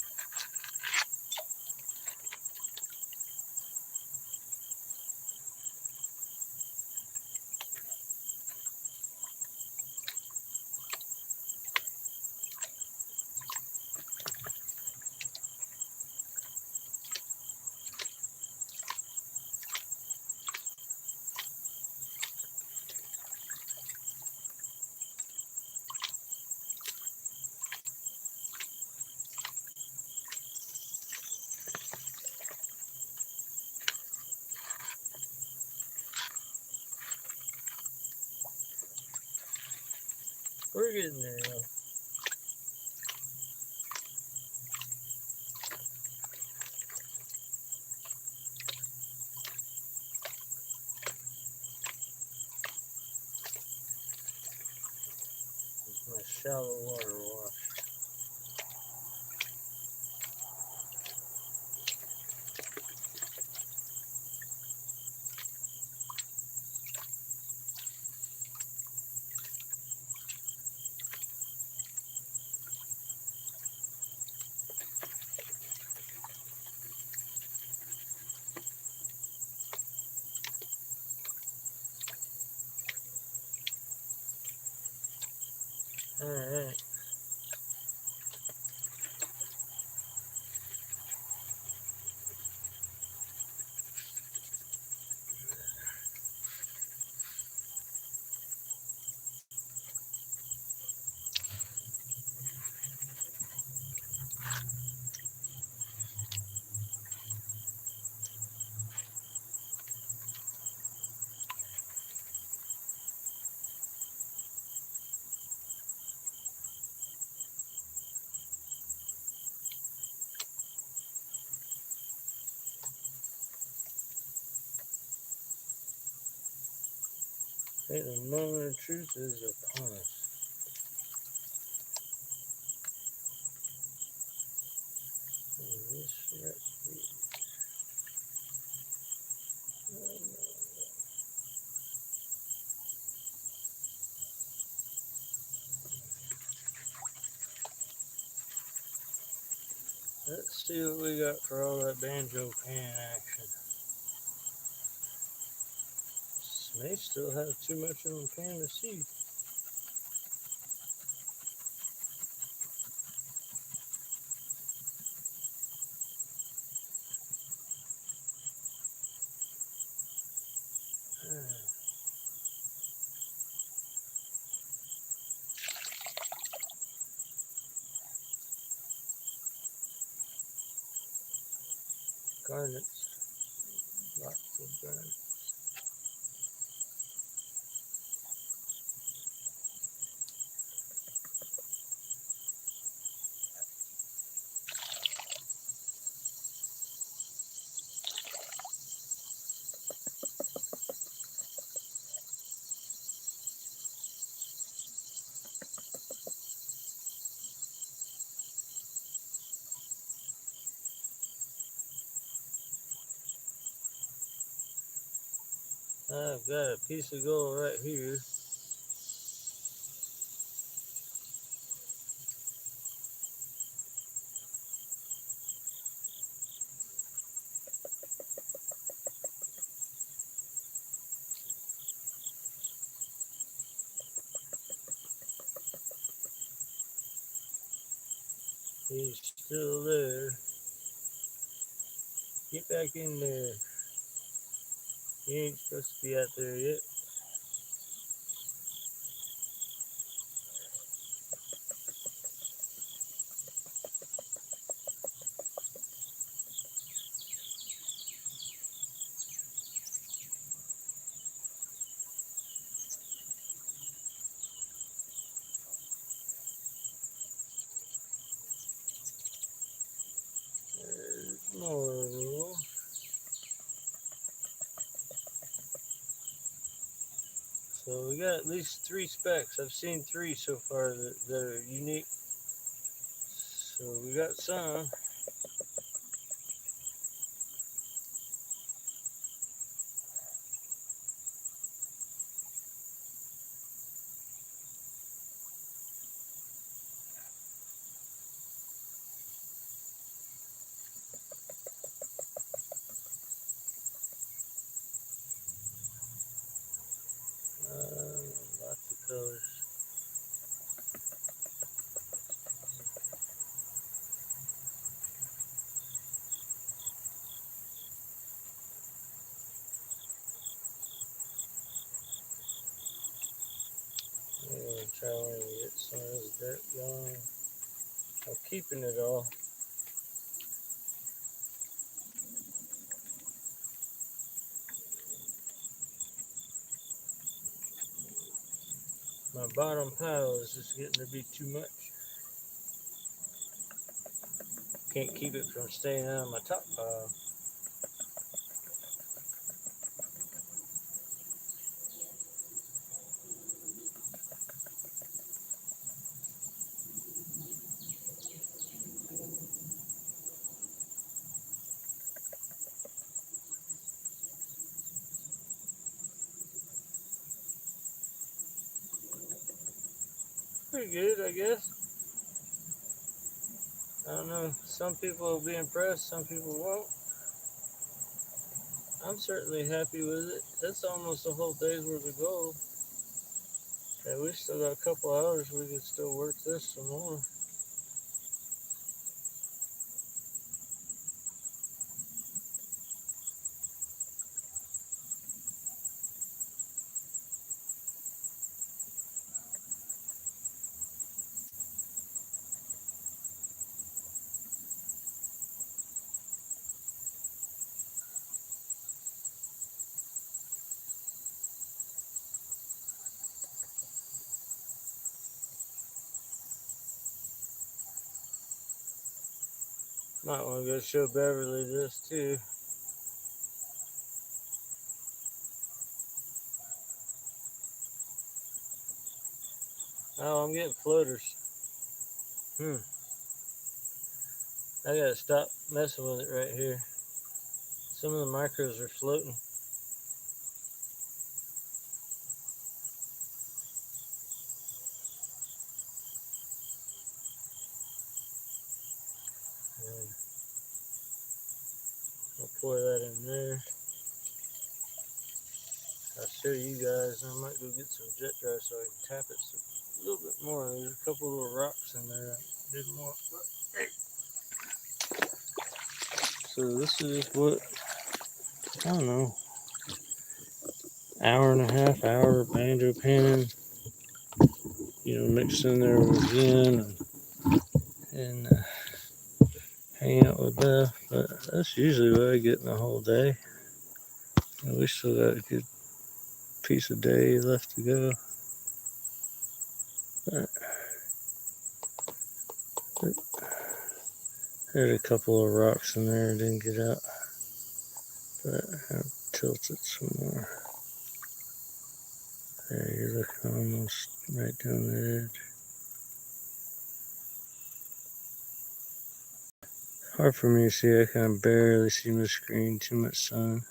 We're getting there, though. It's my shallow water wash. Alright. I think the moment of truth is upon us. And this right here. Let's see what we got for all that banjo pan action. May still have too much on the pan to see. Garnets. Lots of garnets. I've got a piece of gold right here. He's still there. Get back in there. He ain't supposed to be out there yet. There's more. So we got at least 3 specs. I've seen 3 so far that are unique. So we got some. Lots of colors. I'm going to try and get some of this dirt going. I'm keeping it all. My bottom pile is just getting to be too much. Can't keep it from staying on my top pile. Pretty good, I guess. I don't know. Some people will be impressed, some people won't. I'm certainly happy with it. That's almost a whole day's worth of gold. And we still got a couple hours. We can still work this some more. Might want to go show Beverly this too. Oh, I'm getting floaters. I gotta stop messing with it right here. Some of the micros are floating. And I'll pour that in there. I'll show you guys. I might go get some jet dry so I can tap it a little bit more. There's a couple little rocks in there I didn't want. But, hey. So this is what, I don't know, hour and a half, hour of banjo panning. You know, mixed in there with Jen and hang out with Beth. But that's usually what I get in the whole day. And we still got a good piece of day left to go. But there's a couple of rocks in there I didn't get out. But I'll tilt it some more. There, you're looking almost right down the edge. Hard for me to see. I kind of barely see my screen. Too much sun.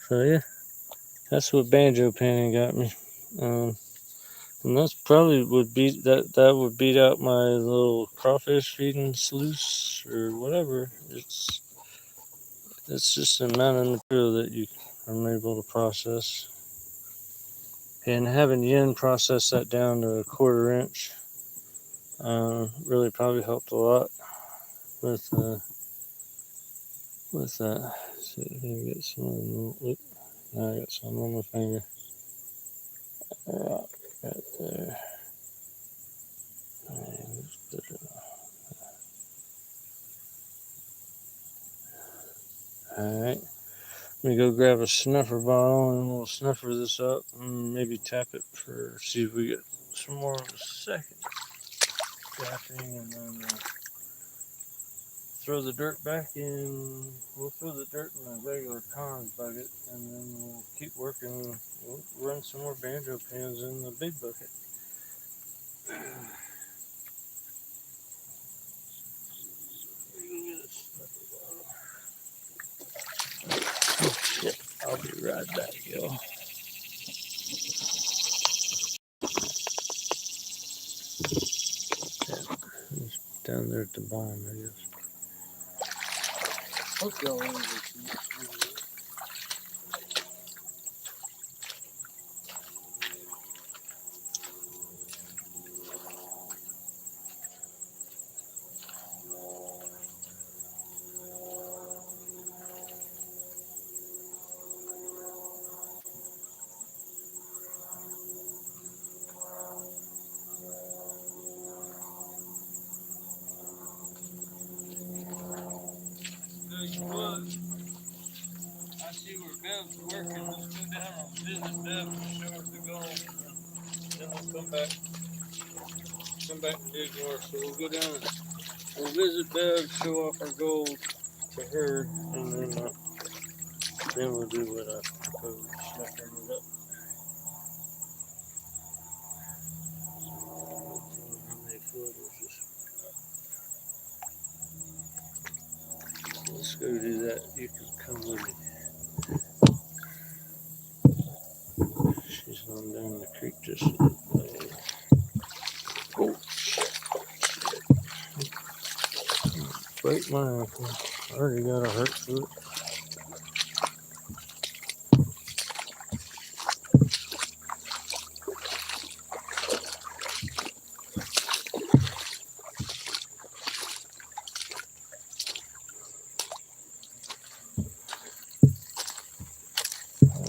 So yeah, that's what banjo panning got me. And that's probably would beat that would beat out my little crawfish feeding sluice or whatever. It's just the amount of material that you are able to process. And having Yin process that down to a 1/4 inch really probably helped a lot with that. See if I can get some of them. Now I got some on my finger. Rock right there. Alright. Let me go grab a snuffer bottle and we'll snuffer this up and maybe tap it for, see if we get some more of a second tapping, and then throw the dirt back in. We'll throw the dirt in a regular Cons bucket, and then we'll keep working. We'll run some more banjo pans in the big bucket. Oh shit! I'll be right back, y'all. It's down there at the bottom, I guess. Hope y'all want to what? I see where Bev's working. Let's go down and visit Bev and show her the gold. Then we'll come back to Ignore. So we'll go down and we'll visit Bev, show off our gold to her, and then we'll do what I proposed, snuffing it up. How many floaters? Let's go do that. You can come with me. She's on down the creek just a little way. Oh, shit. Break my ankle. I already got a hurt foot.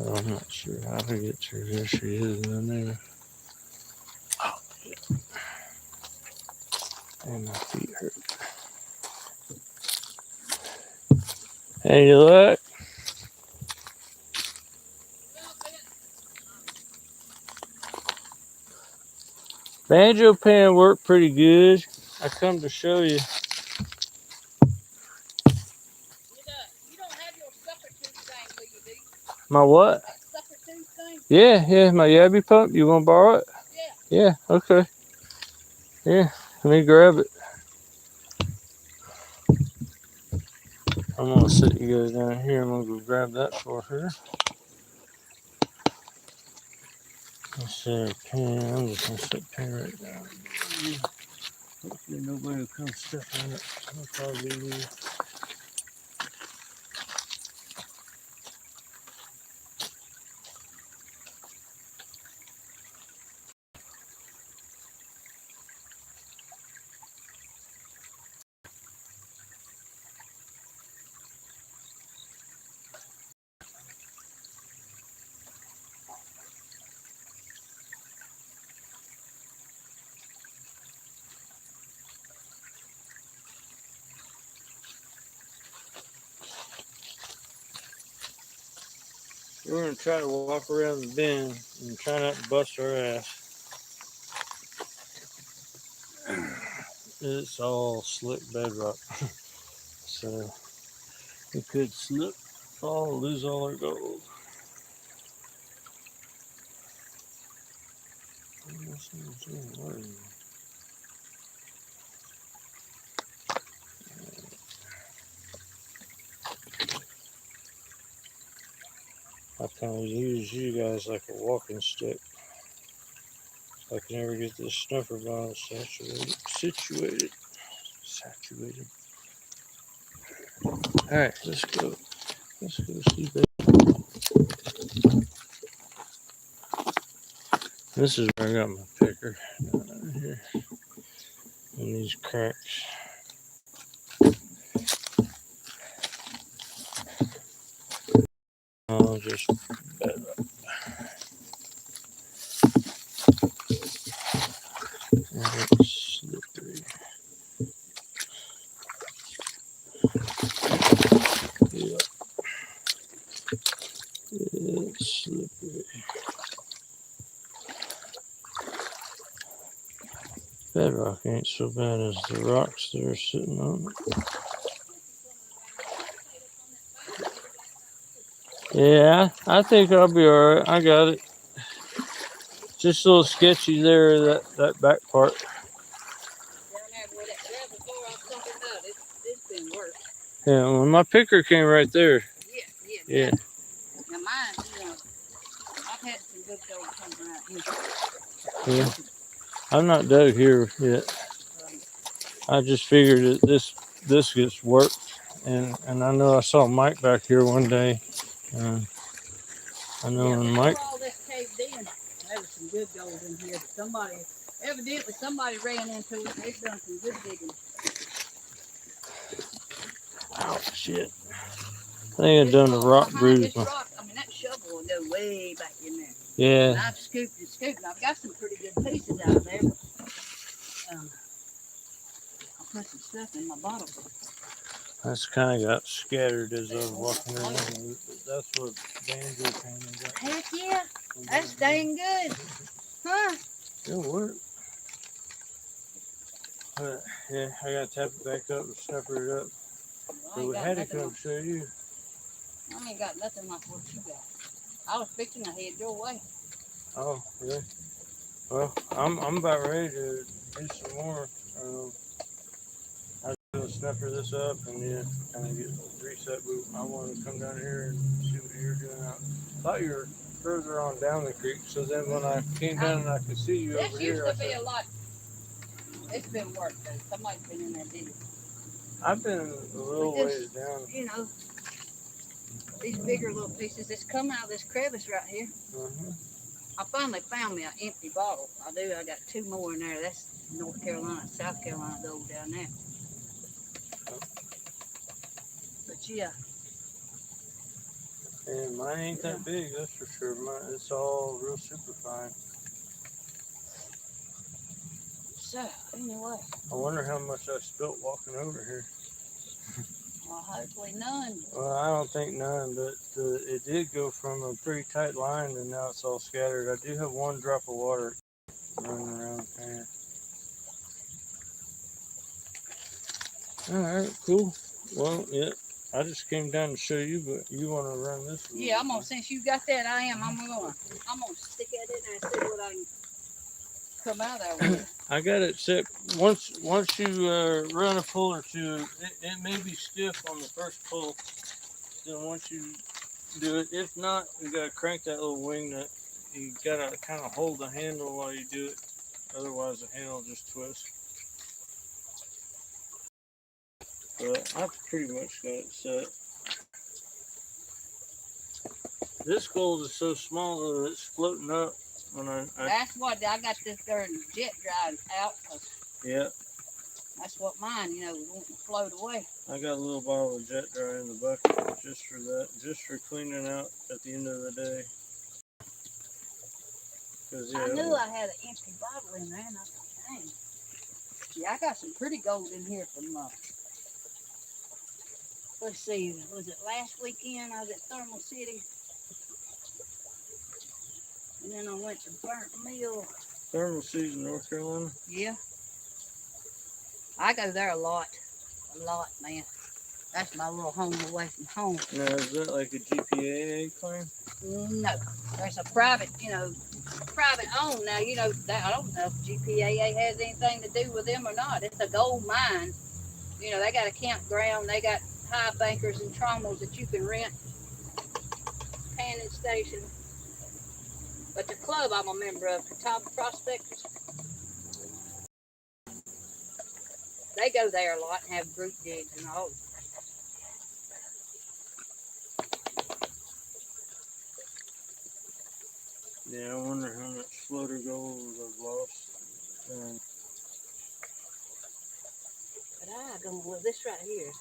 I'm not sure how to get to her. There she is down there. Oh, shit. And my feet hurt. Hey, look. Banjo pan worked pretty good. I come to show you. You don't have your sucker tooth thing, will you, do? My what? That sucker tooth thing? Yeah, my Yabby pump. You want to borrow it? Yeah. Yeah, okay. Yeah, let me grab it. I'm going to sit you guys down here. I'm going to go grab that for her. Let's see, pan. I'm just going to set the pan right down. Hopefully nobody will come step on it. I'll probably leave. We're going to try to walk around the bend and try not to bust our ass. It's all slick bedrock. So we could slip, fall, lose all our gold. I kind of use you guys like a walking stick. So I can never get this snuffer bottle situated. All right, let's go. Let's go see Bev. This is where I got my picker down here in these cracks. I'll just bed up. It's slippery. Yeah. It's slippery. Bedrock ain't so bad as the rocks that are sitting on it. Yeah, I think I'll be all right. I got it. Just a little sketchy there, that back part. Down there where that gravel bar I was talking about, it's been worse. Yeah, well, my picker came right there. Yeah. Now mine, I've had some good gold come around here. Yeah. I'm not dug here yet. I just figured that this gets worked, and I know I saw Mike back here one day. I know Yeah, when before Mike. all this caved in, there was some good gold in here. But evidently somebody ran into it. They've done some good digging. Oh shit! I think I done a rock bruise. That shovel will go way back in there. Yeah. And I've scooped and scooped. And I've got some pretty good pieces out there. But, I'll put some stuff in my bottle. That's kind of got scattered as I was walking around. That's what banjo painting got. Heck yeah, that's dang good, huh? It'll work. But yeah, I gotta tap it back up and snuffer it up. But we had to come show you. I ain't got nothing like what you got. I was fixing to head your way. Oh, really? Well, I'm about ready to do some more. I was gonna snuffer this up and then kind of get reset. But I wanted to come down here and see what you're doing. I thought you were further on down the creek, so then when I came down and I could see you over here, This used to be a lot. It's been work though. Somebody's been in there digging. I've been a little ways down. These bigger little pieces that's come out of this crevice right here. Mm-hmm. I finally found me an empty bottle. I do. I got 2 more in there. That's North Carolina, South Carolina gold down there. But yeah. And mine ain't that big, that's for sure. It's all real super fine. So, anyway. I wonder how much I spilt walking over here. Well, hopefully none. Well, I don't think none, but it did go from a pretty tight line and now it's all scattered. I do have 1 drop of water running around there. Alright, cool. Well, yeah, I just came down to show you, but you want to run this? Yeah, since you got that, I'm gonna stick that in there and see what I can come out there with. I got it set. Once you run a pull or two, it may be stiff on the first pull. Then once you do it, if not, you gotta crank that little wing nut. You gotta kind of hold the handle while you do it. Otherwise, the handle just twists. But I've pretty much got it set. This gold is so small that it's floating up. That's what I got this darn jet drying out. Yeah. That's what mine, won't float away. I got a little bottle of jet dry in the bucket just for that, just for cleaning out at the end of the day. I knew I had an empty bottle in there, and I thought, dang. Yeah, I got some pretty gold in here from, let's see, was it last weekend? I was at Thermal City. And then I went to Burnt Mill. Thermal City's in North Carolina? Yeah. I go there a lot, man. That's my little home away from home. Now, is that like a GPAA claim? No, there's a private, private owned. Now, I don't know if GPAA has anything to do with them or not. It's a gold mine. They got a campground. They got high bankers and trommels that you can rent. Panning station. But the club I'm a member of, the Top Prospectors, they go there a lot and have group digs and all. Yeah, I wonder how much floater gold I've lost. But I don't know this right here.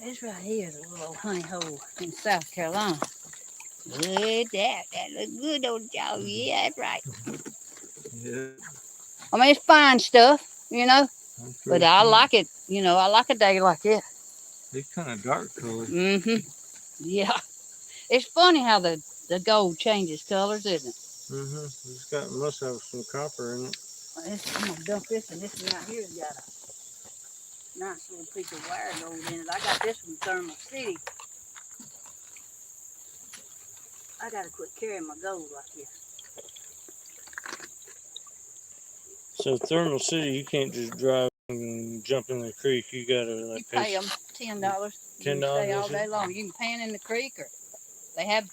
This right here is a little honey hole in South Carolina. Good, that looks good, old y'all. Yeah, that's right. Yeah. I mean, it's fine stuff, but I like it. I like a day like it. It's kind of dark color. Mm-hmm. Yeah. It's funny how the gold changes colors, isn't it? Mm-hmm. Must have some copper in it. I'm gonna dump this, and this one out here's got a nice little piece of wire gold in it. I got this from Thermal City. I gotta quit carrying my gold like this. So Thermal City, you can't just drive and jump in the creek. You gotta like You pay them $10. You can stay all day long. You can pan in the creek, or they have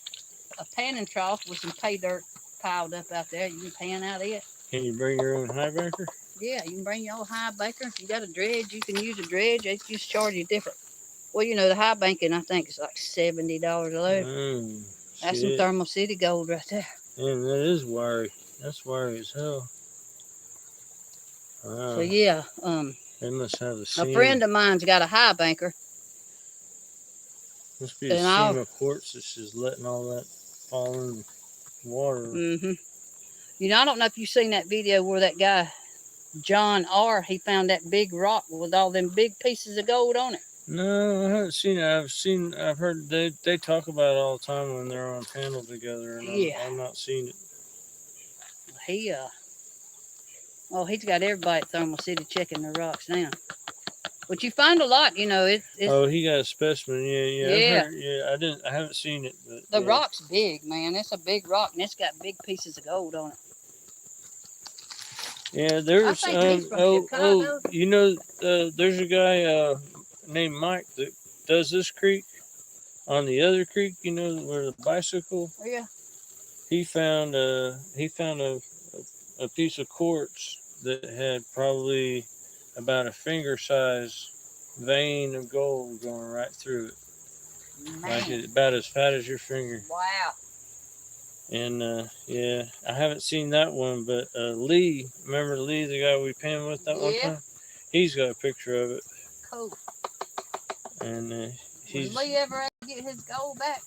a panning trough with some pay dirt piled up out there. You can pan out of it. Can you bring your own high banker? Yeah, you can bring your old high banker. If you got a dredge, you can use a dredge. They just charge you different. Well, you know, the high banking, I think, is like $70 a load. That's some Thermal City gold right there. And that is wiry. That's wiry as hell. Wow. So yeah, They must have a a friend of mine's got a high banker. Must be a seam of quartz that's just letting all that fall in the water. You know, I don't know if you've seen that video where that guy, John R., he found that big rock with all them big pieces of gold on it. No, I haven't seen it. I've heard they talk about it all the time when they're on panel together, and I've not seen it. He's got everybody at Thermal City checking the rocks now. But you find a lot, you know. He got a specimen. Yeah. I haven't seen it, but the rock's big, man. It's a big rock, and it's got big pieces of gold on it. Yeah, there's you know, there's a guy named Mike that does this creek. On the other creek, you know, where the bicycle. Oh, yeah. He found a piece of quartz that had probably about a finger size vein of gold going right through it. Man. Like about as fat as your finger. Wow. And I haven't seen that one, but Lee, remember Lee, the guy we panned with that one time? He's got a picture of it. Cool. And Did Lee ever get his gold back?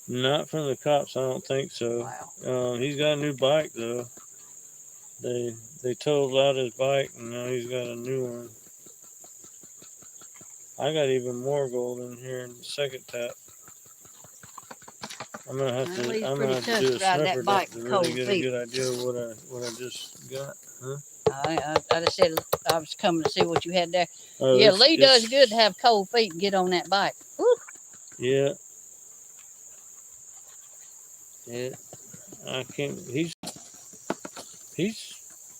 Not from the cops, I don't think so. Wow. He's got a new bike though. They totaled out his bike, and now he's got a new one. I got even more gold in here in the second tap. I'm gonna have to do a sniffer to really get a good idea of what I just got. Huh? I just said I was coming to see what you had there. Lee does good to have cold feet and get on that bike. Woo. Yeah. Yeah. I can't.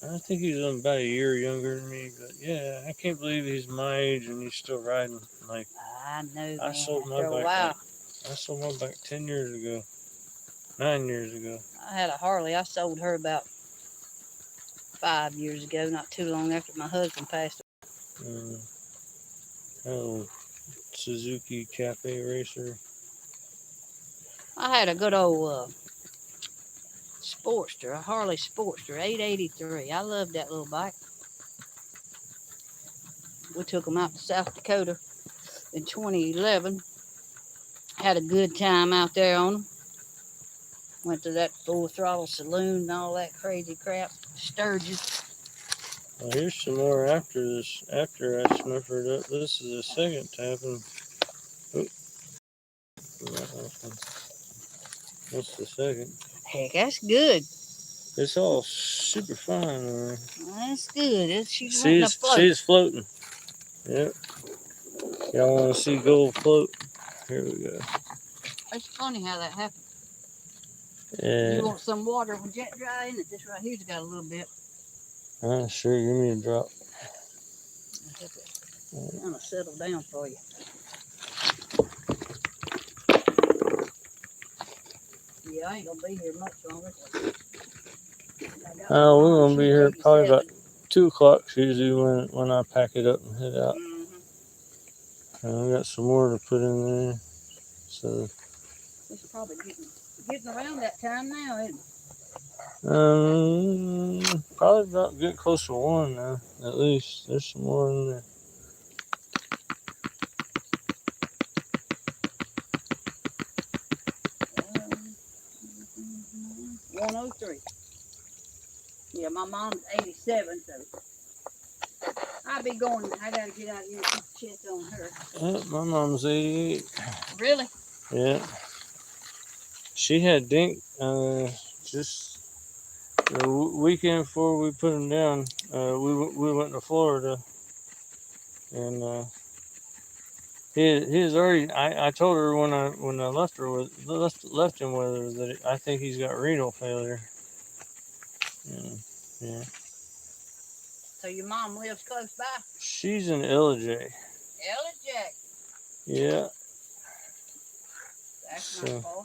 I think he's about a year younger than me, but yeah, I can't believe he's my age and he's still riding. Like I know. I sold my bike. I sold my bike 10 years ago. 9 years ago. I had a Harley. I sold her about 5 years ago, not too long after my husband passed away. Suzuki Cafe Racer. I had a good old Sportster, a Harley Sportster, 883. I loved that little bike. We took them out to South Dakota in 2011. Had a good time out there on them. Went to that Full Throttle Saloon and all that crazy crap. Sturgis. Well, here's some more after this. After I sniffered up, this is the second tapping. What's the second? Heck, that's good. It's all super fine. That's good. She's floating. Yep. Y'all want to see gold float? Here we go. It's funny how that happens. Yeah. You want some water with jet dry in it? This right here's got a little bit. Sure. Give me a drop. I'm gonna settle down for you. Yeah, I ain't gonna be here much longer. We're gonna be here probably about 2 o'clock usually when I pack it up and head out. And I got some more to put in there. So it's probably getting around that time now, isn't it? Probably about getting close to 1 now. At least there's some more in there. Yeah, my mom's 87, so I'll be going. I gotta get out here and check on her. Yeah, my mom's 88. Really? Yeah. She had dink. The weekend before we put him down, we went to Florida, and he is already. I told her when I left her with left him with her that I think he's got renal failure. Yeah. So your mom lives close by? She's in Illijay. J. Yeah. That's So not far.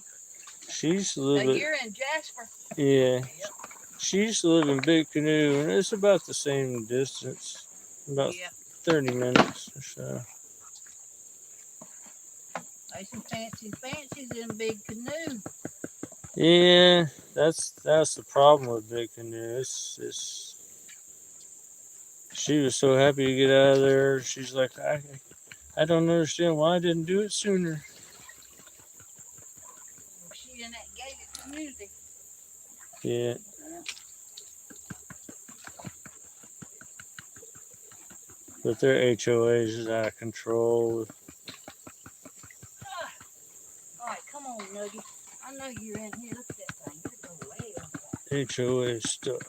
she used to So live at. you're in Jasper? Yeah. Yep. She used to live in Big Canoe, and it's about the same distance, about Yeah. 30 minutes or so. There's some fancies in Big Canoe. Yeah, that's the problem with Big Canoe. It's she was so happy to get out of there. She's like, I don't understand why I didn't do it sooner. She in that gated community. Yeah. Yeah. But their HOAs is out of control. All right, come on, Nugget. I know you're in here. Look at that thing. It'll go way over there. HOA stuff.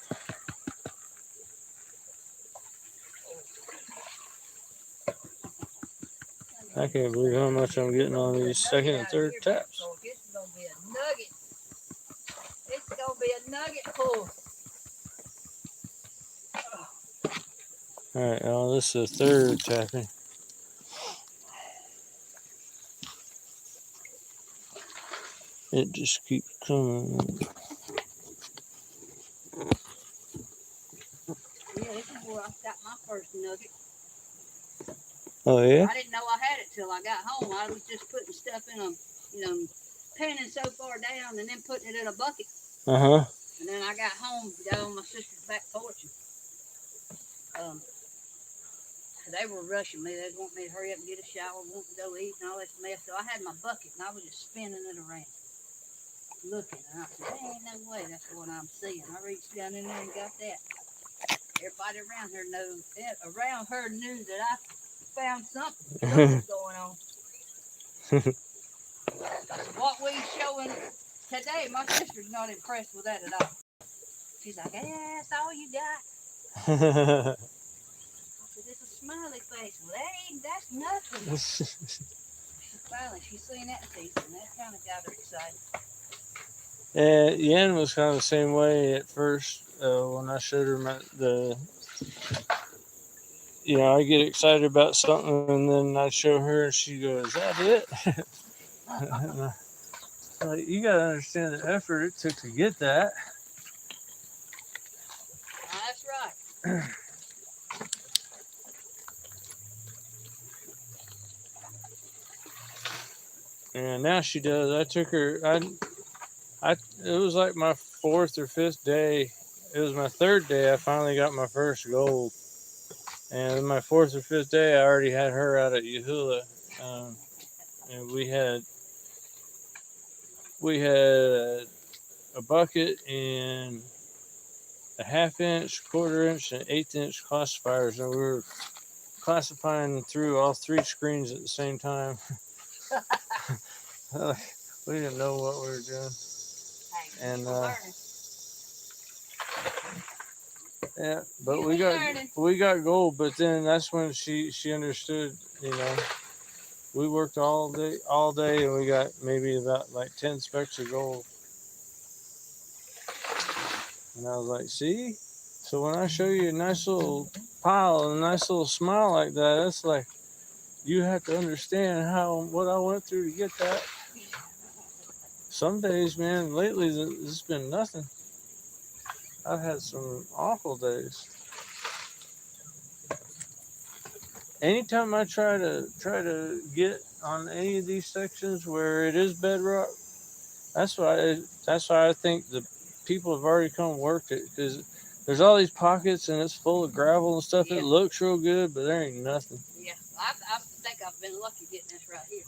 I can't believe how much I'm getting on these second and third taps. This is gonna be a nugget. This is gonna be a nugget pull. Alright, now this is the third tapping. It just keeps coming. Yeah, this is where I got my first nugget. Oh yeah? I didn't know I had it till I got home. I was just putting stuff in a, panning so far down and then putting it in a bucket. Uh-huh. And then I got home, got on my sister's back porch. And, they were rushing me. They want me to hurry up and get a shower, want to go eat and all this mess. So I had my bucket and I was just spinning it around, looking. And I said, there ain't no way that's what I'm seeing. I reached down in there and got that. Everybody around her knew that I found something going on. What we showing today, my sister's not impressed with that at all. She's like, yeah, that's all you got. I said, it's a smiley face. Well, that's nothing. Finally, she's seen that piece, and that kind of got her excited. Yen was kind of the same way at first when I showed her I get excited about something and then I show her and she goes, is that it? Like, you got to understand the effort it took to get that. That's right. And now she does. I took her, it was like my fourth or fifth day. It was my third day. I finally got my first gold. And my fourth or fifth day, I already had her out at Yahula. And we had a bucket and a half-inch, quarter-inch, and eighth-inch classifiers, and we were classifying through all three screens at the same time. We didn't know what we were doing. Hey, And learning. yeah, but we got gold. But then that's when she understood. We worked all day, and we got maybe about like 10 specks of gold. And I was like, see. So when I show you a nice little pile and a nice little smile like that, that's like you have to understand what I went through to get that. Some days, man, lately it's been nothing. I've had some awful days. Anytime I try to get on any of these sections where it is bedrock, that's why I think the people have already come and worked it, because there's all these pockets and it's full of gravel and stuff. Yeah. It looks real good, but there ain't nothing. Yeah, I think I've been lucky getting this right here.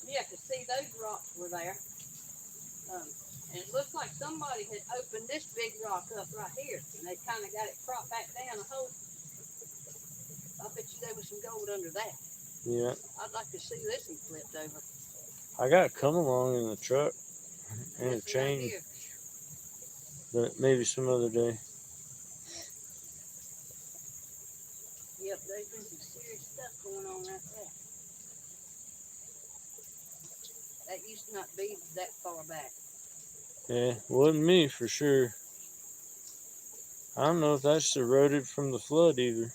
Yeah, to see those rocks were there. And it looks like somebody had opened this big rock up right here, and they kind of got it propped back down a hole. I bet you there was some gold under that. Yeah. I'd like to see this one flipped over. I got come along in the truck and a chain. but maybe some other day. Yep, there's been some serious stuff going on right there. That used to not be that far back. Yeah, wasn't me for sure. I don't know if that's eroded from the flood either.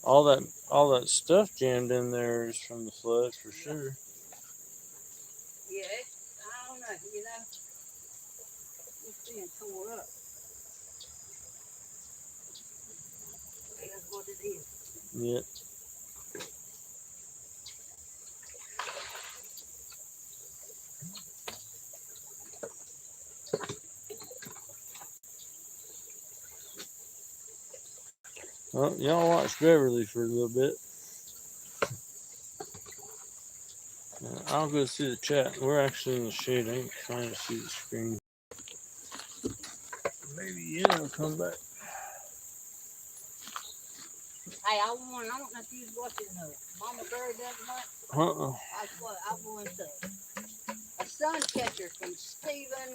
All that stuff jammed in there is from the flood for sure. Yeah, I don't know, it's being tore up. That's what it is. Yeah. Well, y'all watch Beverly for a little bit. I'll go see the chat. We're actually in the shade. I ain't trying to see the screen. Maybe Ian will come back. Hey, I don't know if you was watching Mama Bird the other night. I won a sun catcher from Stephen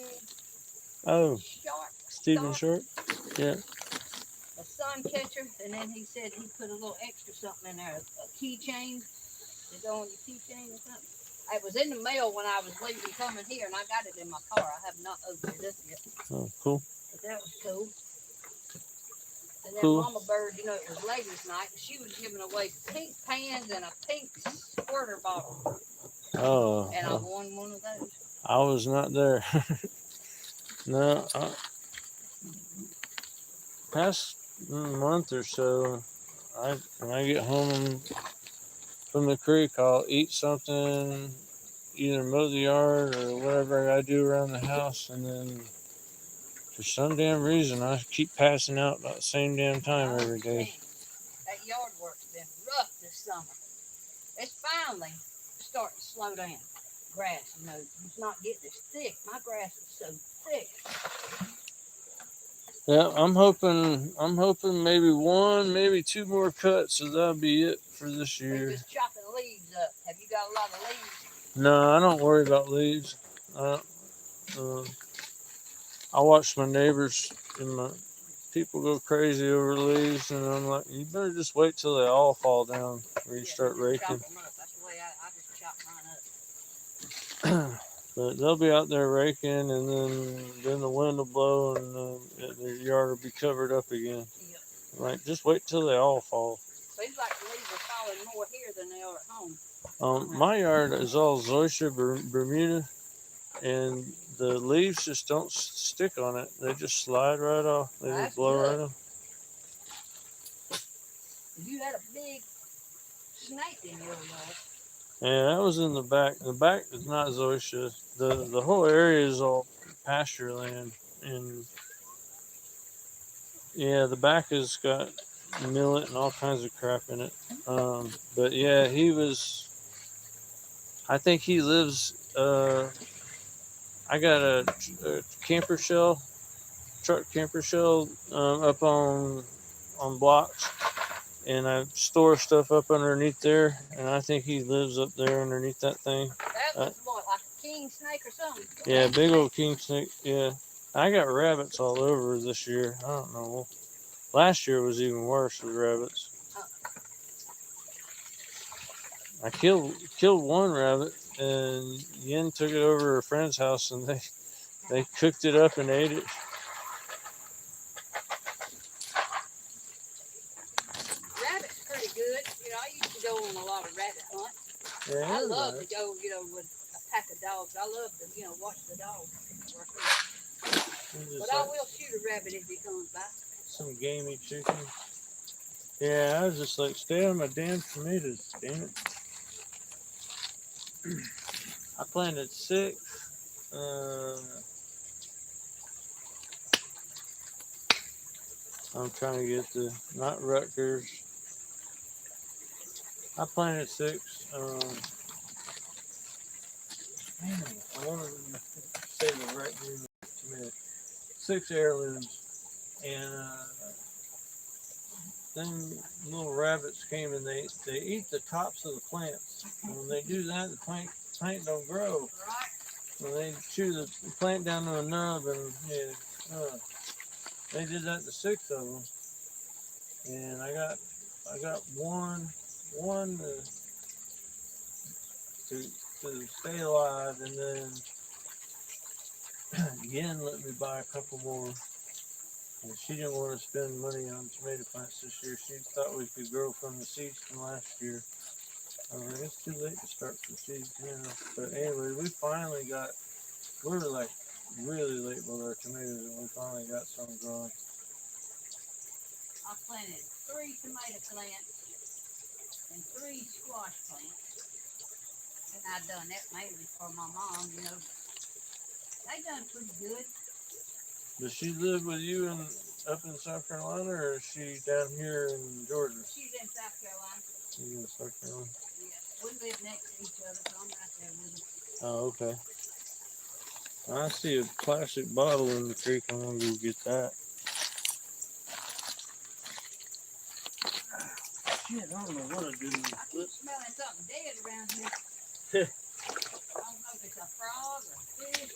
Oh, Sharp. Stephen Short? Yeah. A sun catcher, and then he said he put a little extra something in there, a keychain to go on your keychain or something. It was in the mail when I was leaving coming here, and I got it in my car. I have not opened it up yet. Oh, cool. But that was cool. And then Cool. Mama Bird, it was ladies' night. She was giving away pink pans and a pink squirter bottle. Oh. And I won one of those. I was not there. No, past month or so, when I get home from the creek, I'll eat something, either mow the yard or whatever I do around the house, and then for some damn reason I keep passing out about the same damn time every day. That yard work's been rough this summer. It's finally starting to slow down. Grass, it's not getting as thick. My grass is so thick. Yeah, I'm hoping maybe one, maybe two more cuts, so that'll be it for this They're year. just chopping leaves up. Have you got a lot of leaves? No, I don't worry about leaves. I watch my neighbors and my people go crazy over leaves, and I'm like, you better just wait till they all fall down or you start raking. Chop them up. That's the way I just chop mine up. But they'll be out there raking, and then the wind will blow, and their yard will be covered up again. Yep. Like, just wait till they all fall. Seems like the leaves are falling more here than they are at home. My yard is all zoysia Bermuda, and the leaves just don't stick on it. They just slide right off. They just blow right off. You had a big snake in your yard. Yeah, that was in the back. The back is not zoysia. The whole area is all pasture land, and yeah, the back has got millet and all kinds of crap in it. But yeah, I think he lives. I got a camper shell, truck camper shell, up on blocks, and I store stuff up underneath there, and I think he lives up there underneath that thing. That looks more like a king snake or something. Yeah, big old king snake. Yeah, I got rabbits all over this year. I don't know. Last year was even worse with rabbits. I killed one rabbit, and Yin took it over to a friend's house, and they cooked it up and ate it. Rabbit's pretty good. I used to go on a lot of rabbit hunts. Yeah, I love to go, with a pack of dogs. I love to, watch the dogs. But I will shoot a rabbit if he comes by. Some gamey chicken. Yeah, I was just like, stay on my damn tomatoes, damn it. I planted 6. I'm trying to get not Rutgers. I planted 6. I want to say the right name. 6 heirlooms, and then little rabbits came and they eat the tops of the plants. And when they do that, the plant don't grow. Right. When they chew the plant down to a nub, and they did that to 6 of them, and I got one to stay alive, and then Yen let me buy a couple more. And she didn't want to spend money on tomato plants this year. She thought we could grow from the seeds from last year. I was like, it's too late to start from seeds now. But anyway, we were like really late with our tomatoes, and we finally got some growing. I planted 3 tomato plants and 3 squash plants. And I done that mainly for my mom, you know. They done pretty good. Does she live with you up in South Carolina, or is she down here in Georgia? She's in South Carolina. She's in South Carolina. Yeah, we live next to each other, so I'm right there with them. Oh, okay. I see a plastic bottle in the creek. I'm gonna go get that. Shit, I don't know what I did. I keep smelling something dead around here. I don't know if it's a frog or fish.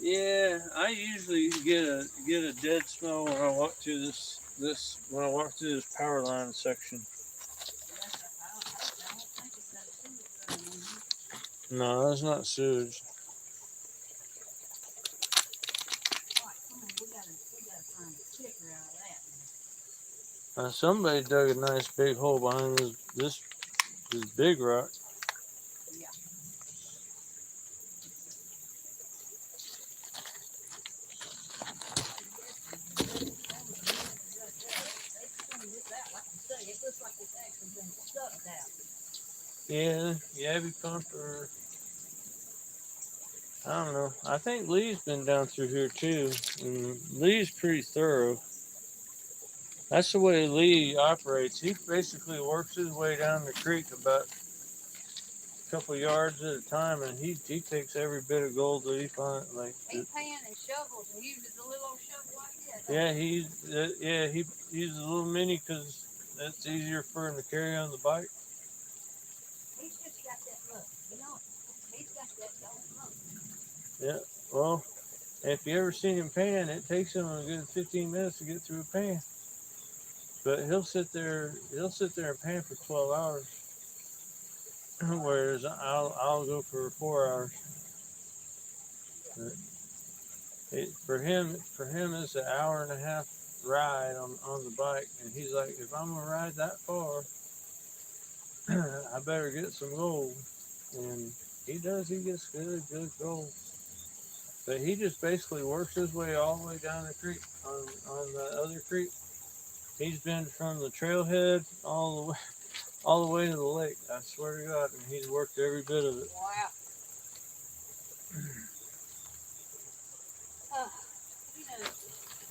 Yeah, I usually get a dead smell when I walk through this power line section. I don't think it's that sewage running in here. No, that's not sewage. All right, come on, we gotta find a kicker out of that. Somebody dug a nice big hole behind this big rock. Yeah. It looks like it's actually been sucked out. Yeah, Yabby pump, or I don't know. I think Lee's been down through here too, and Lee's pretty thorough. That's the way Lee operates. He basically works his way down the creek about a couple yards at a time, and he takes every bit of gold that he finds. He pan and shovels and uses a little old shovel like that. Yeah, he uses a little mini because that's easier for him to carry on the bike. He's just got that look, you know. He's got that don't look. Yeah, well, if you ever seen him pan, it takes him a good 15 minutes to get through a pan. But he'll sit there and pan for 12 hours, whereas I'll go for 4 hours. For him, it's an hour and a half ride on the bike, and he's like, if I'm gonna ride that far, I better get some gold. And he does. He gets good gold. But he just basically works his way all the way down the creek on the other creek. He's been from the trailhead all the way to the lake. I swear to God, and he's worked every bit of it. Wow. You know,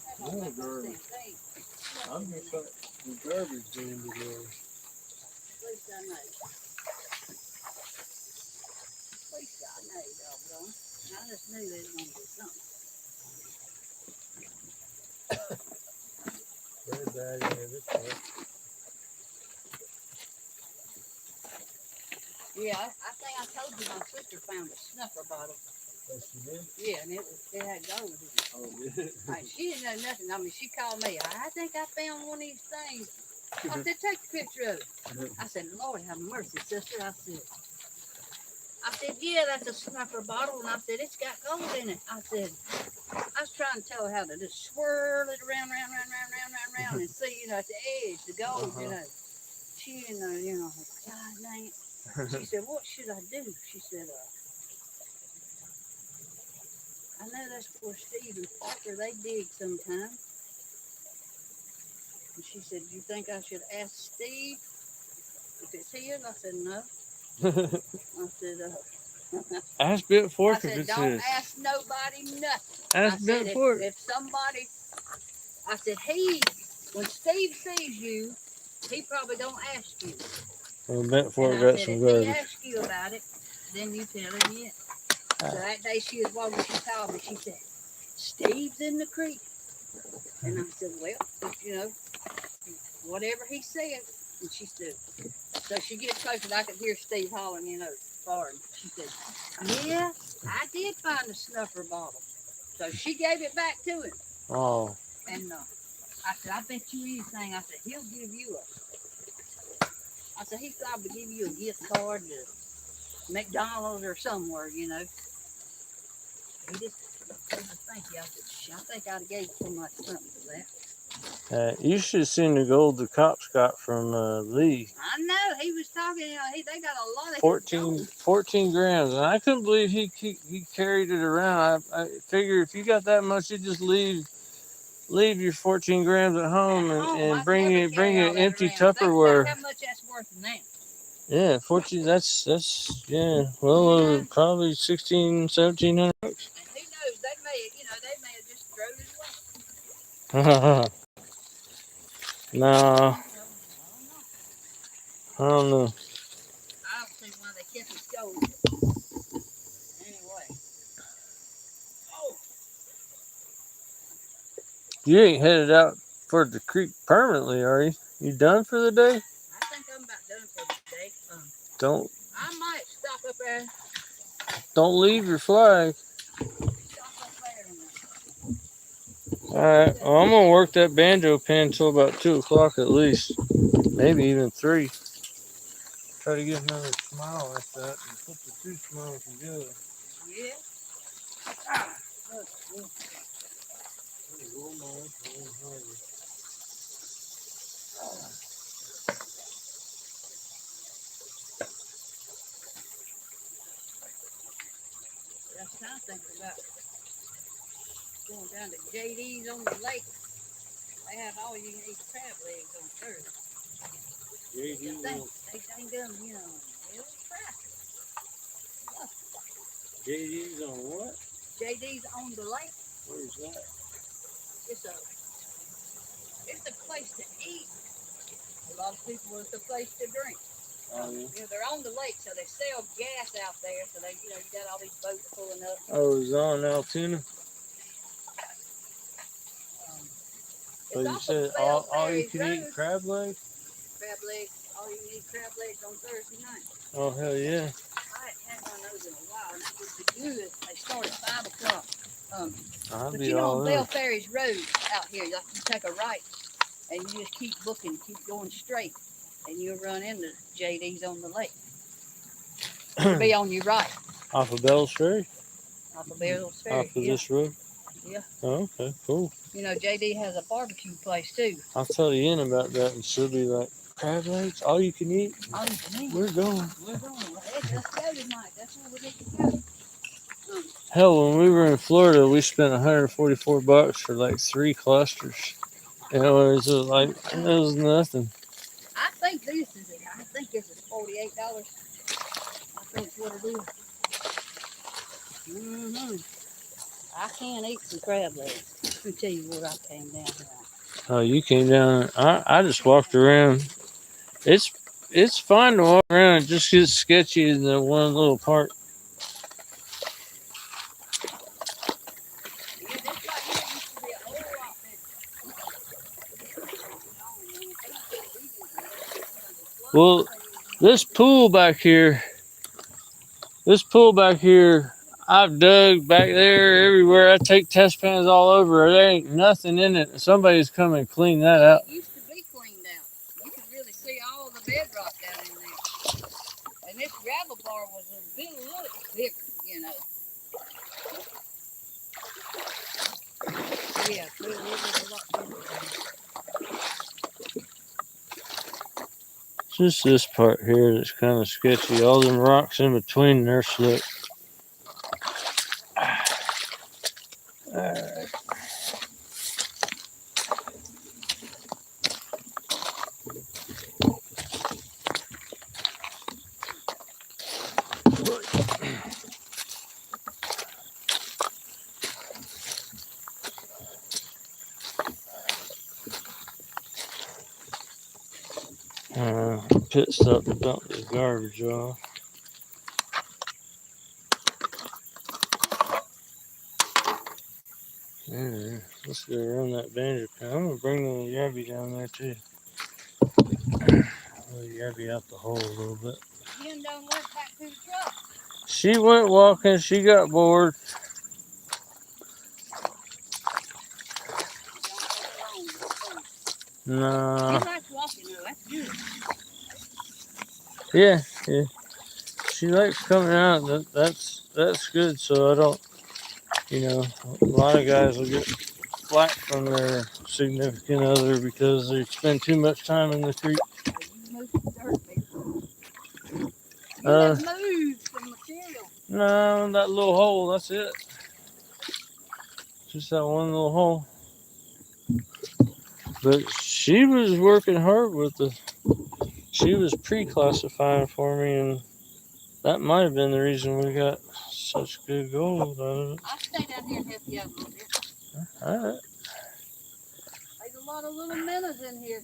that don't make no sense. I'm just like the garbage being today. At least I know. At least I know, doggone. I just knew they was gonna do something. Very bad in this part. Yeah, I think I told you my sister found a snuffer bottle. Oh, she did? Yeah, and it had gold in it. Oh, did it? She didn't know nothing. I mean, she called me. I think I found one of these things. I said, take a picture of it. I said, Lord have mercy, sister. I said, yeah, that's a snuffer bottle. And I said, it's got gold in it. I was trying to tell her how to just swirl it around, and see, you know, at the edge, the gold, you know. She didn't know, you know, God dang it. She said, what should I do? She said, I know that's where Steve and Parker, they dig sometimes. And she said, you think I should ask Steve if it's his? I said, no. I said, ask Bit Fork I if said, it's don't his. ask nobody nothing. Ask Bit Fork. If somebody, I said, when Steve sees you, he probably don't ask you. Well, Bit Fork And I got said, some if garbage. he asks you about it, then you tell him yeah. So that day she was walking, she called me, she said, Steve's in the creek. And I said, well, you know, whatever he said. And she said, so she gets closer and I could hear Steve hollering, you know, far. And she said, yeah, I did find a snuffer bottle. So she gave it back to him. Oh, And I said, I bet you anything. I said, he'll give you I said, he'd probably give you a gift card to McDonald's or somewhere, you know. He just said, thank you. I said, I think I'd have gave so much something for that. you should have seen the gold the cops got from Lee. I know. He was talking, you know, they got a lot of 14 grams, and I couldn't believe he carried it around. I figure if you got that much, you just leave your 14 grams at home and bring an empty Tupperware. How much that's worth now? Yeah, 14. That's yeah. Well, probably 16, 1700 bucks. And who knows? They may have just thrown it away. Nah, I don't know. I don't know. I don't see why they kept it going. Anyway. Oh, You ain't headed out for the creek permanently, are you? You done for the day? I think I'm about done for the day. Don't I might stop up there. don't leave your flag. Stop up there and All right. Well, I'm gonna work that banjo pen until about 2 o'clock at least, maybe even 3. Try to get another smile like that and put the 2 smiles together. yeah. That's what I'm thinking about. Going down to JD's on the lake. They have all you can eat crab legs on Thursday. They done, you know, little crap. JD's on what? JD's on the lake. Where's that? It's a place to eat. A lot of people, it's a place to drink. Oh, yeah. You know, they're on the lake, so they sell gas out there. So they, you know, you got all these boats pulling up. Oh, it's on Altoona. So It's you off said of Bell all you Ferry can Road. eat crab legs? Crab legs. All you can eat crab legs on Thursday night. Oh hell yeah! I hadn't had one of those in a while, and that was the good. They start at 5 o'clock. I'd But be you know, all on in. Bell Ferry's Road out here, like you take a right, and you just keep looking, keep going straight, and you'll run into JD's on the lake. It'll be on your right. Off of Bell's Ferry? Off of Bell's Ferry. Off of this road? Yeah. Oh, okay, cool. You know, JD has a barbecue place too. I'll tell Ian about that, and she'll be like, crab legs, all you can eat? All you can eat. We're going. We're going. Let's go tonight. That's where we need to go. Hell, when we were in Florida, we spent $144 for like 3 clusters. And it was nothing. I think this is it. I think this is $48. I think what it is. I can't eat some crab legs. Let me tell you what I came down here on. Oh, you came down. I just walked around. It's fine to walk around. It just gets sketchy in the one little part. Yeah, this right here used to be a whole lot bigger. Well, this pool back here, I've dug back there everywhere. I take test pans all over. There ain't nothing in it. Somebody's come and cleaned that out. It used to be cleaned out. You could really see all the bedrock down in there. And this gravel bar was a little bigger, you know. Yeah, it was a lot bigger. Just this part here that's kind of sketchy. All them rocks in between, they're slick. Alright. Pit stop to dump the garbage off. Yeah, let's go run that banjo pen. I'm gonna bring the yabby down there too. Let the yabby out the hole a little bit. Jen done went back to the truck. She went walking. She got bored. Don't take her long. Nah. She likes walking though. That's good. Yeah, yeah. She likes coming out. That's good. So I don't, a lot of guys will get flack from their significant other because they spend too much time in the creek. Oh, you moved some dirt, baby. You Uh, have moved some material. No, that little hole. That's it. Just that one little hole. But she was working hard with the. She was pre-classifying for me, and that might have been the reason we got such good gold out of it. I'll stay down here and help you out a little bit. All right. There's a lot of little minnows in here.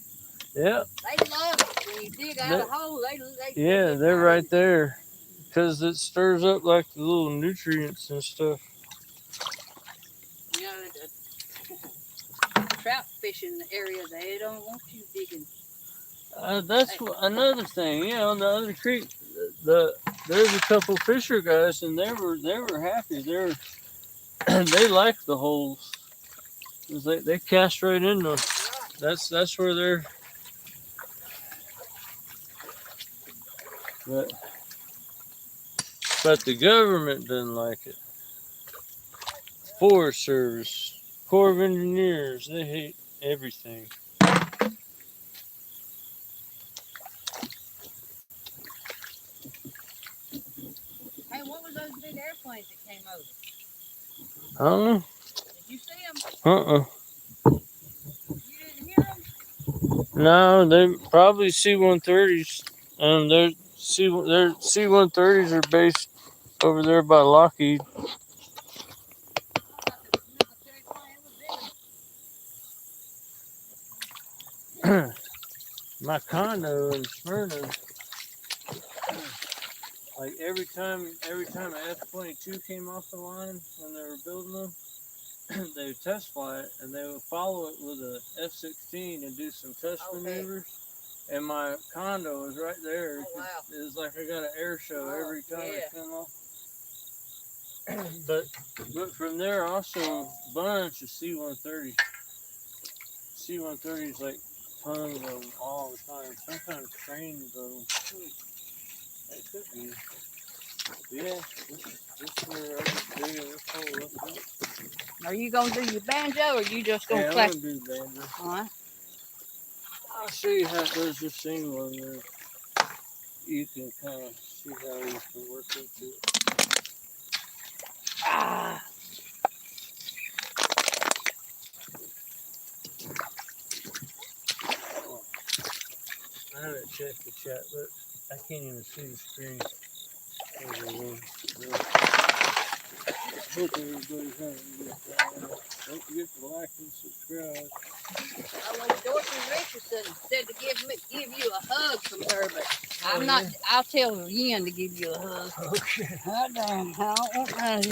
Yeah. They love it when you dig out a hole. They Yeah, they're right there, because it stirs up like the little nutrients and stuff. You know, the trout fishing area, they don't want you digging. That's another thing. On the other creek, there's a couple fisher guys, and they were happy. They like the holes. They cast right in them. That's where they're. But the government doesn't like it. Forest Service, Corps of Engineers, they hate everything. Hey, what was those big airplanes that came over? I don't know. Did you see them? You didn't hear them? No, they probably C-130s. Their C-130s are based over there by Lockheed. I thought the military plane was bigger. My condo in Smyrna, like every time an F-22 came off the line when they were building them, they would test fly it, and they would follow it with a F-16 and do some test maneuvers. And my condo was right there. Oh, wow. It was like I got an air show every time it yeah. came off. But from there also a bunch of C-130s. C-130s like tons of them all the time. Sometimes trains of them. It could be. Yeah, this where I was digging this hole up there. Are you going to do your banjo or you just going to I'm clap? gonna do banjo. All right. I'll show you how there's this single in there. You can kind of see how you can work into it. Ah. I haven't checked the chat, but I can't even see the screen. Hope everybody's having a good time. Don't forget to like and subscribe. Dorothy Richardson said to give you a hug from her, but I'm not. I'll tell Yen to give you a hug. Okay. I don't want that,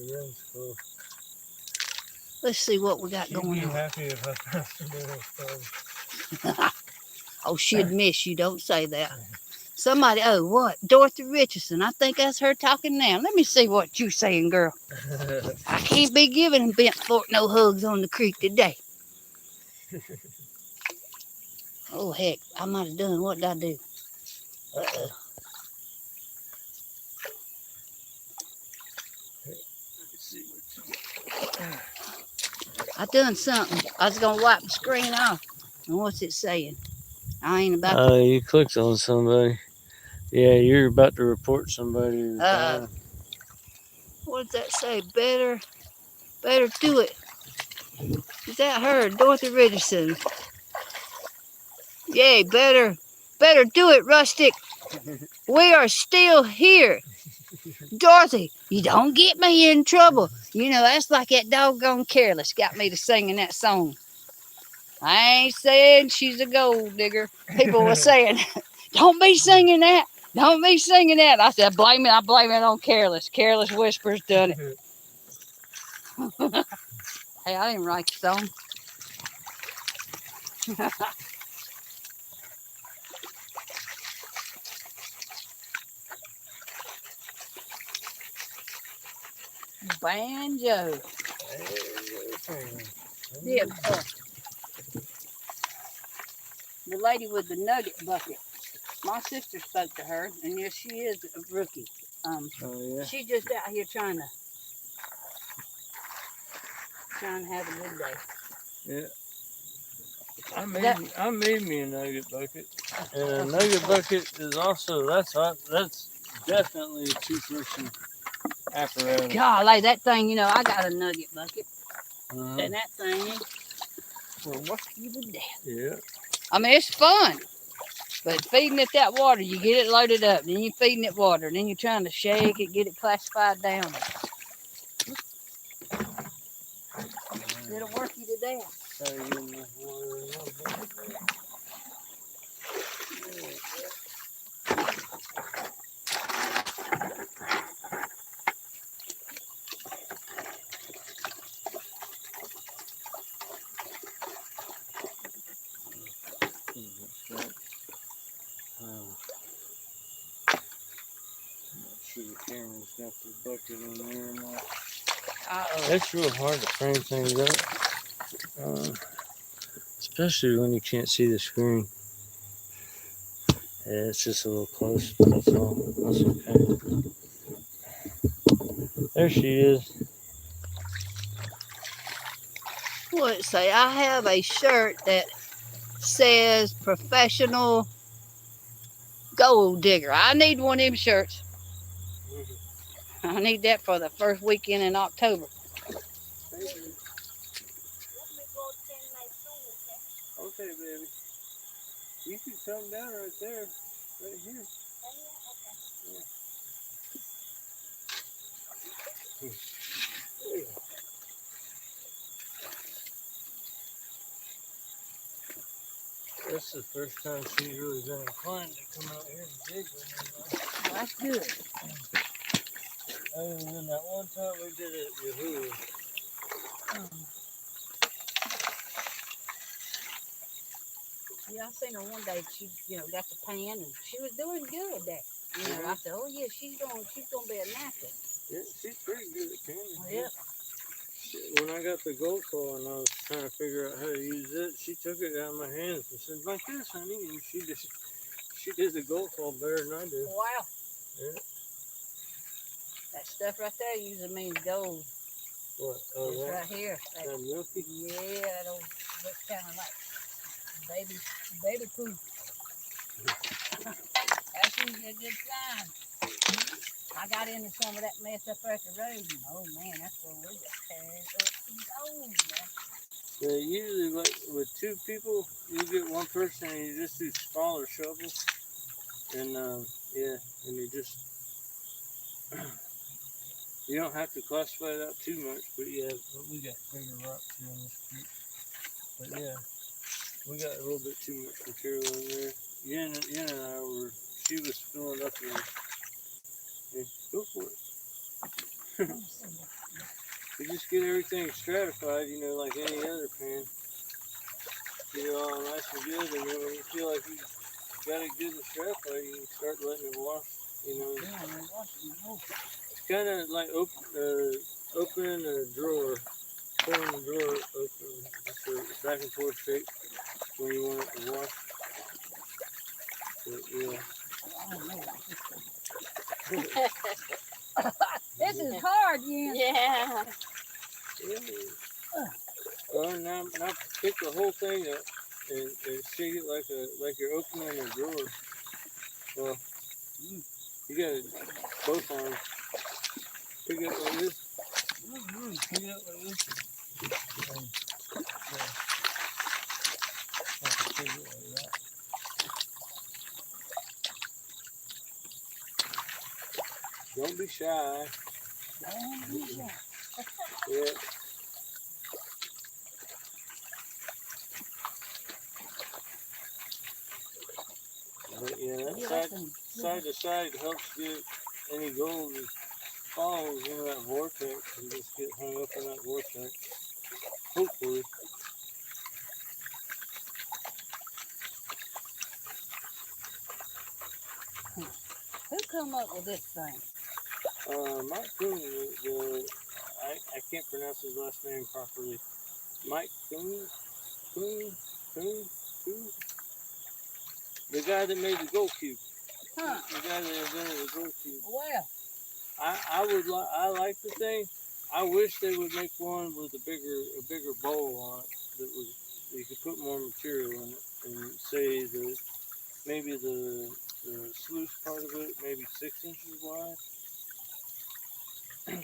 Yen's cool. Let's see what we got She'd going be on. happy if I passed her stuff. Oh, she'd miss you. Don't say that. Somebody, what? Dorothy Richardson. I think that's her talking now. Let me see what you saying, girl. I can't be giving Bent Fort no hugs on the creek today. Oh, heck. I might have done. What did I do? Uh-oh. I done something. I was going to wipe the screen off. And what's it saying? I ain't about to. You clicked on somebody. Yeah, you're about to report somebody. What does that say? Better do it. Is that her? Dorothy Richardson. Yay, better do it, Rustic. We are still here. Dorothy, you don't get me in trouble. That's like that doggone Careless got me to singing that song. I ain't saying she's a gold digger. People were saying, don't be singing that. Don't be singing that. I said, I blame it on Careless. Careless Whispers done it. Hey, I didn't write the song. Banjo. Yeah, the lady with the nugget bucket. My sister spoke to her, and yes, she is a rookie. Oh yeah. She's just out here trying to have a good day. Yeah. I made me a nugget bucket, and a nugget bucket is also that's definitely a two-person apparatus. Golly, that thing, I got a nugget bucket, Uh-huh. and that thing will work you to death. Yeah. I mean, it's fun, but feeding it that water, you get it loaded up, then you're feeding it water, then you're trying to shake it, get it classified down. It'll work you to death. Sure the camera's got the bucket in there or not. Uh-oh. It's real hard to frame things up, especially when you can't see the screen. Yeah, it's just a little close, but that's all. That's okay. There she is. What did it say? I have a shirt that says professional gold digger. I need one of them shirts. I need that for the first weekend in October. Okay, baby. You can come down right there, right here. Yeah. That's the first time she's really been inclined to come out here and dig with me. Well, that's good. Other than that one time we did it at Yahoo. Yeah, I seen her one day. She, got the pan, and she was doing good there. I said, "Oh yeah, she's gonna be a natural." Yeah, she's pretty good at canning. Oh, yeah. When I got the gold claw and I was trying to figure out how to use it, she took it out of my hands and said, "Like this, honey," and she did the gold claw better than I did. Wow. Yeah. That stuff right there usually means gold. What? It's right here. That milky? Yeah, it looks kind of like baby poo. That's usually a good sign. I got into some of that mess up at the road, and oh man, that's where we got carried up some gold. Yeah, usually like with two people, you get one person and you just do smaller shovels, and yeah, and you just you don't have to classify it out too much, but yeah, we got bigger rocks here on this creek. But yeah, we got a little bit too much material in there. Yen and I she was filling up there. Yeah, go for it. You just get everything stratified, like any other pan. Get it all nice and good, and then when you feel like you got it good and stratified, you can start letting it wash. It's kind of like opening a drawer, pulling the drawer open, just a back and forth shape when you want it to wash. But yeah. This is hard, Yeah. Well, now pick the whole thing up and shake it like you're opening a drawer. Well, you got it both arms. Pick it up like this. Pick it up like this. And, pick it like that. Don't be shy. Yeah. But yeah, that side to side helps get any gold that falls into that vortex and just get hung up in that vortex. Hopefully. Who come up with this thing? Mike Coon, I can't pronounce his last name properly. Mike Coon. The guy that made the gold cube. Huh. The guy that invented the gold cube. Well, I like the thing. I wish they would make one with a bigger bowl on it that was you could put more material in it and say maybe the sluice part of it maybe 6 inches wide,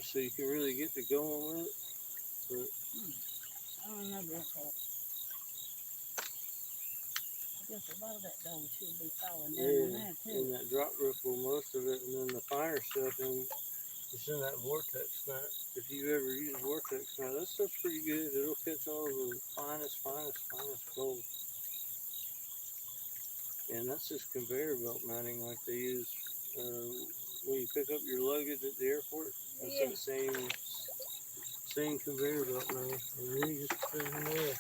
so you can really get to going with it. But I don't know about that. I guess a lot of that dough should be falling down in yeah, there too. in that drop ripple, most of it, and then the finer stuff it's in that vortex mat. If you ever use vortex mat, that stuff's pretty good. It'll catch all the finest gold. And that's just conveyor belt matting like they use when you pick up your luggage at the airport. That's Yeah. that same conveyor belt matting. And then you just put it in there,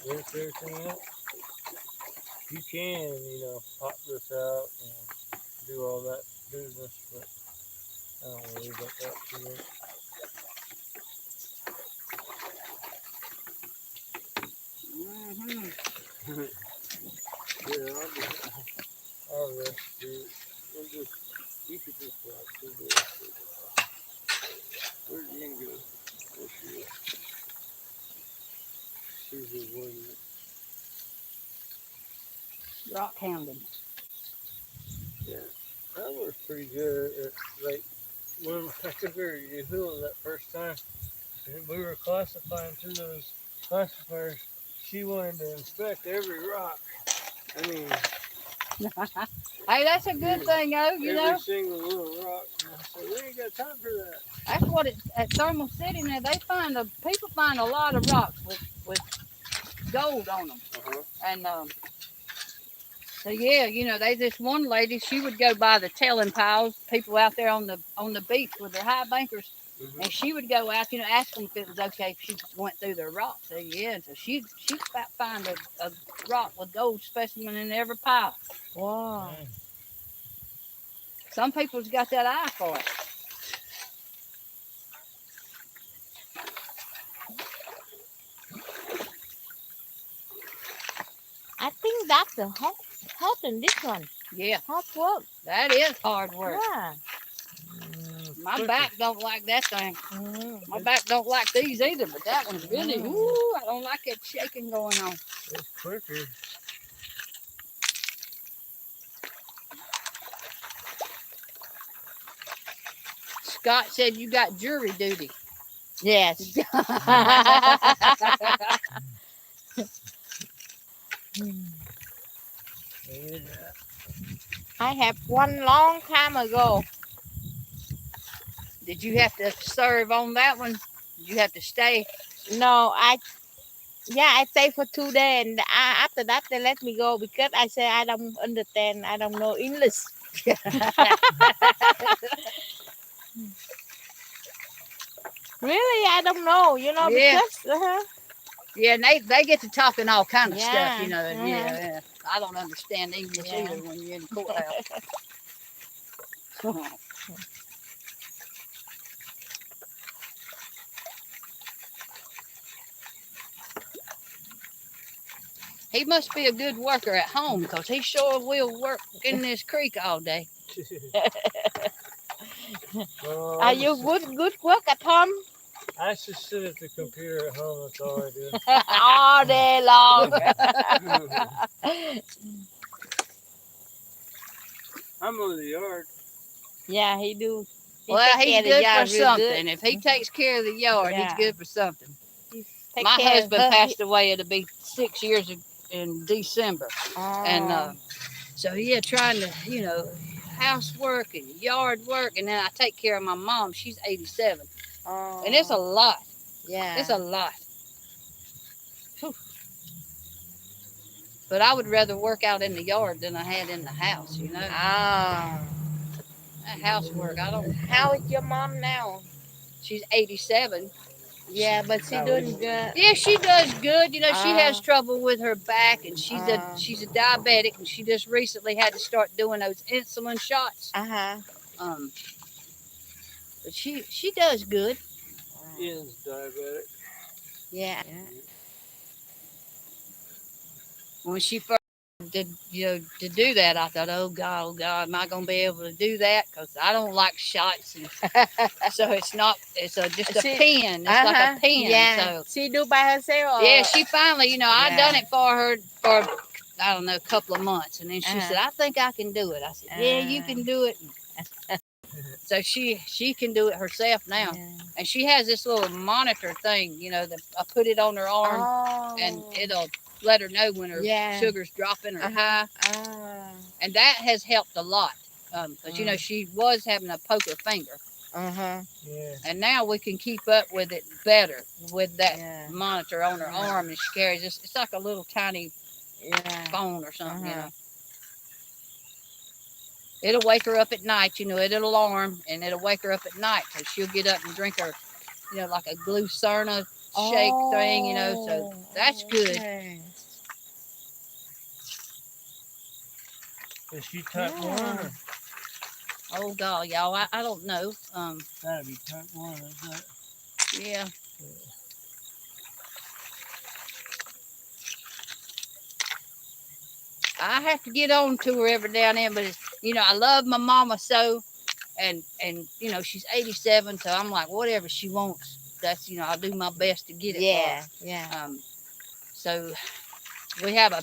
rinse everything out. You can, pop this out and do all that business, but I don't worry about that too much. Mm-hmm. Yeah, I'll rest it. You could just watch it. Where'd Yin go? There she is. She's avoiding it. Rock hounding. Yeah, that works pretty good. Like when I took her to Hula that first time, and we were classifying through those classifiers. She wanted to inspect every rock. I mean, Hey, that's a good thing, though. You know, every single little rock. And I said, we ain't got time for that. that's what it at Thermal City. Now people find a lot of rocks with gold on them, and so yeah, they this one lady, she would go by the telling piles, people out there on the beach with their high bankers, and she would go out, ask them if it was okay if she went through their rocks. So yeah, so she'd find a rock with gold specimen in every pile. Wow. Some people's got that eye for it. I think that's the hot in this one. Yeah, Hot work. that is hard work. Yeah. My back don't like that thing. Mm. My back don't like these either, but that one's really, ooh, I don't like it shaking going on. It's quicker. Scott said you got jury duty. Yes. I have one long time ago. Did you have to serve on that one? Did you have to stay? No, I stayed for 2 days, and after that they let me go because I said I don't understand. I don't know English. Really, I don't know. Yeah. Because Yeah, and they get to talking all kind of stuff, Yeah, Yeah. I don't understand English Yeah. either when you're in the courthouse. He must be a good worker at home because he sure will work in this creek all day. Well, are you good work at home I just sit at the computer at home. That's all I do. all day long? I'm over the yard. Yeah, he do. He Well, take he's care of the good yard for real something. good. If he takes care of the yard, Yeah. he's good for something. Take My care of husband her. passed away. It'll be 6 years in December. And so, yeah, trying to, housework and yard work. And then I take care of my mom. She's 87. And it's a lot. yeah. It's a lot. Whew. But I would rather work out in the yard than I had in the house, That housework, I don't. How is your mom now? She's 87. Yeah, but she doing good. Yeah, she does good. She has trouble with her back, and she's a diabetic, and she just recently had to start doing those insulin shots. Uh-huh. But she does good. Ian's diabetic. Yeah. When she first did, to do that, I thought, oh God, am I gonna be able to do that? Because I don't like shots, and so it's not. It's just a pen. It's like a pen. Yeah. So She do by herself. Or? yeah, she finally, I Yeah. done it for her for I don't know, a couple of months, and then she Uh-huh. said, I think I can do it. I said, yeah, you can do it. So she can do it herself now, Yeah. and she has this little monitor thing, that I put it on her arm, and it'll let her know when her sugar's dropping or high, and that has helped a lot. Because she was having a poker finger, Yeah. and now we can keep up with it better with that monitor on her arm, and she carries this. It's like a little tiny phone or something. It'll wake her up at night, it'll alarm, and it'll wake her up at night, because she'll get up and drink her, like a glucerna shake thing, so that's good. Okay. Is she type 1 or? Oh God, y'all, I don't know. Gotta be type 1, isn't it? Yeah. I have to get on to her every now and then, but it's, I love my mama so, and she's 87, so I'm like, whatever she wants, that's, I'll do my best to get it for her. Yeah. So we have a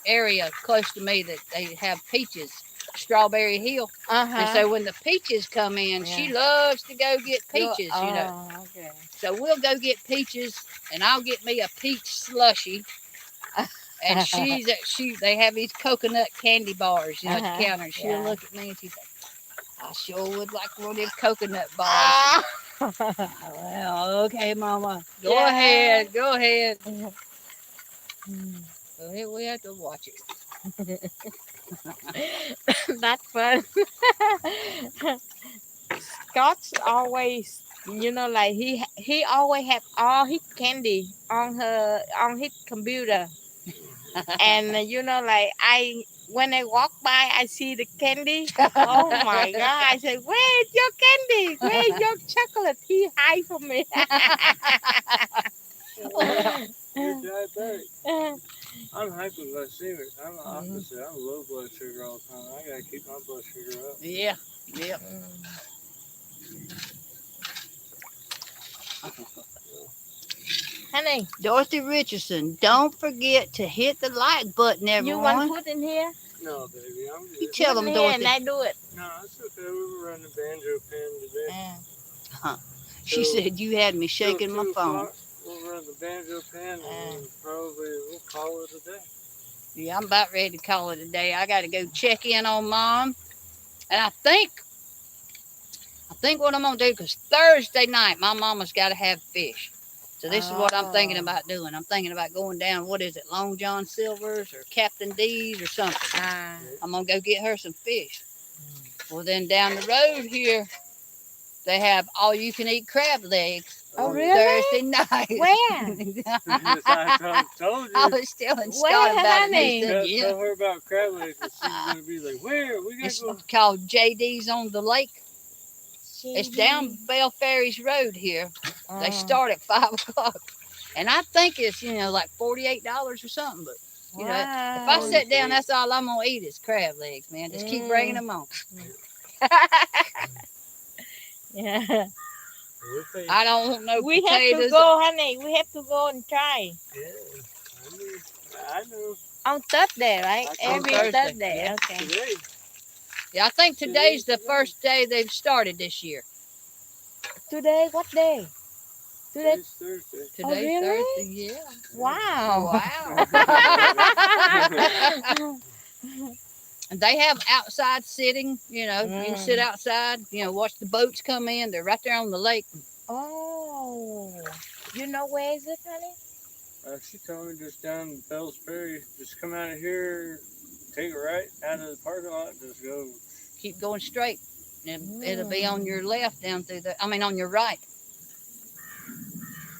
area close to me that they have peaches, Strawberry Hill, and so when the peaches come in, she loves to go get peaches, Okay. So we'll go get peaches, and I'll get me a peach slushy. And they have these coconut candy bars, at the counter. And she'll look at me and she's like, I sure would like one of them coconut bars. Well, okay, Mama. Go ahead. Well, we have to watch it. That's fun. Scott's always, like he always have all his candy on his computer, and like when I walk by, I see the candy. Oh my God! I say, "Where's your candy? Where's your chocolate?" He hide from me. You're diabetic. I'm hypoglycemic. I'm the opposite. I'm low blood sugar all the time. I gotta keep my blood sugar up. Yeah. Honey, Dorothy Richardson, don't forget to hit the like button, everyone. you want to put in here? No, baby. I'm just. You tell them, Put in Dorothy. here and I do it. No, it's okay. We were running banjo pen today. She said you had me shaking my phone. We'll run the banjo pen and probably we'll call it a day. Yeah, I'm about ready to call it a day. I got to go check in on Mom, and I think what I'm gonna do, because Thursday night my mama's got to have fish. So this is what I'm thinking about doing. I'm thinking about going down, what is it, Long John Silver's or Captain D's or something. I'm going to go get her some fish. Well, then down the road here, they have all-you-can-eat crab legs. Oh, really? Thursday night. Where? I told you. I was telling Scott Where, about honey? it. He said, Tell her about crab legs. And she's going to be like, where? We got It's to go. called JD's on the Lake. It's down Bell Ferries Road here. They start at 5 o'clock. And I think it's, like $48 or something. But, if I sit down, that's all I'm going to eat is crab legs, man. Just keep bringing them on. Yeah. I don't want no We potatoes. have to go, honey. We have to go and try. Yeah, I know. On Thursday, right? On Every Thursday. Thursday. Yeah. Okay. Today. Yeah, I think today's the first day they've started this year. Today, what day? Today. Today's Thursday. Today's really? Thursday, yeah. Wow. Wow. And they have outside sitting, you can sit outside, watch the boats come in. They're right there on the lake. Oh. You know where is it, honey? She told me just down Bell's Ferry. Just come out of here, take a right out of the parking lot, just go. Keep going straight. And it'll be on your left down through on your right.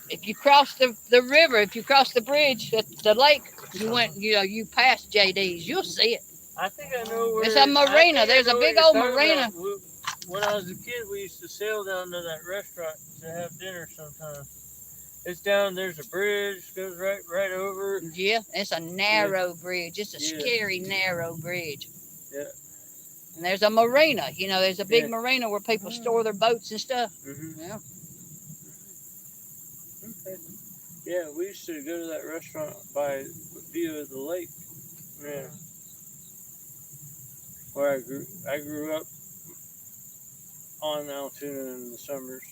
If you cross the river, if you cross the bridge at the lake, you passed JD's, you'll see it. I think I know where. It's a marina. There's a big old marina. When I was a kid, we used to sail down to that restaurant to have dinner sometimes. It's down. There's a bridge goes right over it. Yeah, it's a narrow bridge. It's a Yeah. scary narrow bridge. Yeah. And there's a marina. You know, there's a big Yeah. marina where people store their boats and stuff. Mm-hmm. Yeah. Okay. Yeah, we used to go to that restaurant by view of the lake. Yeah. Where I grew up on Altoona in the summers.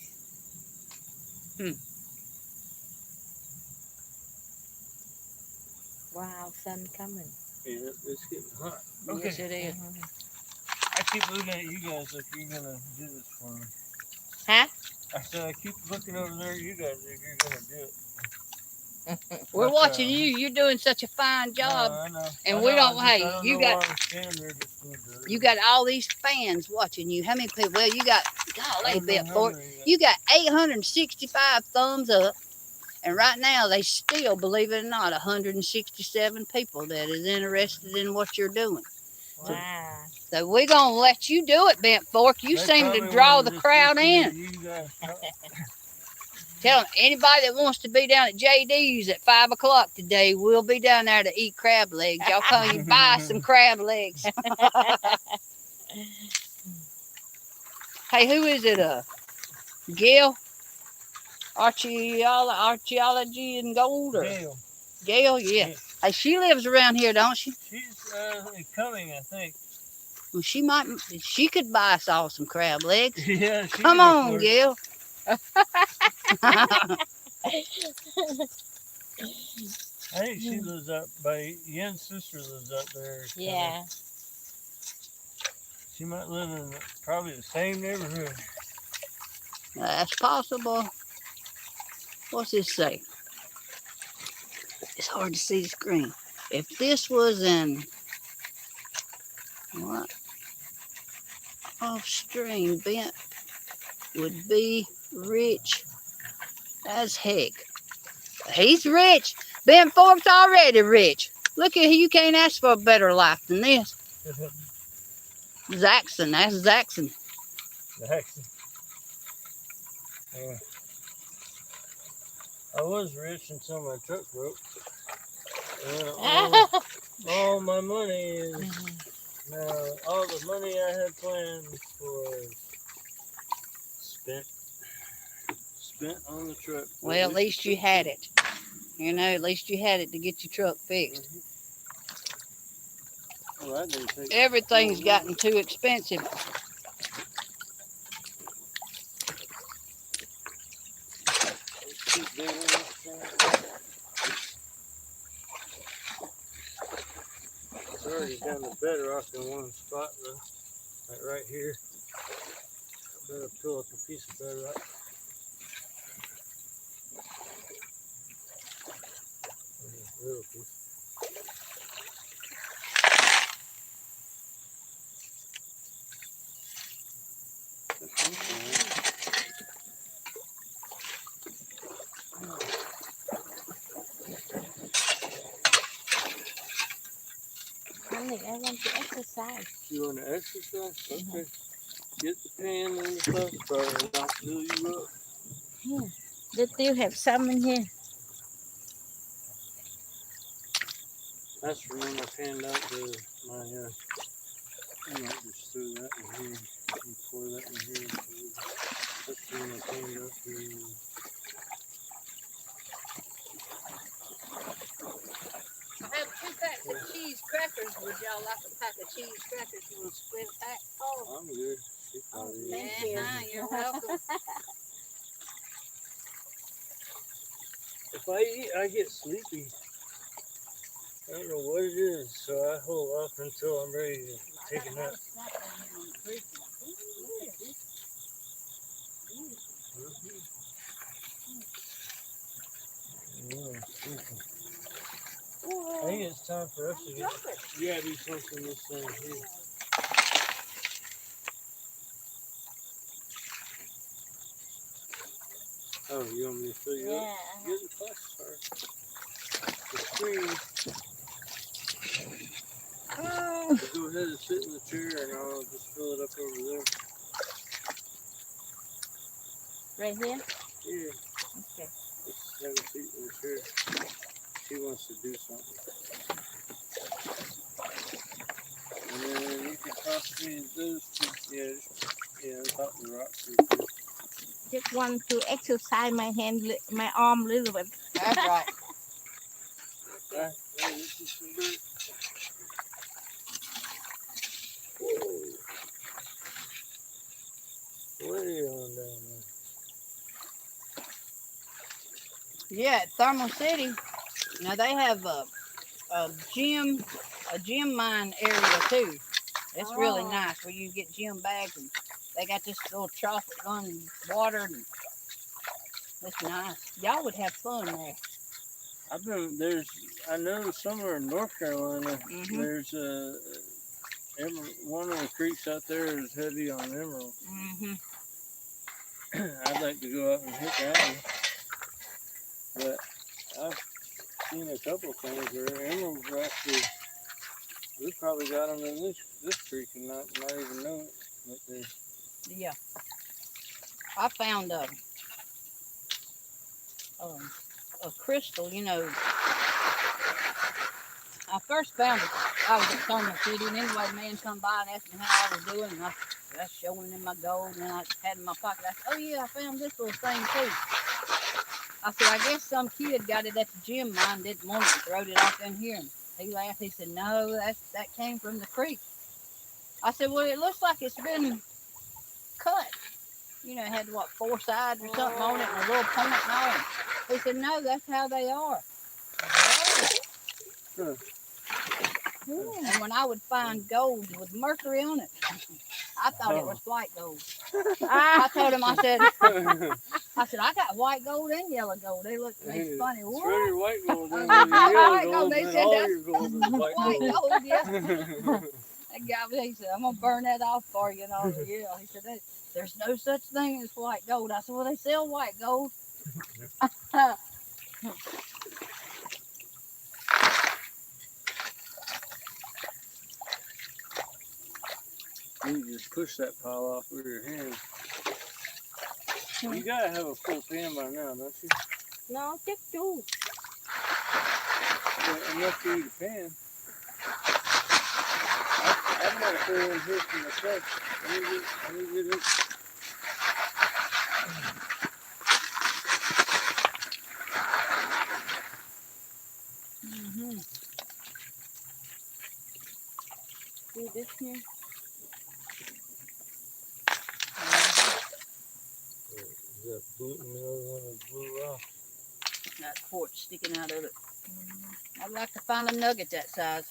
Wow, sun coming. Yeah, it's getting hot. Yes, it is. I keep looking at you guys if you're gonna do this for me. Huh? I said I keep looking over there at you guys if you're gonna do it. We're But, watching you. You're doing such a fine job. I know. And I we know, don't- I hey, don't you know got- why I'm standing there just doing it. You got all these fans watching you. How many people? Well, you got, golly, I don't bit know for how many you got 865 thumbs up. And right now, they still, believe it or not, 167 people that is interested in what you're doing. Wow. So we're going to let you do it, Bent Fork. You They seem to probably draw wanna the just crowd listen to in. you guys talk. Tell them, anybody that wants to be down at JD's at 5 o'clock today, we'll be down there to eat crab legs. Y'all come and buy some crab legs. Hey, who is it? Gail? Archaeology and Gold? Or Gail. Gail, yeah. Yeah. Hey, she lives around here, don't she? She's coming, I think. Well, she could buy us all some crab legs. Yeah, she Come can on, afford it. Gail. I think she lives up by Yen's sister lives up there. Yeah. She might live in probably the same neighborhood. That's possible. What's this say? It's hard to see the screen. If this was in what off stream, Bent would be rich as heck. He's rich. Ben Fork's already rich. Look at you, can't ask for a better life than this. Zaxxon, that's Zaxxon. Yeah. I was rich until my truck broke. And all my money is now all the money I had planned was spent on the truck. Well, at least you had it. You know, at least you had it to get your truck fixed. Well, that didn't take Everything's gotten too expensive. keep digging this thing. It's already down the bedrock in one spot though. Like right here. Better pull up a piece of bedrock. Little piece. Honey, I want to exercise. You want to exercise? Okay. Get the pan and the stuff started and I'll fill you up. Here. They still have some in here. That's from when I panned out my, I might just throw that in here and pour that in here. That's from when I panned out I have 2 packs of cheese crackers. Would y'all like a pack of cheese crackers? You want to split a pack? Oh, I'm good. She probably is. thank you. You're welcome. If I eat, I get sleepy. I don't know what it is, so I hold off until I'm ready to take a nap. I think it's time for us to get. You gotta do something this thing here. Oh, you want me to fill you up? Yeah. Get the plus first. The screen. Go ahead and sit in the chair and I'll just fill it up over there. Right here? Yeah. Okay. Let's have a seat with her. She wants to do something. And then you can toss me those two. Yeah, top the rocks. Just want to exercise my hand, my arm a little bit. That's right. Right. Yeah, this is some dirt. Whoa. Way on down there. Yeah, at Thermal City. Now they have a gym, a gym mine area too. It's really Oh. nice where you get gym bags and they got this little trough that runs water and it's nice. Y'all would have fun there. I know somewhere in North Carolina, Mhm. there's one of the creeks out there is heavy on emerald. Mhm. I'd like to go out and hit that one, but I've seen a couple of things where emeralds are actually, we probably got them in this creek and not even know it. But Yeah. I found a crystal. You know, I first found it. I was at Thermal City, and anyway, a man come by and asked me how I was doing, and I was showing him my gold, and I had it in my pocket. I said, "Oh yeah, I found this little thing too." I said, "I guess some kid got it at the gym mine, didn't want it, and throwed it off in here." And he laughed. He said, "No, that came from the creek." I said, "Well, it looks like it's been cut. You know, it had what 4 sides or something on it, and a little point and all." He said, "No, that's how they are." Huh. And when I would find gold with mercury on it, I thought it was white gold. I told him, I said, I got white gold and yellow gold. They looked at me funny. It's What? really white gold. Then White yellow gold. gold, They then said all that's your gold is white white gold. gold, yeah. That guy, he said, "I'm gonna burn that off for you." And all that. Yeah, he said, "There's no such thing as white gold." I said, "Well, they sell white gold." You just push that pile off with your hand. You gotta have a full pan by now, don't you? No, just two. Yeah, enough to eat a pan. I've got a full one here for myself. Let me get it. Mm-hmm. See this here? Is that blue, another one that blew off? That quartz sticking out of it. I'd like to find a nugget that size.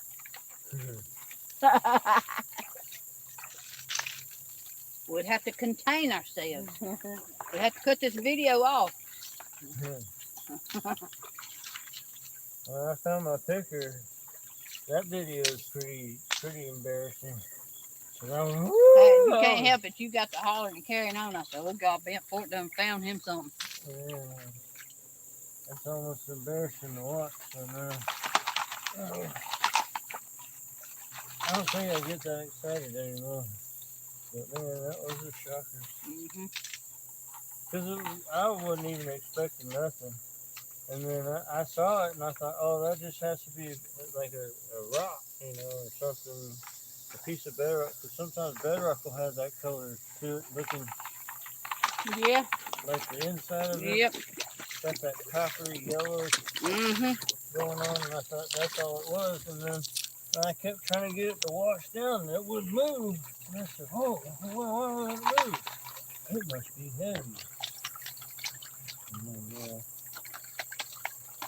We'd have to contain ourselves. We'd have to cut this video off. Well, I found my picture. That video is pretty embarrassing. So You can't help it. You got to hollering and carrying on. I said, "Oh God, Bent Fort done found him something." Yeah, that's almost embarrassing to watch. So now, I don't think I get that excited anymore. But man, that was a shocker. Mm-hmm. Because I wasn't even expecting nothing. And then I saw it and I thought, oh, that just has to be like a rock, or something, a piece of bedrock. Because sometimes bedrock will have that color to it, looking Yeah. like the inside of it. Yep. Got that coppery yellow Mm-hmm. going on, and I thought that's all it was. And then I kept trying to get it to wash down, and it would move. And I said, oh, why would it move? It must be heavy.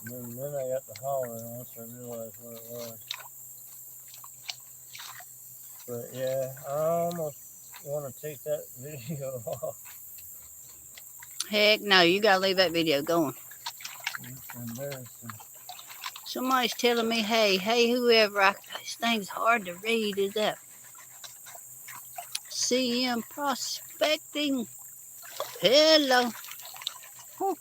And then I got the holler once I realized what it was. But yeah, I almost want to take that video off. Heck no, you gotta leave that video going. It's embarrassing. Somebody's telling me, hey, whoever, this thing's hard to read. Is that CM Prospecting? Hello. Huh.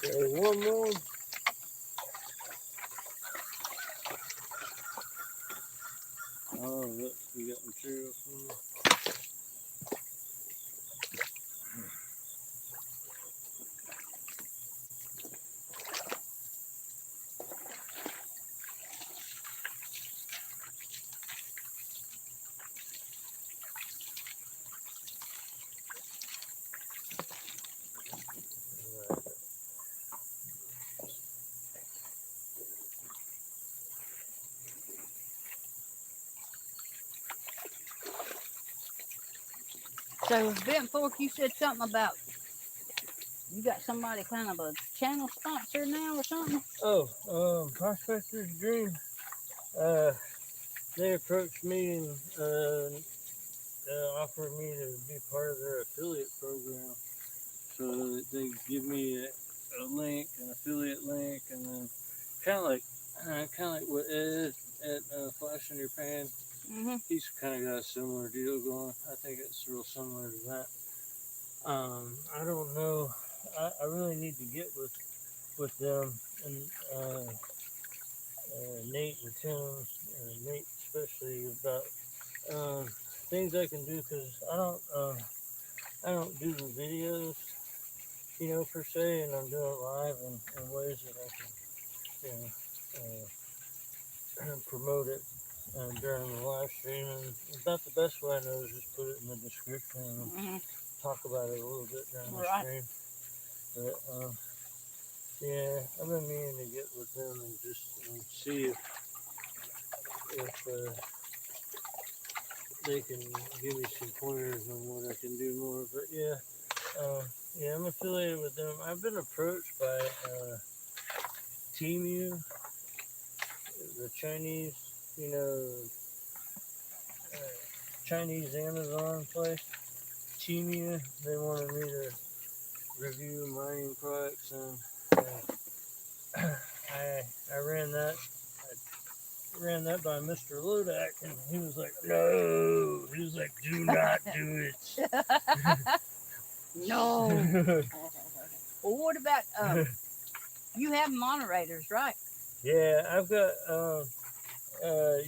Okay, one more. Oh, look, we got material from there. So Bent Fork, you said something about you got somebody kind of a channel sponsor now or something? Oh, Prospector's Dream. Uh, they approached me and offered me to be part of their affiliate program. So they give me a link, an affiliate link, and then kind of like what Ed at Flash in Your Pan. Mm-hmm. He's kind of got a similar deal going. I think it's real similar to that. I don't know. I really need to get with them and Nate and Tim, Nate especially about things I can do because I don't do the videos, per se, and I'm doing it live in ways that I can, promote it during the live stream. And it's not the best way I know is just put it in the description and Mm-hmm. talk about it a little bit during the Right. stream. But yeah, I've been meaning to get with them and just see if they can give me some pointers on what I can do more. But yeah, I'm affiliated with them. I've been approached by Temu, the Chinese, Chinese Amazon place. Temu, they wanted me to review mining products, and I ran that. I ran that by Mr. Lodak, and he was like, "No," he was like, "Do not do it." No. Well, what about you have moderators, right? Yeah, I've got.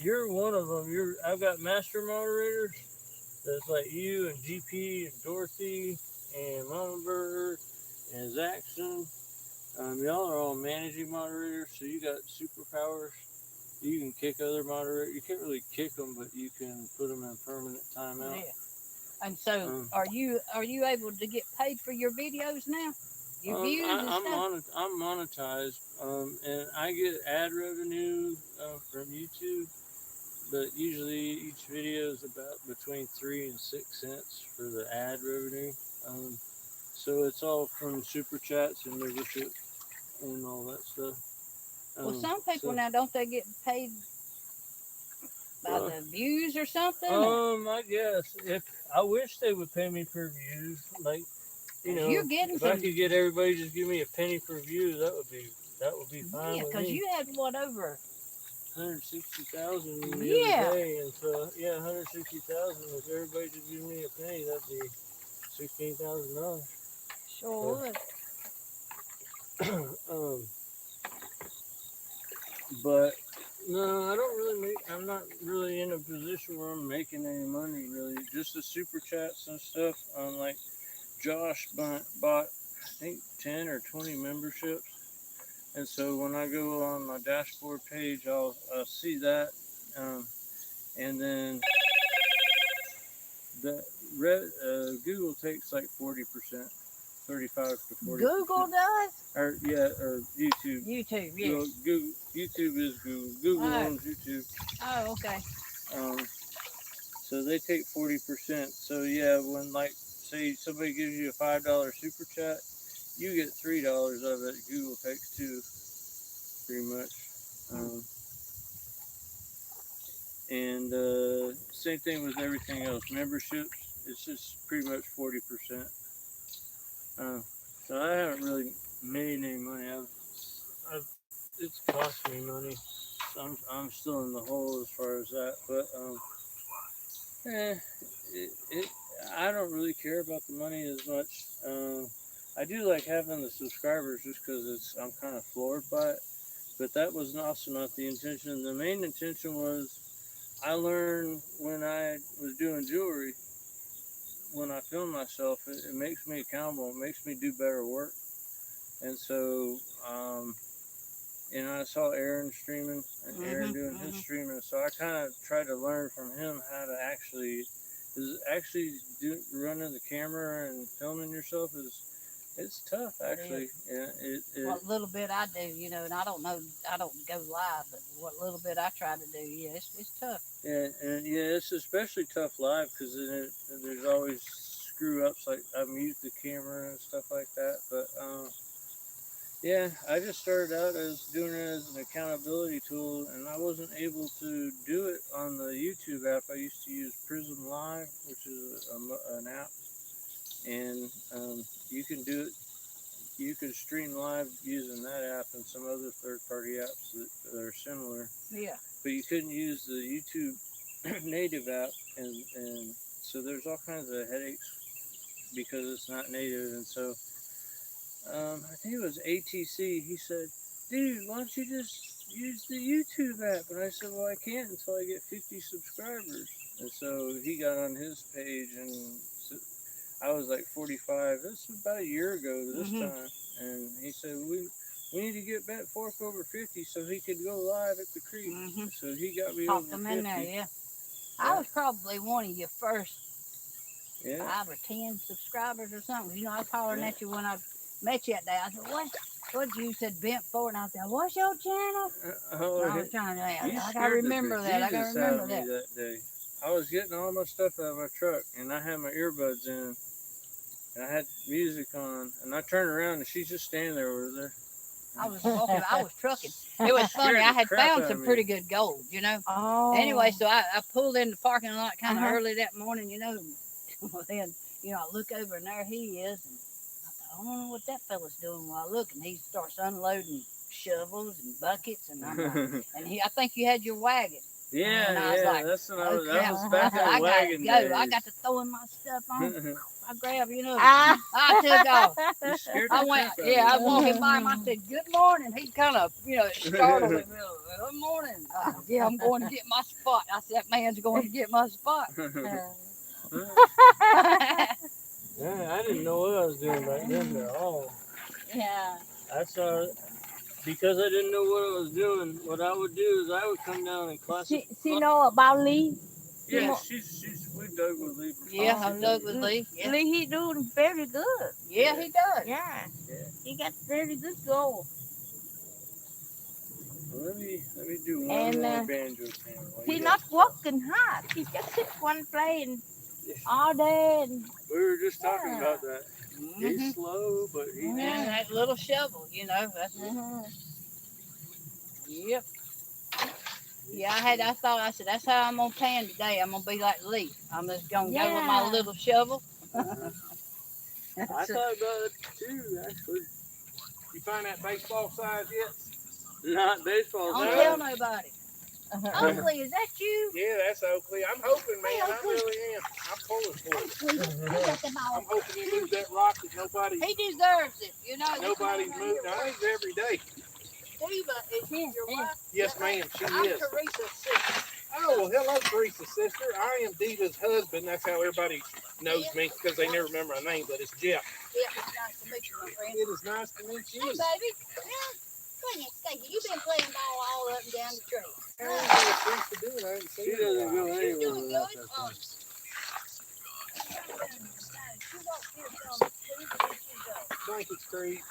You're one of them. I've got master moderators. That's like you and GP and Dorothy and Mama Bird and Zaxxon. Y'all are all managing moderators, so you got superpowers. You can kick other moderators. You can't really kick them, but you can put them in permanent timeout. Yeah. And so, are you able to get paid for your videos now? Your views and stuff? I'm monetized, and I get ad revenue from YouTube, but usually each video is about between 3 and 6 cents for the ad revenue. So it's all from super chats and membership and all that stuff. Well, some people now don't they get paid by the views or something? I guess I wish they would pay me per views, like. You're getting if I could get everybody just give me a penny per view, that would be fine. Yeah, because you had what over 160,000 the other day, and so 160,000. If everybody just give me a penny, that'd be $16,000. Sure would. But no, I don't really make. I'm not really in a position where I'm making any money. Really, just the super chats and stuff. Like Josh bought I think 10 or 20 memberships, and so when I go on my dashboard page, I'll see that, and then the Google takes like 40%, 35 to 40%. Google does? Or YouTube. YouTube, yes. YouTube is Google. Google owns YouTube. Oh, okay. So they take 40%. So yeah, when say somebody gives you a $5 super chat, you get $3 of it. Google takes $2, pretty much. And same thing with everything else. Memberships, it's just pretty much 40%. So I haven't really made any money. It's cost me money. I'm still in the hole as far as that. But I don't really care about the money as much. I do like having the subscribers just because I'm kind of floored by it. But that was also not the intention. The main intention was I learned when I was doing jewelry, when I film myself, it makes me accountable. It makes me do better work. And so, I saw Aaron streaming and Aaron doing his streaming. So I kind of tried to learn from him how to running the camera and filming yourself it's tough actually. Yeah, what little bit I do, and I don't know, I don't go live, but what little bit I try to do, yeah, it's tough. Yeah, and yeah, it's especially tough live because there's always screw ups like I mute the camera and stuff like that. But yeah, I just started out as doing it as an accountability tool, and I wasn't able to do it on the YouTube app. I used to use Prism Live, which is an app, and you can do it. You can stream live using that app and some other third-party apps that are similar. Yeah. But you couldn't use the YouTube native app, and so there's all kinds of headaches because it's not native. And so I think it was ATC. He said, "Dude, why don't you just use the YouTube app?" And I said, "Well, I can't until I get 50 subscribers." And so he got on his page, and I was like 45. This was about a year ago this time, and he said, "We need to get Bent Fork over 50 so he could go live at the creek." So he got me Popped over them 50. in there, yeah. I was probably one of your first 5 or 10 subscribers or something. I was hollering at you when I met you that day. I said, what you said, Bent Fork, and I said, "What's your channel?" I was trying to, I gotta remember that. I gotta remember that day. I was getting all my stuff out of my truck, and I had my earbuds in, and I had music on, and I turned around, and she's just standing there over there. I was walking, I was trucking. It was funny. I had found some pretty good gold, Oh. Anyway, so I pulled in the parking lot kind of early that morning, Then, I look over, and there he is. And I thought, I don't know what that fella's doing. Well, I look, and he starts unloading shovels and buckets, and I'm like, I think you had your wagon. Yeah, and I was like, that's when okay, that was back in the I wagon gotta go. days. I got to throwing my stuff on. I grabbed, I took off. You scared I the went, crap out of I me. was walking by him. I said, "Good morning." He kind of, startled me. "Good morning." Yeah, I'm going to get my spot. I said, "That man's going to get my spot." Yeah, I didn't know what I was doing back then at all. Yeah. I saw because I didn't know what I was doing. What I would do is I would come down and classify. She know about Lee. Yeah, we dug with Lee. Yeah, I dug with Lee. Yeah. Lee, he doing very good. Yeah, he does. Yeah. He got very good gold. Well, let me do one more banjo panel. He's not working hard. He just sits one playing all day. And we were just talking about that. He's slow, but And that little shovel, that's Yep. Yeah, I said, that's how I'm gonna pan today. I'm gonna be like Lee. I'm just gonna go with my little shovel. I thought about it too, actually. You find that baseball size yet? Not baseball Don't size. tell nobody. Oakley, is that you? Yeah, that's Oakley. I'm hoping, man. I really am. I'm pulling for it. I'm hoping you move that rock that nobody. He deserves it, Nobody's moved. I think every day. Eva, is she your wife? Yes, ma'am. She I'm is. Teresa's sister. Oh, well, hello, Teresa's sister. I am Diva's husband. That's how everybody knows me because they never remember my name, but it's Jeff. Yeah, it's nice to meet you, my friend. It is nice to meet you. Hey, baby. Yeah. Stacy, you've been playing ball all up and down the trail. Teresa doing? I haven't seen She her in a doesn't go while. She's anywhere doing without good. that thing. She walks here some food and she's Blanket Street.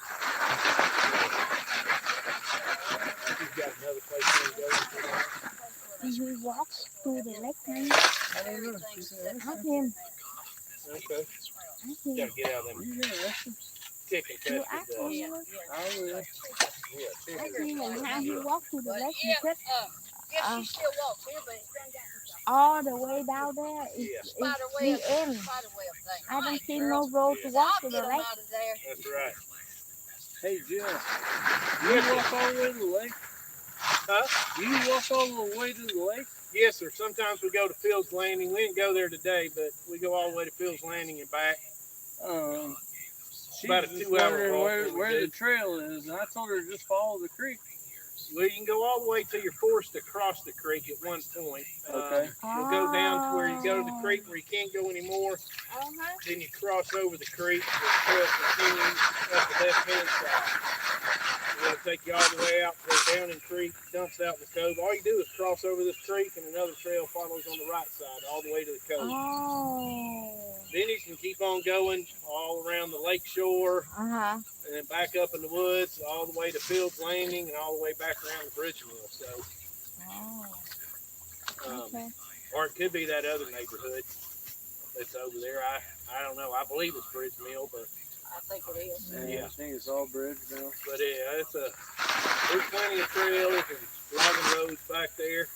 She's got another place to go. he walks to the lake. I don't know. She said, Ask him. Okay. Ask You him. gotta get out of them "You gonna ask him?" chicken You cuts. ask him. I will. Yeah, Ask chicken. him and how he walked to the lake. yeah, Because she still walks here, but it's done gotten all the way down there is Yeah. spider the web, end. spider web thing. I don't Right, see girls. no road to walk I'll to get the 'em lake. out of there. That's right. Hey, Jeff. You walk all the way to the lake? Huh? You walk all the way to the lake? Yes, sir. Sometimes we go to Fields Landing. We didn't go there today, but we go all the way to Fields Landing and back. She's about a just 2 hour wondering walk. where the trail is, and I told her to just follow the creek. Well, you can go all the way till you're forced to cross the creek at one point. Okay. You'll go down to where you go to the creek where you can't go anymore. Then you cross over the creek. The trail continues up the left-hand side. It'll take you all the way out to down in the creek, dumps out in the cove. All you do is cross over this creek, and another trail follows on the right side all the way to the cove. Oh. Then you can keep on going all around the lake shore, and then back up in the woods, all the way to Fields Landing, and all the way back around the bridge mill. So, Okay. or it could be that other neighborhood that's over there. I don't know. I believe it's Bridge Mill, but I think it is. Yeah, I think it's all bridge now. but yeah, there's plenty of trails and logging roads back there.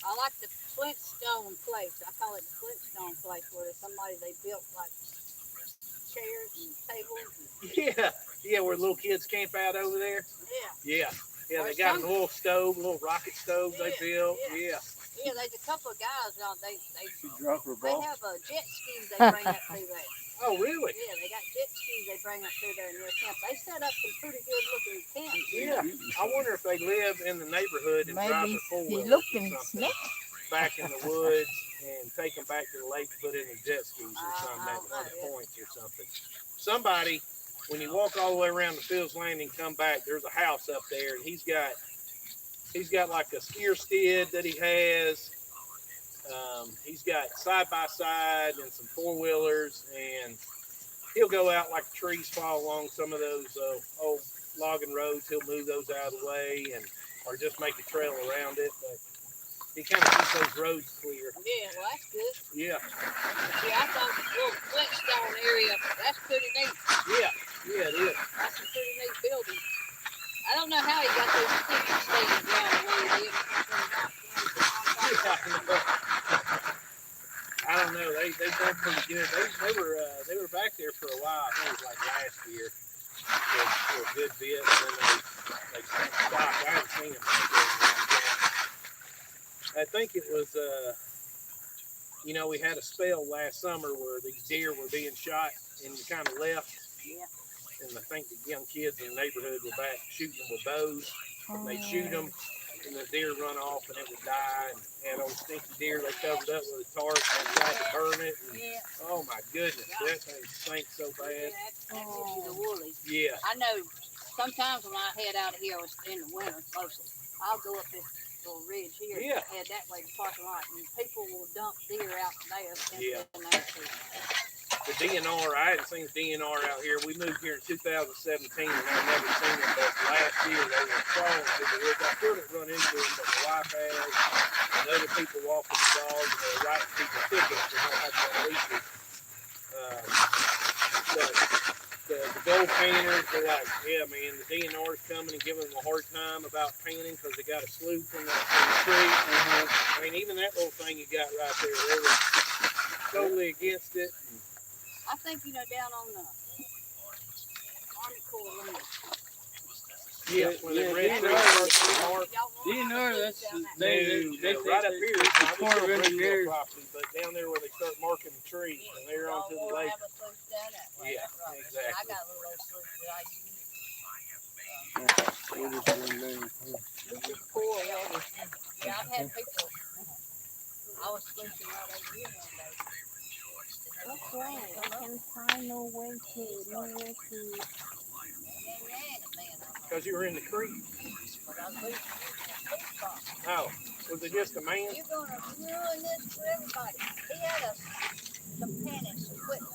I like the Flintstone place. I call it the Flintstone place, where they built like chairs and tables. Yeah, where little kids camp out over there. Yeah. Yeah, Or they got a some- little stove, a little rocket stove they built. Yeah. Yeah, there's a couple of guys on. They She dropped her they ball. have jet skis they bring up through there. Oh, really? Yeah, they got jet skis they bring up through there in their camp. They set up some pretty good looking camps. Yeah. I wonder if they live in the neighborhood and drive Maybe their he four-wheelers looking or something snick. back in the woods and take them back to the lake, put in the jet skis or something I at don't know, other yeah. points or something. Somebody, when you walk all the way around the Fields Landing, come back, there's a house up there, and he's got like a steer skid that he has. He's got side-by-side and some four-wheelers, and he'll go out like trees fall along some of those old logging roads. He'll move those out of the way or just make a trail around it. But he kind of keeps those roads clear. Yeah, well, that's good. Yeah, Yeah, I thought the little Flintstone area, that's pretty neat. yeah, it is. That's a pretty neat building. I don't know how he got those TV stations down where he I don't know. They've done pretty good. They were back there for a while. I think it was like last year for a good bit. And then they stopped. I haven't seen them back there in a long time. I think it was we had a spell last summer where these deer were being shot and you kind of left. Yeah. And I think the young kids in the neighborhood were back shooting them with bows. And they shoot them, and the deer run off, and it would die. And old stinky deer, they covered up with a tarp and tried to burn it. And, Yeah. oh my goodness, that thing stinks so bad. That gives you the woolies. Yeah, I know sometimes when I head out of here, in the winter mostly, I'll go up this little ridge here, Yeah. head that way to the parking lot, and people will dump deer out there. Yeah. In there too. the DNR, I hadn't seen DNR out here. We moved here in 2017, and I've never seen them. But last year, they were crawling through the woods. I couldn't run into them, but my wife has, and other people walking the dogs, and they're writing people tickets for not having their leashes. But the gold painters, they're like, yeah, man, the DNR's coming and giving them a hard time about painting because they got a slough in the tree. I mean, even that little thing you got right there, they were totally against it. I think, down on the Army Corps limit. Yeah, when they red DNR, mark. DNR, that's they Right up here, it's it's Corps of Engineers. property, but down there where they start marking the trees, and they're onto the lake. Yeah, I exactly. got a little old sluice that I use. We're just doing things. Yeah, I've had people. I was sluicing right over here one day. That's right. I can find no way to. Because you were in the creek. But I was sluicing Oh, was it just a man? You're gonna ruin this for everybody. He had some panics equipment.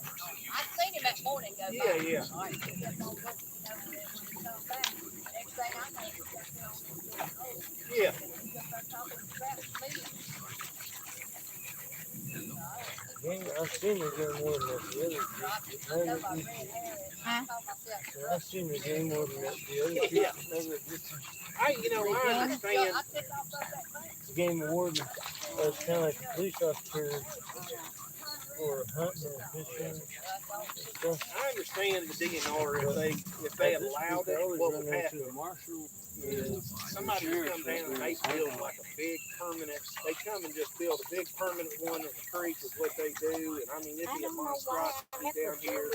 I've seen him that morning go by. Yeah. All right, he kept on going, and when he comes back, next thing I know, he's got there on the road. Yeah. He's up there talking crap to me. I've seen her getting more than that the other I know my red hair is. I call myself. I've seen her getting more than that the other Yeah. I I understand. took off that thing. The game warden. It's kind of like a police officer. for hunting and fishing and stuff. I understand the DNR if they allowed it, what would happen the marshal. is somebody would come down and they build like a big permanent, they come and just build a big permanent one in the creek is what they do. And I mean, it'd be a monstrosity down here.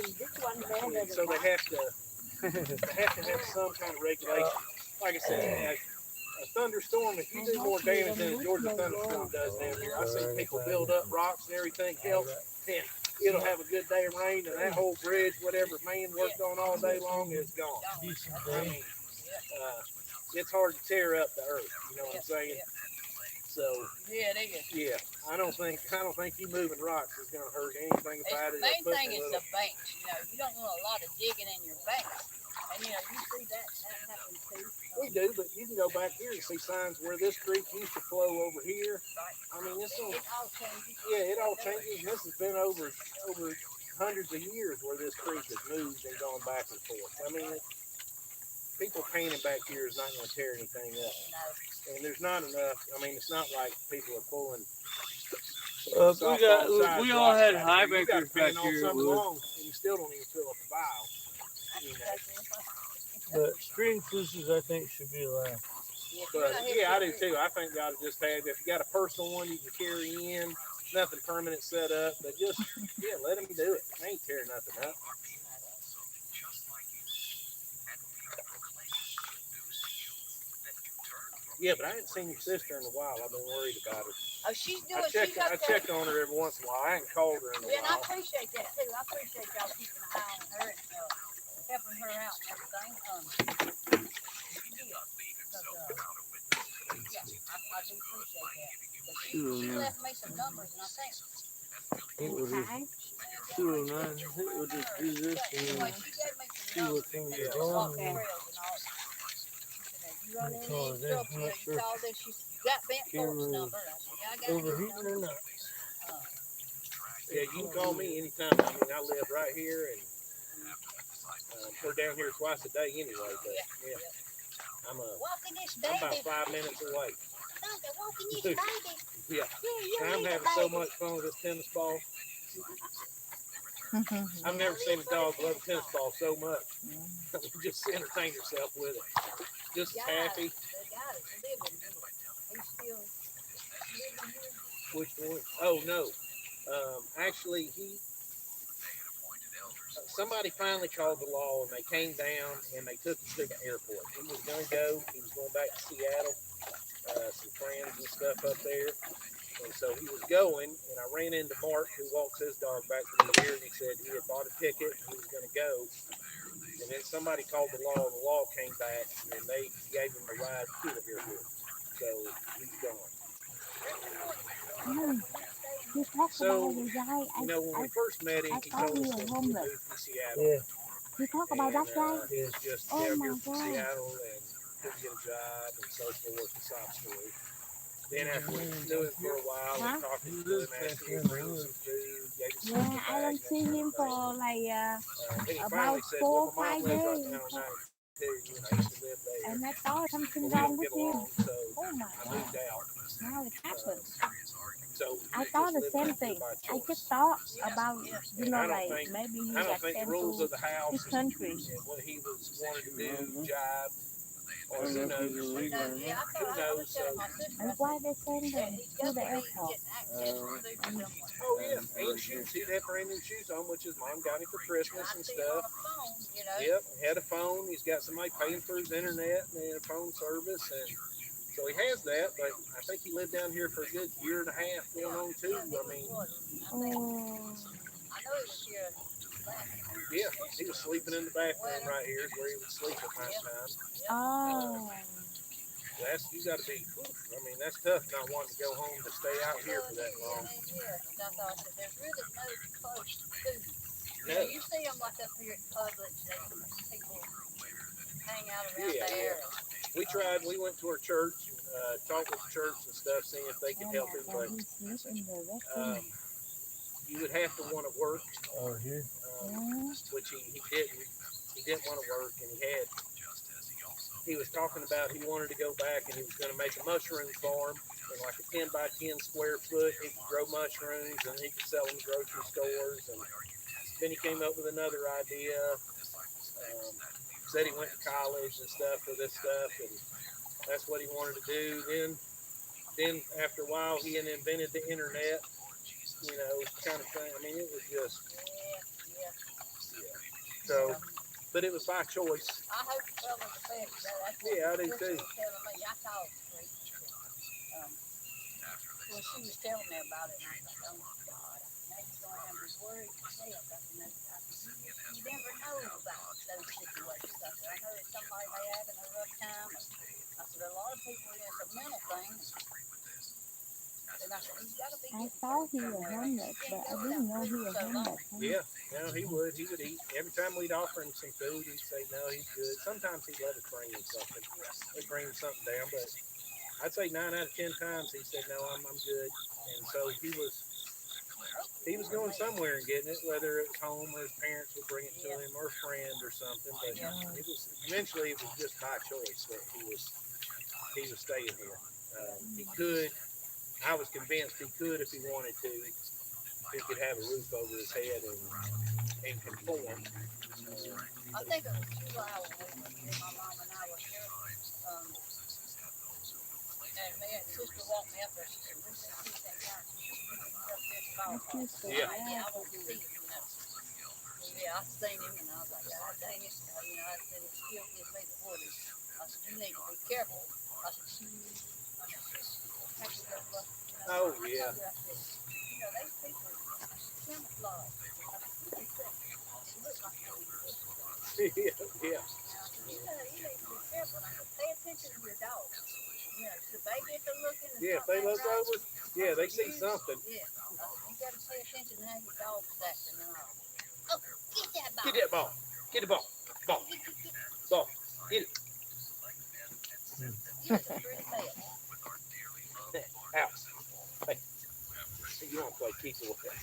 And so they have to have some kind of regulation. Like I said, a thunderstorm, if you do more damage than a Georgia thunderstorm does down here, I see people build up rocks and everything else, and it'll have a good day of rain, and that whole bridge, whatever man worked on all day long, is gone. I mean, it's hard to tear up the earth. You know what I'm saying? So Yeah, it is. yeah, I don't think you moving rocks is going to hurt anything about it. The main thing is the banks. You know, you don't want a lot of digging in your banks. And you know, you see that happen too. We do, but you can go back here and see signs where this creek used to flow over here. I mean, this is, It all changes. yeah, it all changes. And this has been over hundreds of years where this creek has moved and gone back and forth. I mean, people painting back here is not going to tear anything up. And there's not enough. I mean, it's not like people are pulling. We all had high You got bankers to back paint all here. summer long, and you still don't even fill up the vial. You know. But stream sluices, I think, should be allowed. But yeah, I do too. I think you ought to just have, if you got a personal one you can carry in, nothing permanent set up, but just, yeah, let them do it. They ain't tearing nothing up. Yeah, but I ain't seen your sister in a while. I've been worried about her. Oh, she's doing. I check on her every once in a while. I ain't called her in a Yeah, and I while. appreciate that too. I appreciate y'all keeping an eye on her and helping her out and everything. Yeah, I do appreciate that. But she left me some numbers, and I think. I think we'll just 209. I think we'll just do this and then see what things are going. Okay. You run into any trouble, you call this, you got Bent Thorpe's number. I said, yeah, I got his Overheating or number. not? Yeah, you can call me anytime. I mean, I live right here, and we're down here twice a day anyway. But yeah, I'm Walking this about baby. 5 minutes away. Walking this baby. Yeah, Yeah, I'm having so much fun with this tennis ball. I've never seen a dog love a tennis ball so much. Just entertain yourself with it. Just happy. The guy that's living here, he's still living here. Which one? Oh no. Actually, somebody finally called the law, and they came down and they took him to the airport. He was going to go. He was going back to Seattle. Some friends and stuff up there. And so he was going, and I ran into Mark, who walks his dog back from here, and he said he had bought a ticket and he was going to go. And then somebody called the law came back, and they gave him a ride to the airport. So he's gone. So, you know, when we first met him, he told us that he moved to Seattle. Yeah. You talk about that guy? It's just Oh here my from God. Seattle and couldn't get a job and so forth and sob story. Then after we knew him for a while, Huh? we talked to him, asked him to bring us some food, gave us some Yeah, I don't see him for like then he about finally said, 4 well, or my 5 mom lives right days. down on 92, and I used to live there. And I thought something But we wrong don't with get him. along, so Oh my I God, moved out. how it happened. So I we thought just the lived same back here thing. by I choice. just thought about, you And know, I don't like think- maybe he I don't got think the sent rules to of the house his country. and what he was wanting to do, job, or who knows. Yeah, I Who thought I knows? was telling my sister. And why they send him to the airport? Oh yeah, and shoes. He'd have brand new shoes on, which his mom got him for Christmas and stuff. Yep, had a phone. He's got somebody paying for his internet and phone service, and so he has that. But I think he lived down here for a good year and a half, going on 2. I mean, Oh, yeah, he was sleeping in the bathroom right here, is where he would sleep at nighttime. oh. That's, you got to be. I mean, that's tough not wanting to go home to stay out here for that long. There's really no close food. No. You see them like up here at Publix, people hang out around Yeah, there. We tried. We went to our church, talked with the church and stuff, seeing if they Oh could help my him. God, But he's sleeping in the restroom. you would have to want to work, Oh, here. which he didn't. He didn't want to work, and he was talking about he wanted to go back and he was going to make a mushroom farm. in like a 10 by 10 square foot. He could grow mushrooms and he could sell them in grocery stores. And then he came up with another idea. Said he went to college and stuff for this stuff, and that's what he wanted to do. Then after a while, he had invented the internet, kind of thing. I mean, it was just, Yeah. so, but it was by choice. I hope the fellas are better. That's what Yeah, I do Crystal too. was telling me. I called Teresa. Well, she was telling me about it, and I was like, oh my God, now you're going to have to worry yourself. I said, you never know about those situations. I said, I know that somebody may having a rough time. I said, a lot of people, it's a mental thing. And I said, he's got to be I getting thought he somewhere. was homeless, but I didn't know he was homeless. Yeah, no, he would. He would eat. Every time we'd offer him some food, he'd say, no, he's good. Sometimes he'd let us bring him something. We'd bring him something down, but I'd say 9 out of 10 times he said, no, I'm good. And so he was going somewhere and getting it, whether it was home or his parents would bring it to him or a friend or something. But it was eventually it was just by choice that he was staying here. He could. I was convinced he could if he wanted to. He could have a roof over his head and conform. I think it was July when we were here, my mom and I were here. And me and sister walked me up there. She said, "Where's that kid that guy?" She said, "He's up there at the ball park." Yeah. I want to see him, Yeah, I seen him and I was like, God dang it. I said, it still gives me the woodies. I said, you need to be careful. I said, Oh, yeah. Those people camouflage. Yeah. You need to be careful. I said, pay attention to your dog. So they get to looking. Yeah, if they look over, they see something. Yeah. You got to pay attention to how your dog's acting. Oh, get that ball. Get that ball. Get the ball. Ball. Ball. Get it. You was a pretty bad. Out. Hey. You want to play keep away.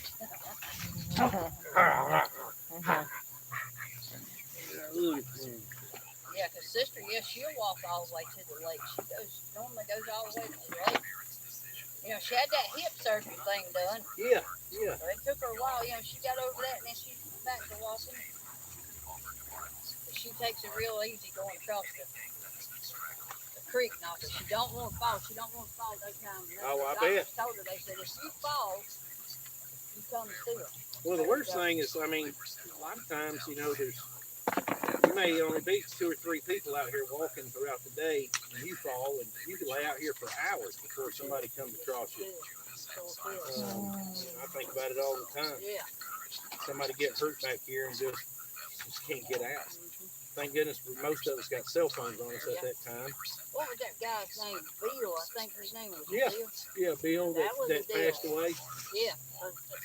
Yeah, because sister, she'll walk all the way to the lake. She normally goes all the way to the lake. She had that hip surgery thing done. Yeah. So it took her a while. She got over that, and then she's back to walking. But she takes it real easy going across the creek now, but she don't want to fall. She don't want to fall that time. Oh, I bet. bet. Told her, they said, if you fall, you come to it. Well, the worst thing is, I mean, a lot of times, you may only be 2 or 3 people out here walking throughout the day, and you fall, and you can lay out here for hours before somebody comes across you. I think about it all the time. Yeah. Somebody get hurt back here and just can't get out. Thank goodness most of us got cell phones on us at that time. What was that guy's name? Bill, I think his name was. Yeah. Bill. Yeah, Bill that passed away. Yeah.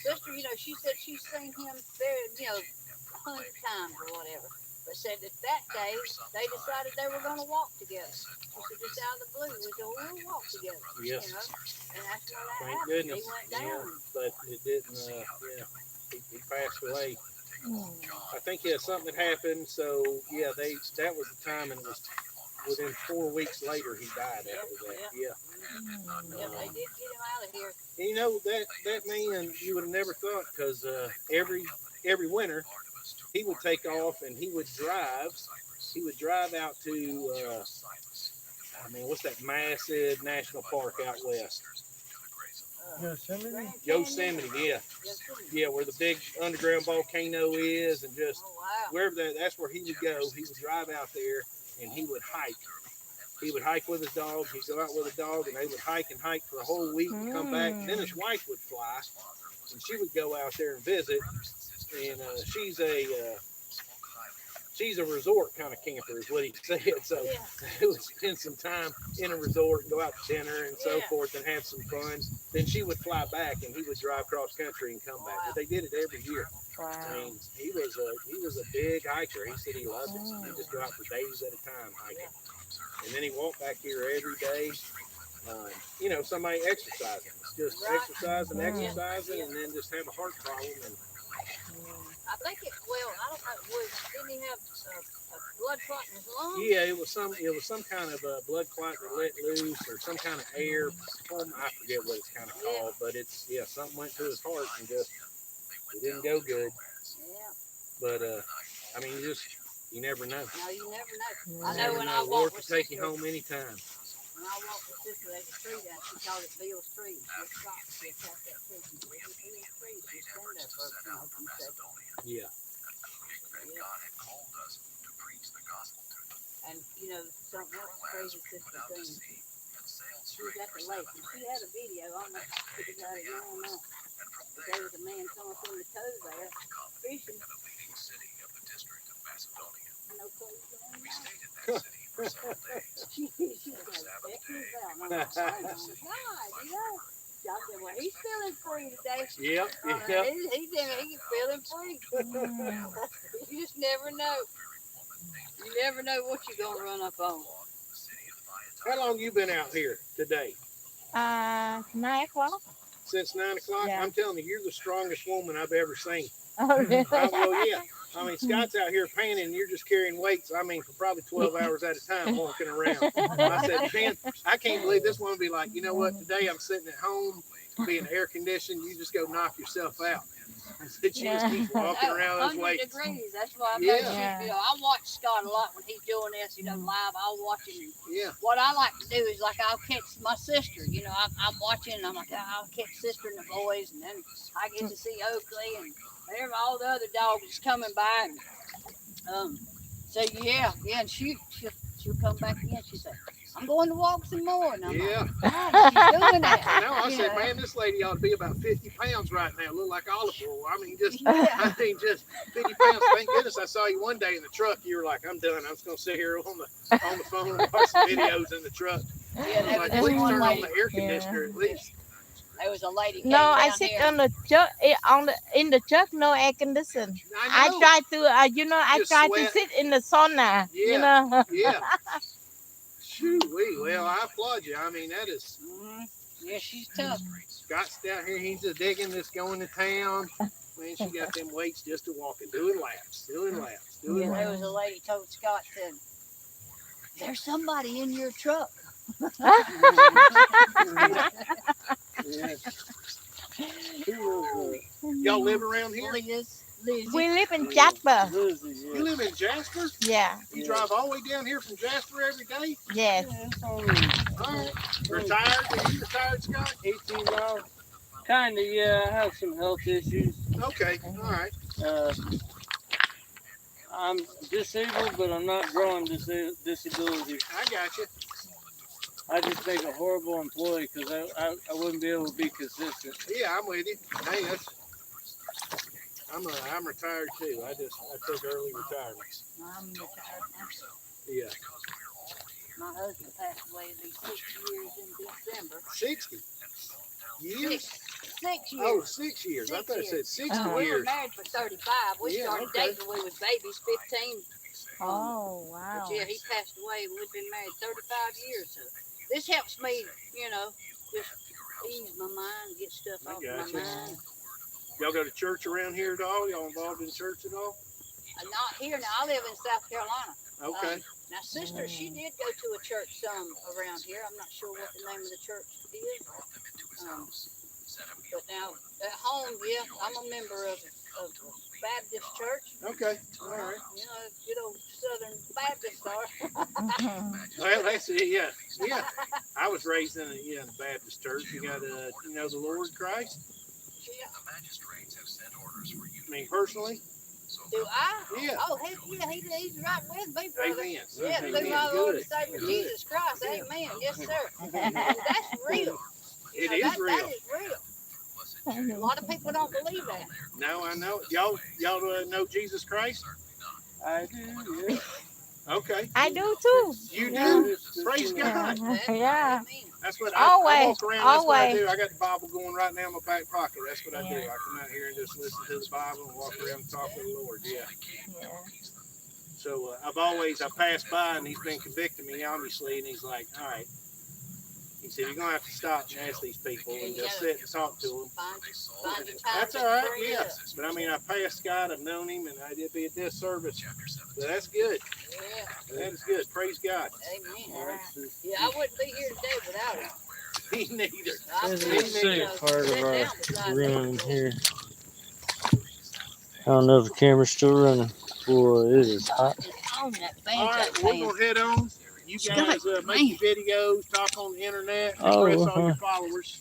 Sister, she said she's seen him very, 100 times or whatever. But said that day they decided they were going to walk together. She said just out of the blue, we said, we'll walk together. Yes. And that's what that Thank happened. goodness. He went down. But it didn't. He passed away. I think something had happened. So that was the time, and it was within 4 weeks later he died after that. Yeah. Yeah, they did get him out of here. That man, you would have never thought, because every winter he would take off and he would drive. He would drive out to what's that massive national park out west? Yosemite, yeah, where the big underground volcano is, and just wherever that's where he would go. He would drive out there and he would hike. He would hike with his dogs. He'd go out with a dog, and they would hike and hike for a whole week and come back. And then his wife would fly, and she would go out there and visit. And she's a resort kind of camper, is what he said. So it would spend some time in a resort and go out to dinner and so forth and have some fun. Then she would fly back, and he would drive cross country and come back. But they did it every year. Wow. I mean, he was a big hiker. He said he loved it. He'd just go out for days at a time hiking. And then he walked back here every day. Somebody exercising. It's just exercising, and then just have a heart problem. And I think it. Well, I don't know. Didn't he have a blood clot in his lungs? Yeah, it was some kind of blood clot that let loose, or some kind of air. I forget what it's kind of called, but it's something went to his heart and just it didn't go good. Yeah. But I mean, you never know. No, you never know. Yeah. I know when I Lord walked can with take you Sister. home anytime. When I walked with Sister, there's a tree down. She called it Bill's tree. She stopped. She attacked that tree. She said, "It's Bill's tree." She stand there for a few seconds. Yeah. And you know, something else crazy Sister thing. She was at the lake and she had a video. I don't know if she got it now or not. But there was a man coming from the cove there fishing. No clothes on. She said, "Check this out." And I'm like, "Oh my God, you know." I said, "Well, he's feeling free today." Yep. He's feeling free. You just never know. You never know what you're gonna run up on. How long you been out here today? 9 o'clock. Since 9 o'clock? Yeah. I'm telling you, you're the strongest woman I've ever seen. Oh, really? Well, yeah. I mean, Scott's out here panning, and you're just carrying weights. I mean, for probably 12 hours at a time, walking around. I said, man, I can't believe this woman be like, you know what? Today I'm sitting at home, being air conditioned. You just go knock yourself out. I said, she just keeps walking around those 100 weights. degrees. That's why I Yeah. you know, I watch Scott a lot when he's doing this. You know, live. I'll watch him. Yeah. What I like to do is like I'll catch my sister. You know, I'm watching and I'm like I'll catch sister and the boys, and then I get to see Oakley and all the other dogs is coming by. And, so yeah, and she'll come back again. She said, "I'm going to walk some more." And I'm Yeah. like, "God, she's doing that." I know. I You said, know. man, this lady ought to be about 50 pounds right now. Look like olive oil. I mean, just Yeah. 50 pounds. Thank goodness I saw you one day in the truck. You were like, I'm done. I'm just going to sit here on the phone and watch some videos in the truck. Yeah, I was there like, was please one turn on lady. the air conditioner at least. There was a lady came No, I down sit here. on the truck in the truck. No air condition. I I know. try to, I Just try sweat. to sit in the sauna. Yeah. You know. Yeah. Shoo-wee. Well, I applaud you. I mean, that is. Mm-hmm. Yeah, she's tough. Scott's down here. He's a digging this going to town. Man, she got them weights just to walking, doing laps. Yeah, there was a lady told Scott, said, "There's somebody in your truck." Y'all live around here? Lizzie. We live in Jasper. You live in Jasper? Yeah. You drive all the way down here from Jasper every day? Yes. All right. Retired? Are you retired, Scott? 18 miles. Kinda, yeah. I have some health issues. Okay. All right. I'm disabled, but I'm not growing disability. I got you. I just make a horrible employee because I wouldn't be able to be consistent. Yeah, I'm with you. Hey, I'm retired too. I took early retirement. I'm retired now. Yeah. My husband passed away at least 6 years in December. 60 years? 6 years. Oh, 6 years. I thought it said 60 We were years. married for 35. We Yeah, started okay. dating when we was babies, 15. Oh, wow. But yeah, he passed away and we've been married 35 years. So this helps me, you know, just ease my mind, get stuff I off gotcha. my mind. Y'all go to church around here at all? Y'all involved in church at all? Not here now. I live in South Carolina. Okay. Now, sister, she did go to a church some around here. I'm not sure what the name of the church is. But now, at home, yeah, I'm a member of a Baptist church. Okay. All right. You know, good old Southern Baptist are. Well, that's it. Yeah. Yeah. I was raised in a Baptist church. You got the Lord Christ. Yeah. I mean, personally. Do I? Yeah. Oh, heck yeah, he's right with me, brother. Amen. Yeah, Amen. through my Lord and Good. Savior Good. Jesus Christ. Amen. Yes, sir. And that's real. It You know, is real. That is real. A lot of people don't believe that. No, I know. Y'all know Jesus Christ? I do, yeah. Okay. I do too. You Yeah. do? Praise God. Yeah. Amen. That's what Always, I walk around. That's what I always. do. I got the Bible going right now in my back pocket. That's what I do. Yeah. I come out here and just listen to the Bible and walk around and talk to the Lord. Yeah. Yeah. So I passed by and he's been convicting me, obviously, and he's like, all right, He said, you're going to have to stop and ask these people and just sit and talk to them. Find your time That's to all right, bring it yeah. up. But I mean, I passed Scott, I've known him, and it'd be a disservice. So that's good. Yeah. That is good. Praise God. Amen. Yeah, I wouldn't be here today without him. Me neither. This is Me the neither. second part of Sit our down beside room me. here. I don't know if the camera's still running. Boy, it is hot. It's on that All right, banjo we're pan. going to head on. You guys make your videos, talk on the internet, impress all your followers.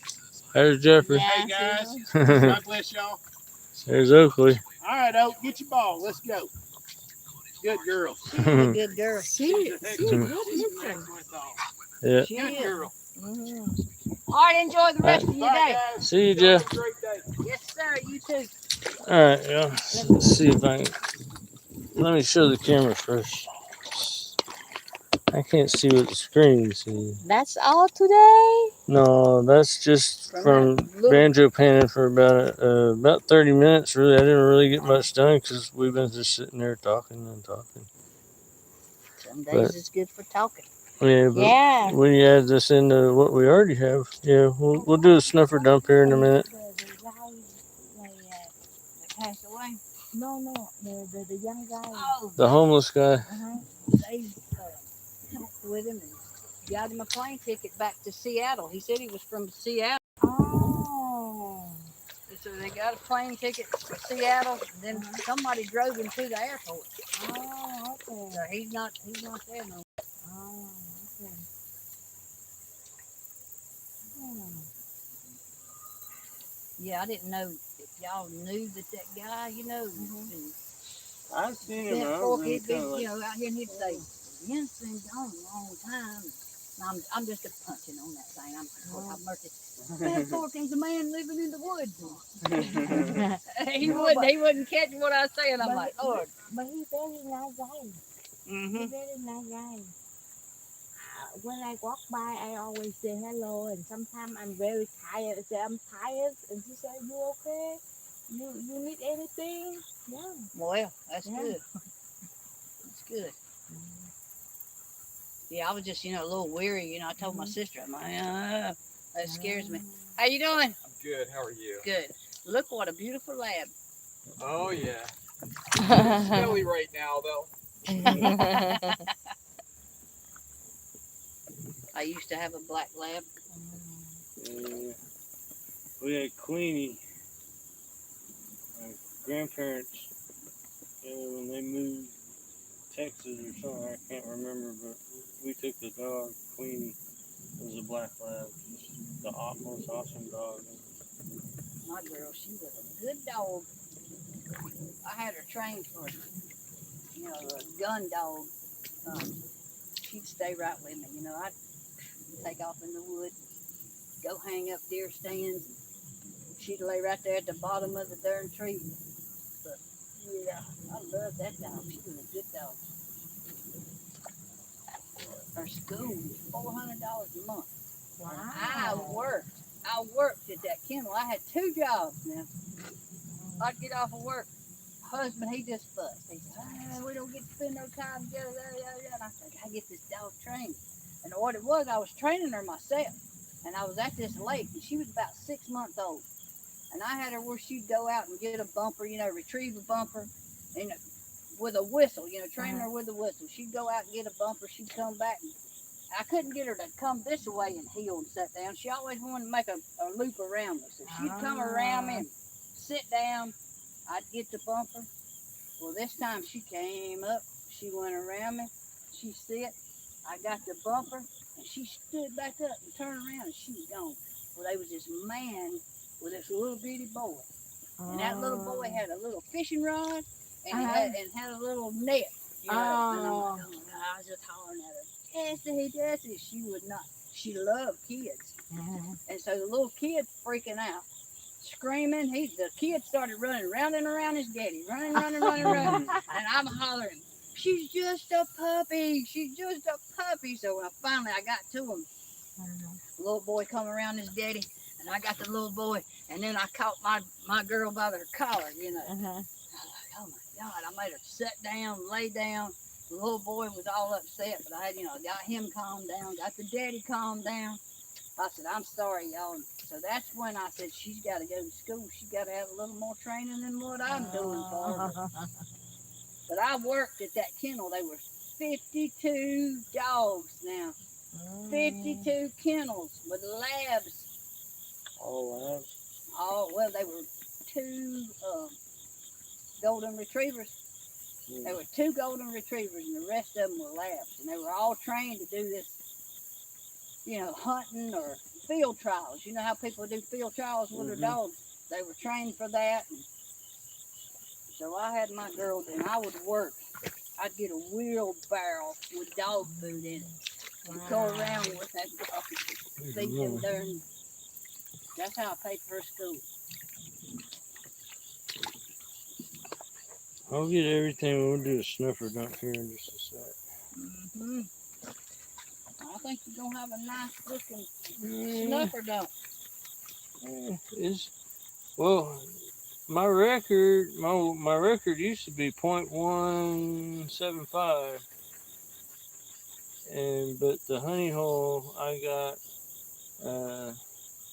There's Jeffrey. Hey, guys. God bless y'all. There's Oakley. All right, Oak, get your ball. Let's go. Good girl. She's a good girl. She's a good She's an looking. excellent dog. Yeah. She Good is. girl. All right, enjoy the rest of your Bye, day. guys. See you, Y'all have Jeff. a great day. Yes, sir. You too. All right, y'all. Let's see if I can. Let me show the camera first. I can't see what the screen sees. That's all today? No, that's just from that little- banjo panning for about 30 minutes. Really, I didn't really get much done because we've been just sitting there talking and talking. Some days But- it's good for talking. Yeah, but Yeah. when you add this into what we already have, yeah, we'll do a snuffer dump here in a minute. The guy, They passed away. no, the young guy. Oh, The homeless guy. they talked with him and got him a plane ticket back to Seattle. He said he was from Seattle. Oh. So they got a plane ticket to Seattle. And then somebody drove him to the airport. Oh, okay. So he's not there no more. Oh, okay. Yeah, I didn't know if y'all knew that guy, been I've seen him. bent I don't fork, really he'd been, kinda like, out here and he'd say, Vin's been gone a long time. And I'm just a punching on that thing. I'm murky. Bent fork is a man living in the woods. he wouldn't catch what I was saying. I'm like, Lord. But he's very nice guy. Mm-hmm. He's very nice guy. When I walk by, I always say hello, and sometimes I'm very tired. I say, I'm tired, and she said, you okay? You need anything? Yeah. Well, that's Yeah. good. That's good. Yeah, I was just, a little weary. I told my sister, I'm like, that scares me. How you doing? I'm good. How are you? Good. Look what a beautiful lab. Oh yeah. It's smelly right now though. I used to have a black lab. We had Queenie, my grandparents, when they moved to Texas or something, I can't remember, but we took the dog, Queenie. It was a black lab, just the most awesome dog. My girl, she was a good dog. I had her trained for, a gun dog. She'd stay right with me. I'd take off in the woods, go hang up deer stands. She'd lay right there at the bottom of the darn tree. But yeah, I love that dog. She was a good dog. Her school was $400 a month. Wow. I worked at that kennel. I had 2 jobs now. I'd get off of work. Husband, he just fussed. He said, we don't get to spend no time together. And I said, I get this dog trained. And what it was, I was training her myself. And I was at this lake, and she was about 6 months old. And I had her where she'd go out and get a bumper, retrieve a bumper, and with a whistle, training her with a whistle. She'd go out and get a bumper. She'd come back. And I couldn't get her to come this way and heel and sit down. She always wanted to make a loop around me. So she'd come around me and sit down. I'd get the bumper. Well, this time she came up. She went around me. She sit. I got the bumper. And she stood back up and turned around and she was gone. Well, there was this man with this little bitty boy. And that little boy had a little fishing rod and had a little net. And I'm like, oh my God, I was just hollering at her. Tessie. She would not. She loved kids. And so the little kid freaking out, screaming. The kid started running round and around his daddy, running. And I'm hollering, she's just a puppy. She's just a puppy. So when finally I got to him, the little boy come around his daddy, and I got the little boy, and then I caught my girl by her collar, I was like, oh my God. I made her sit down, lay down. The little boy was all upset, but I got him calmed down, got the daddy calmed down. I said, I'm sorry, y'all. So that's when I said, she's got to go to school. She's got to have a little more training than what I'm doing for her. But I worked at that kennel. There were 52 dogs now. 52 kennels with labs. All labs. Oh, well, they were 2 golden retrievers. There were 2 golden retrievers, and the rest of them were labs. And they were all trained to do this, hunting or field trials. You know how people do field trials with their dogs? They were trained for that. And so I had my girl, and I would work. I'd get a wheelbarrow with dog food in it. And go around with that dog. Feed them darn. That's how I paid for school. I'll get everything. We'll do a snuffer dump here in just a sec. Mm-hmm. I think you're going to have a nice looking snuffer dump. Well, my record used to be 0.175, but the honey hole I got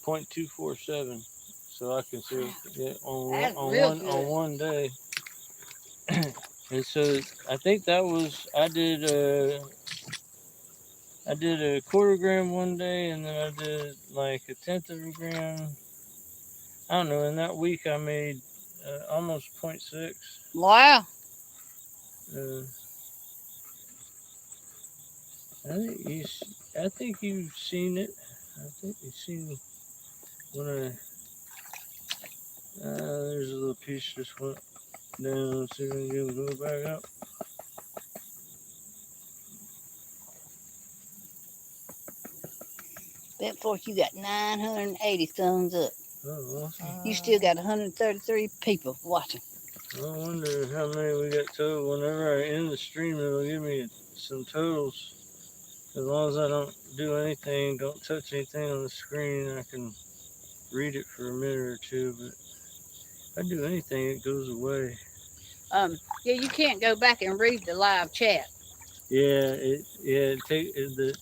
0.247, so I can see it on one day. And so I think that was I did a quarter gram one day, and then I did like a tenth of a gram. I don't know. In that week, I made almost 0.6. Wow. I think you've seen it. I think you've seen when there's a little piece just went down. Let's see if we can get it go back up. Bet for you got 980 thumbs up. Oh, awesome. You still got 133 people watching. I wonder how many we got total. Whenever I end the stream, it'll give me some totals. As long as I don't do anything, don't touch anything on the screen, I can read it for a minute or two. But if I do anything, it goes away. Yeah, you can't go back and read the live chat. Yeah, it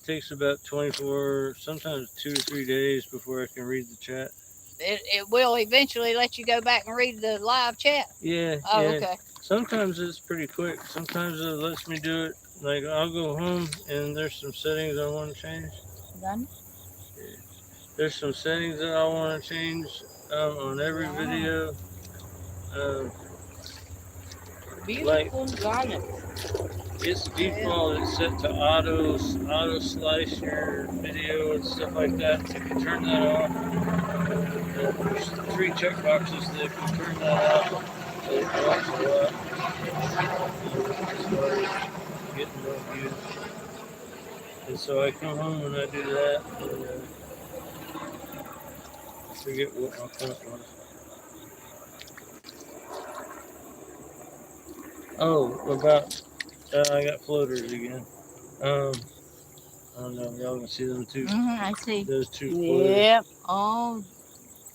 takes about 24, sometimes 2 to 3 days before I can read the chat. It will eventually let you go back and read the live chat. Yeah. Oh, yeah. okay. Sometimes it's pretty quick. Sometimes it lets me do it. Like I'll go home and there's some settings I want to change. Done. There's some settings that I want to change on every video. Beautiful garnet. Its default is set to auto slice your video and stuff like that. If you turn that off, there's 3 check boxes that if you turn that off, it helps a lot. As far as getting more views. And so I come home and I do that. And, I forget what my point was. Oh, about I got floaters again. I don't know if y'all can see them too. I see. Those 2 floaters. Yep. Oh.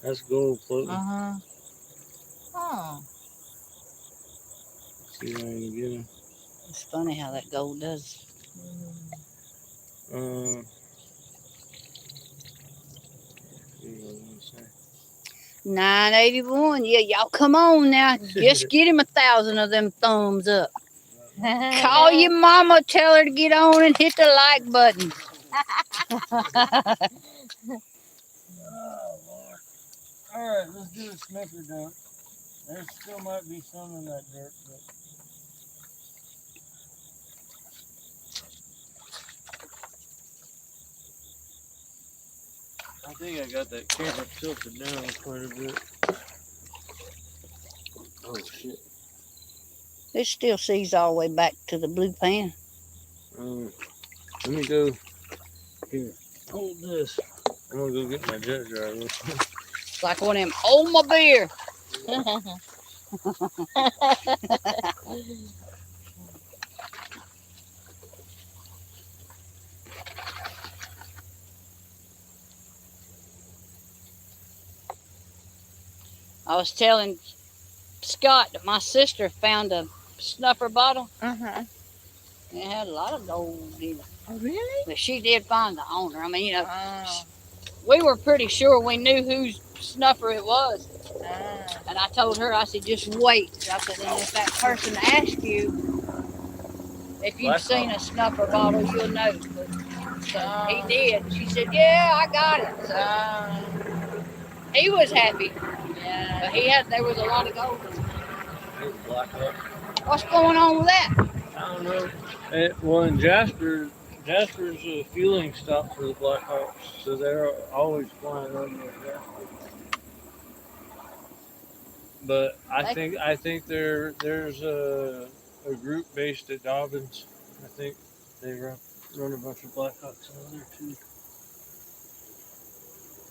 That's gold floating. Oh. See if I can get them. It's funny how that gold does. 981. Yeah, y'all come on now. Just get him 1,000 of them thumbs up. Call your mama, tell her to get on and hit the like button. Oh, Lord. All right, let's do a sniffer dump. There still might be some in that dirt, but I think I got that camera tilted down quite a bit. Oh, shit. It still sees all the way back to the blue pan. Let me go here. Hold this. I'm gonna go get my jet dryer. It's like one of them, hold my beer. I was telling Scott that my sister found a snuffer bottle. It had a lot of gold in it. Oh, really? But she did find the owner. I mean, we were pretty sure we knew whose snuffer it was. Ah. And I told her, I said, just wait. I said, and if that person asks you if you've seen a snuffer bottle, you'll know. But, so he did. She said, yeah, I got it. So he was happy. Yeah. But there was a lot of gold. There's Black Hawk. What's going on with that? I don't know. Well, in Jasper's a fueling stop for the Black Hawks, so they're always flying over Jasper. But I think there's a group based at Dobbins. I think they run a bunch of Black Hawks out there too.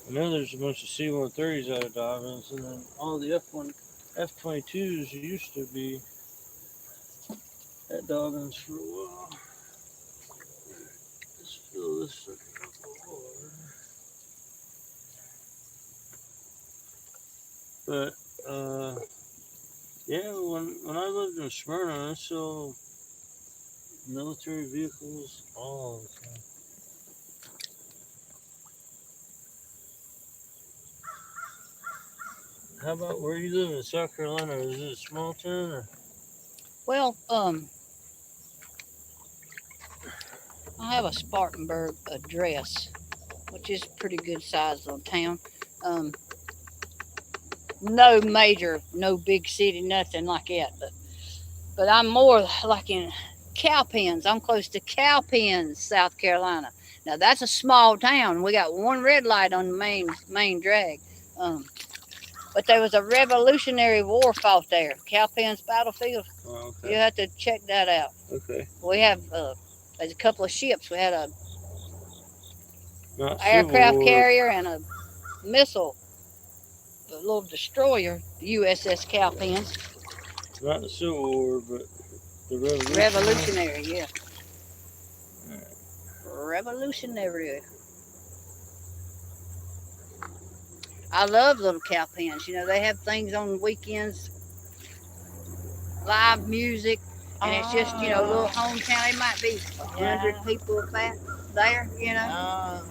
I know there's a bunch of C-130s out of Dobbins, and then all the F-22s used to be at Dobbins for a while. Let's fill this sucker up with water. But yeah, when I lived in Smyrna, I saw military vehicles all the time. How about where you live in South Carolina? Is it a small town or? Well, I have a Spartanburg address, which is a pretty good sized little town. No big city, nothing like that. But I'm more like in Cowpens. I'm close to Cowpens, South Carolina. Now that's a small town. We got one red light on the main drag. But there was a Revolutionary War fought there, Cowpens Battlefield. Oh, okay. You have to check that out. Okay. We have there's a couple of ships. We had a Not aircraft carrier and a missile, a little destroyer, USS Cowpens. Not the Civil War, but the Revolution. Revolutionary, yeah. Revolutionary. I love little Cowpens. You know, they have things on weekends, live music, and it's just, you know, a little hometown. It might be 100 people there, you know.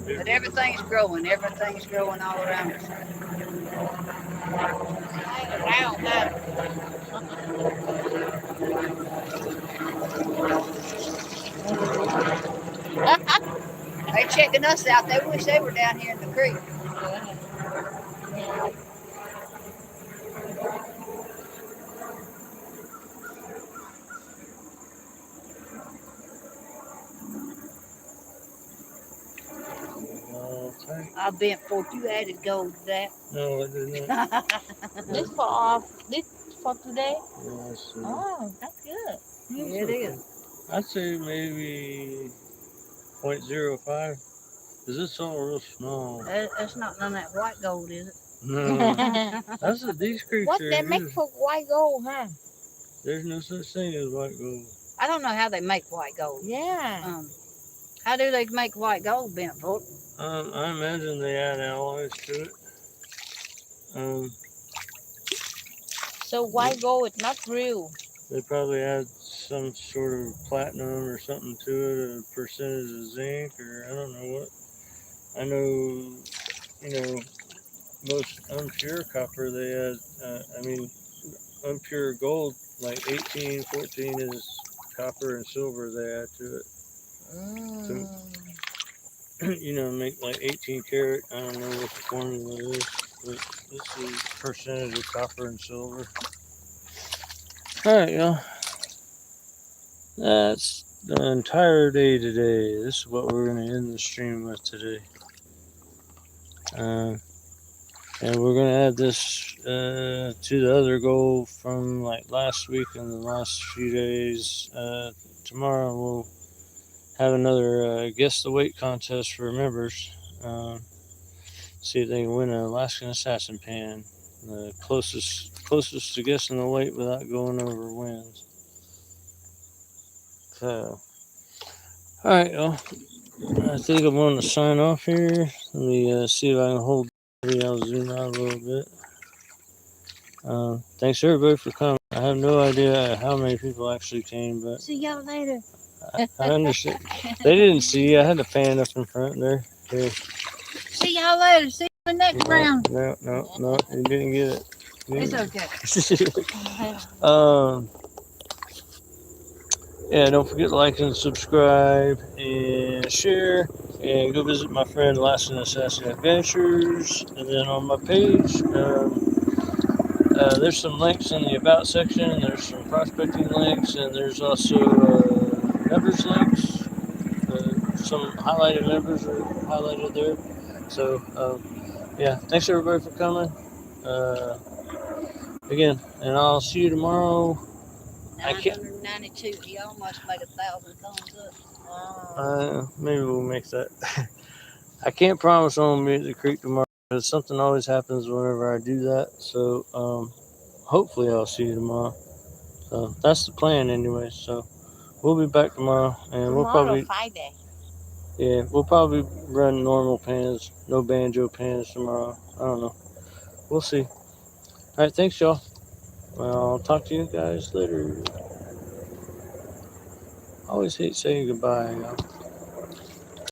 But everything's growing. Everything's growing all around us. They checking us out. They wish they were down here in the creek. I bent for you added gold to that. No, I did not. This for today? Yes, Oh, that's good. Yeah, it is. I'd say maybe 0.05. Because it's all real small. That's not none of that white gold, is it? No. That's what these creeks What are. they make for white gold, huh? There's no such thing as white gold. I don't know how they make white gold. Yeah. How do they make white gold, Bentford? I imagine they add alloys to it. So white gold is not real. They probably add some sort of platinum or something to it, a percentage of zinc, or I don't know what. I know, most unpure copper they add, unpure gold, like 18, 14 is copper and silver they add to it. Make like 18 karat. I don't know what the formula is, but this is percentage of copper and silver. All right, y'all. That's the entire day today. This is what we're going to end the stream with today. And we're going to add this to the other goal from like last week and the last few days. Tomorrow we'll have another guess the weight contest for members. See if they can win an Alaskan Assassin pan. The closest to guessing the weight without going over wins. So, all right, y'all. I think I'm going to sign off here. Let me see if I can hold. Maybe I'll zoom out a little bit. Thanks everybody for coming. I have no idea how many people actually came, but See y'all later. I understand. They didn't see you. I had the fan up in front there. Here. See y'all later. See you in the next No, round. no, you didn't get it. It's okay. Yeah, don't forget to like and subscribe and share. And go visit my friend Lasting Assassin Adventures. And then on my page, there's some links in the About section. There's some prospecting links. And there's also members links. Some highlighted members are highlighted there. So, yeah, thanks everybody for coming. Again, and I'll see you tomorrow. I can't. 992. He almost made 1,000 thumbs up. Maybe we'll make that. I can't promise I'm gonna be at the creek tomorrow because something always happens whenever I do that. So hopefully I'll see you tomorrow. So that's the plan anyway. So we'll be back tomorrow, and we'll Tomorrow, probably Friday. we'll probably run normal pans, no banjo pans tomorrow. I don't know. We'll see. All right, thanks y'all. Well, I'll talk to you guys later. I always hate saying goodbye, y'all.